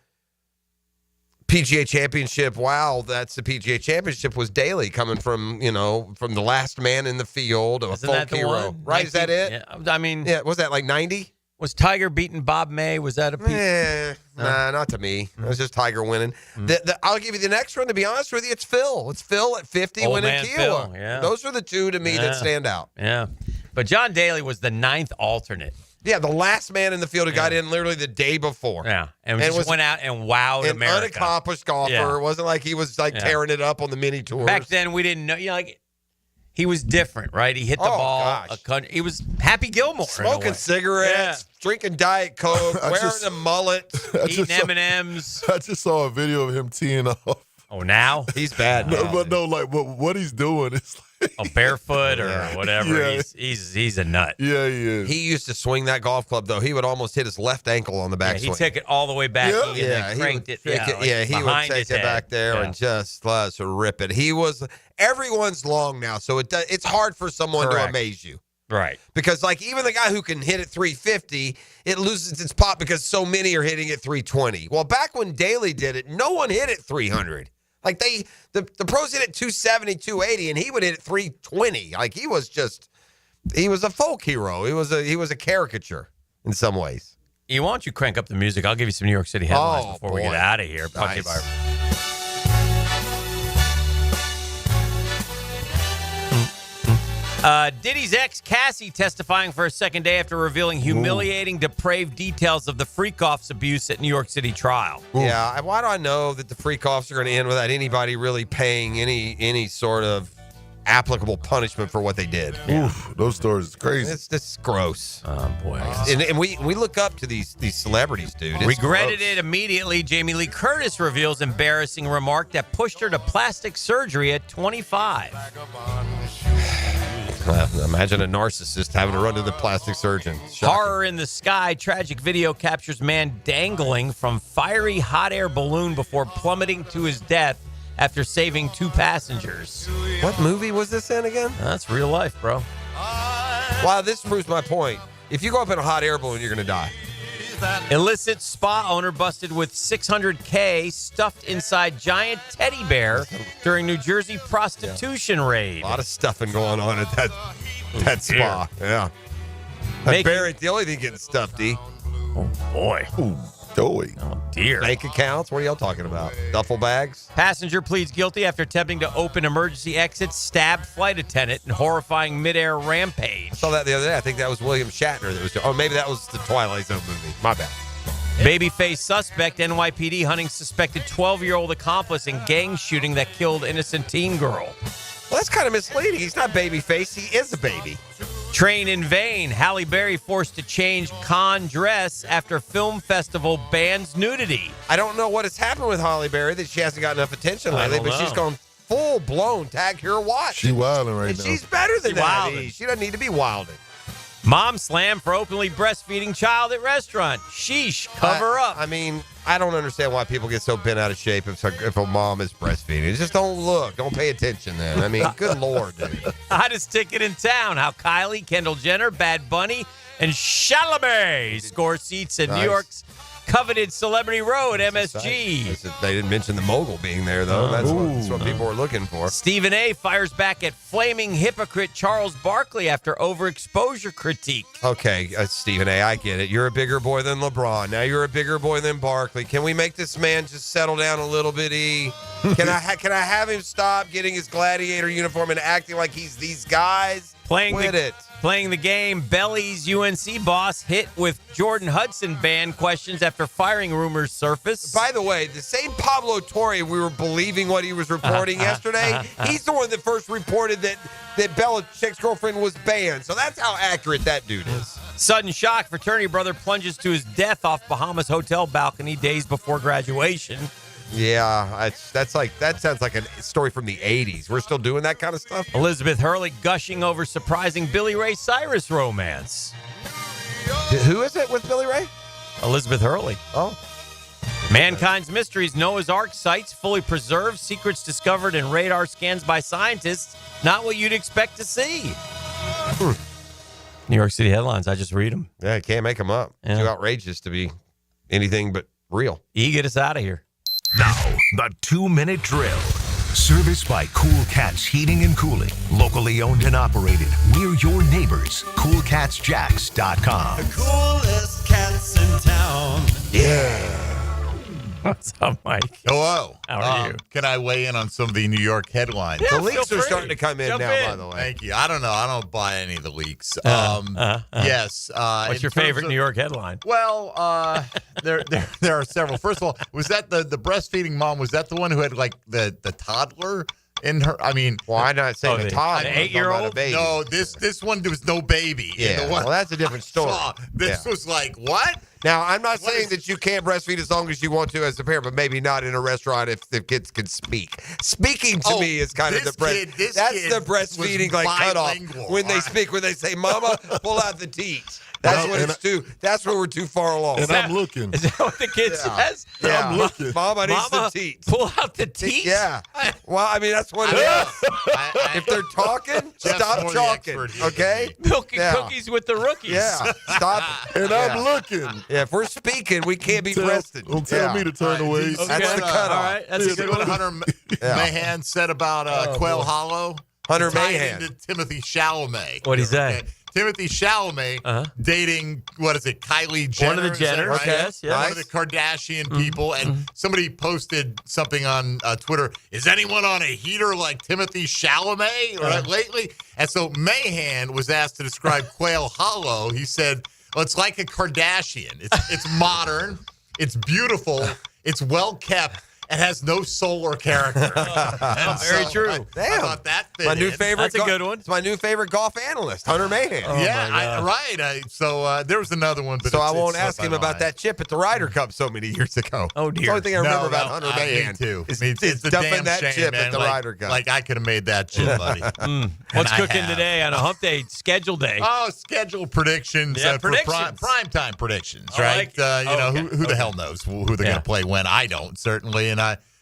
PGA championship. Wow, that's the PGA championship was Daly coming from the last man in the field, a folk hero. Right? 19, is that it? Yeah, I mean, was that like 90? Was Tiger beating Bob May? Was that a PGA? Nah, not to me. It was just Tiger winning. I'll give you the next one. To be honest with you, it's Phil. It's Phil at 50 winning Kiowa. Yeah. Those are the two to me that stand out. Yeah, but John Daly was the 9th alternate. Yeah, the last man in the field who got in literally the day before. Yeah, and just went out and wowed an America. Unaccomplished golfer. Yeah. It wasn't like he was tearing it up on the mini tours. Back then, we didn't know. He was different, right? He hit the ball. He was Happy Gilmore. Smoking cigarettes, drinking Diet Coke, wearing a mullet, eating M&Ms. I just saw a video of him teeing off. Oh, now? He's bad. What he's doing is barefoot or whatever. Yeah. He's a nut. Yeah, he is. He used to swing that golf club, though. He would almost hit his left ankle on the backswing. He took it all the way back. He would take it back there and just rip it. Everyone's long now, so it's hard for someone to amaze you. Right. Because, even the guy who can hit at 350, it loses its pop because so many are hitting at 320. Well, back when Daly did it, no one hit at 300. The pros hit at 270, 280, and he would hit at 320. He was a folk hero. He was a caricature in some ways. Why don't you crank up the music? I'll give you some New York City headlines before we get out of here. Nice. Diddy's ex, Cassie, testifying for a second day after revealing humiliating, depraved details of the freak-offs abuse at New York City trial. Yeah, why do I know that the freak-offs are going to end without anybody really paying any sort of applicable punishment for what they did? Yeah. Oof, those stories is crazy. It's gross. Oh, boy. And we look up to these celebrities, dude. It's Regretted gross. it immediately. Jamie Lee Curtis reveals embarrassing remark that pushed her to plastic surgery at 25. Imagine a narcissist having to run to the plastic surgeon. Shocking. Horror in the sky. Tragic video captures man dangling from fiery hot air balloon before plummeting to his death after saving 2 passengers. What movie was this in again? That's real life, bro. Wow, this proves my point. If you go up in a hot air balloon, you're going to die. Illicit spa owner busted with $600K stuffed inside giant teddy bear during New Jersey prostitution raid. A lot of stuffing going on at that spa. Yeah. That bear ain't the only thing getting stuffed, D. Oh, boy. Ooh, doy. Oh, dear. Bank accounts? What are y'all talking about? Duffel bags? Passenger pleads guilty after attempting to open emergency exits, stabbed flight attendant in horrifying midair rampage. I saw that the other day. I think that was William Shatner that was. Oh, maybe that was the Twilight Zone movie. My bad. Babyface suspect, NYPD hunting suspected 12-year-old accomplice in gang shooting that killed innocent teen girl. Well, that's kind of misleading. He's not babyface. He is a baby. Train in vain. Halle Berry forced to change con dress after film festival bans nudity. I don't know what has happened with Halle Berry that she hasn't got enough attention lately, but she's gone full-blown tag her watch. She wilding right and now. She's better than that. She doesn't need to be wilding. Mom slammed for openly breastfeeding child at restaurant. Sheesh, cover up. I mean, I don't understand why people get so bent out of shape if a mom is breastfeeding. Just don't look. Don't pay attention then. I mean, good Lord, dude. Hottest ticket in town. How Kylie, Kendall Jenner, Bad Bunny, and Chalamet score seats at New York's coveted Celebrity Row at MSG. They didn't mention the mogul being there, though. That's what people were looking for. Stephen A. fires back at flaming hypocrite Charles Barkley after overexposure critique. Okay, Stephen A., I get it. You're a bigger boy than LeBron. Now you're a bigger boy than Barkley. Can we make this man just settle down a little bit, E? Can I have him stop getting his gladiator uniform and acting like he's these guys? Playing the game, Belly's UNC boss hit with Jordan Hudson ban questions after firing rumors surface. By the way, the same Pablo Torre, we were believing what he was reporting yesterday. He's the one that first reported that Belichick's girlfriend was banned. So that's how accurate that dude is. Sudden shock, fraternity brother plunges to his death off Bahamas hotel balcony days before graduation. Yeah, that sounds like a story from the 80s. We're still doing that kind of stuff? Elizabeth Hurley gushing over surprising Billy Ray Cyrus romance. Who is it with Billy Ray? Elizabeth Hurley. Oh. Mankind's mysteries, Noah's Ark sites fully preserved, secrets discovered in radar scans by scientists. Not what you'd expect to see. New York City headlines, I just read them. Yeah, can't make them up. Yeah. Too outrageous to be anything but real. Get us out of here. Now, the 2-minute drill. Serviced by Cool Cats Heating and Cooling. Locally owned and operated. We're your neighbors. CoolCatsJacks.com. The coolest cats in town. Yeah. What's up, Mike? Hello. How are you? Can I weigh in on some of the New York headlines? The leaks are starting to come in now, by the way. Thank you. I don't know. I don't buy any of the leaks. Yes. What's your favorite New York headline? Well, there are several. First of all, was that the breastfeeding mom? Was that the one who had like the toddler in her? I mean, why not say the toddler? The 8-year-old? No, this one there was no baby. Yeah. Well, that's a different story. This was like what? Now, I'm not saying that you can't breastfeed as long as you want to as a parent, but maybe not in a restaurant if the kids can speak. Speaking to me is kind of the breastfeeding like cutoff when they speak, when they say, "Mama, pull out the teat." That's what it's too. That's where we're too far along. And I'm looking. Is that what the kid says? Yeah. I'm looking. Mama needs some teat. Pull out the teat? Yeah. Well, I mean, that's what it is. If they're talking, stop talking. Okay? Milking cookies with the rookies. Yeah. Stop. And I'm looking. Yeah, if we're speaking, we can't be breasted. Don't tell me to turn away. That's the cutoff. All right. That's a good what one. Hunter Mahan said about Quail Hollow. Hunter Tied Mahan. into Timothy Chalamet. What'd he say? Timothy Chalamet dating, what is it, Kylie Jenner? One of the Jenners, right? yes. One of the Kardashian people. And somebody posted something on Twitter. Is anyone on a heater like Timothy Chalamet lately? And so Mahan was asked to describe Quail Hollow. He said, well, it's like a Kardashian. It's modern. It's beautiful. It's well kept. It has no soul or character. Very true. I thought that fit My new in. favorite. That's a good one. It's my new favorite golf analyst, Hunter Mahan. So there was another one. But So I won't ask him about that chip at the Ryder Cup so many years ago. Oh, It's the dear. only thing I remember about Hunter Mahan. Me too. Is It's a dumping damn that shame, chip man. at the Like- Ryder Cup. Like I could have made that chip, buddy. What's I cooking have. today on a hump day schedule day? Oh, schedule predictions. Yeah, For predictions. prime time predictions, I right? like- Who the hell knows who they're going to play when? I don't, certainly. And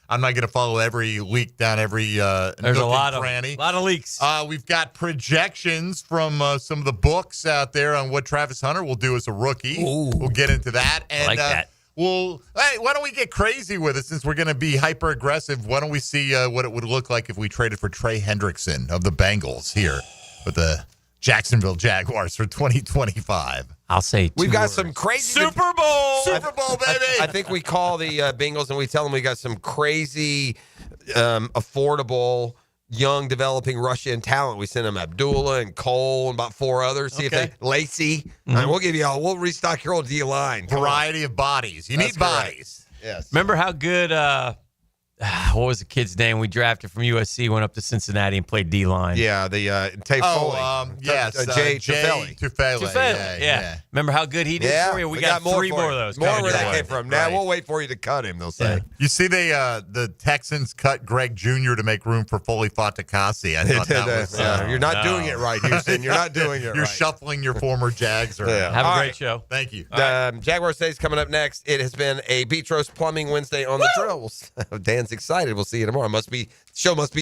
I'm not going to follow every leak down every There's nook a lot and of cranny. leaks. We've got projections from some of the books out there on what Travis Hunter will do as a rookie. Ooh. We'll get into that. And like that. Hey, why don't we get crazy with it since we're going to be hyper aggressive? Why don't we see what it would look like if we traded for Trey Hendrickson of the Bengals here with the Jacksonville Jaguars for 2025? I'll say We've got some crazy Super Bowl. Super Bowl, baby. I think we call the Bengals and we tell them we got some crazy, affordable, young, developing Russian talent. We send them Abdullah and Cole and about 4 others. See if they Lacey. We'll give you all. We'll restock your old D line. Variety of bodies. You need bodies. Yes. Remember how good, what was the kid's name we drafted from USC, went up to Cincinnati and played D-line? Yeah, the Tay Foley. Jay Tufele. Tufele. Yeah. Remember how good he did for you? We got more 3 for more you. of those. More coming where your that way. came from. Now we'll wait for you to cut him, they'll say. You see, the Texans cut Greg Jr. to make room for Foley Fatukasi. I thought that was... You're not doing it right, Houston. You're not doing it right. You're shuffling your former Jags around. Yeah. Have a All great right. show. Thank you. Jaguars Days coming up next. It has been a Beach Roast Plumbing Wednesday on the drill. Dan's excited. We'll see you tomorrow. Show must be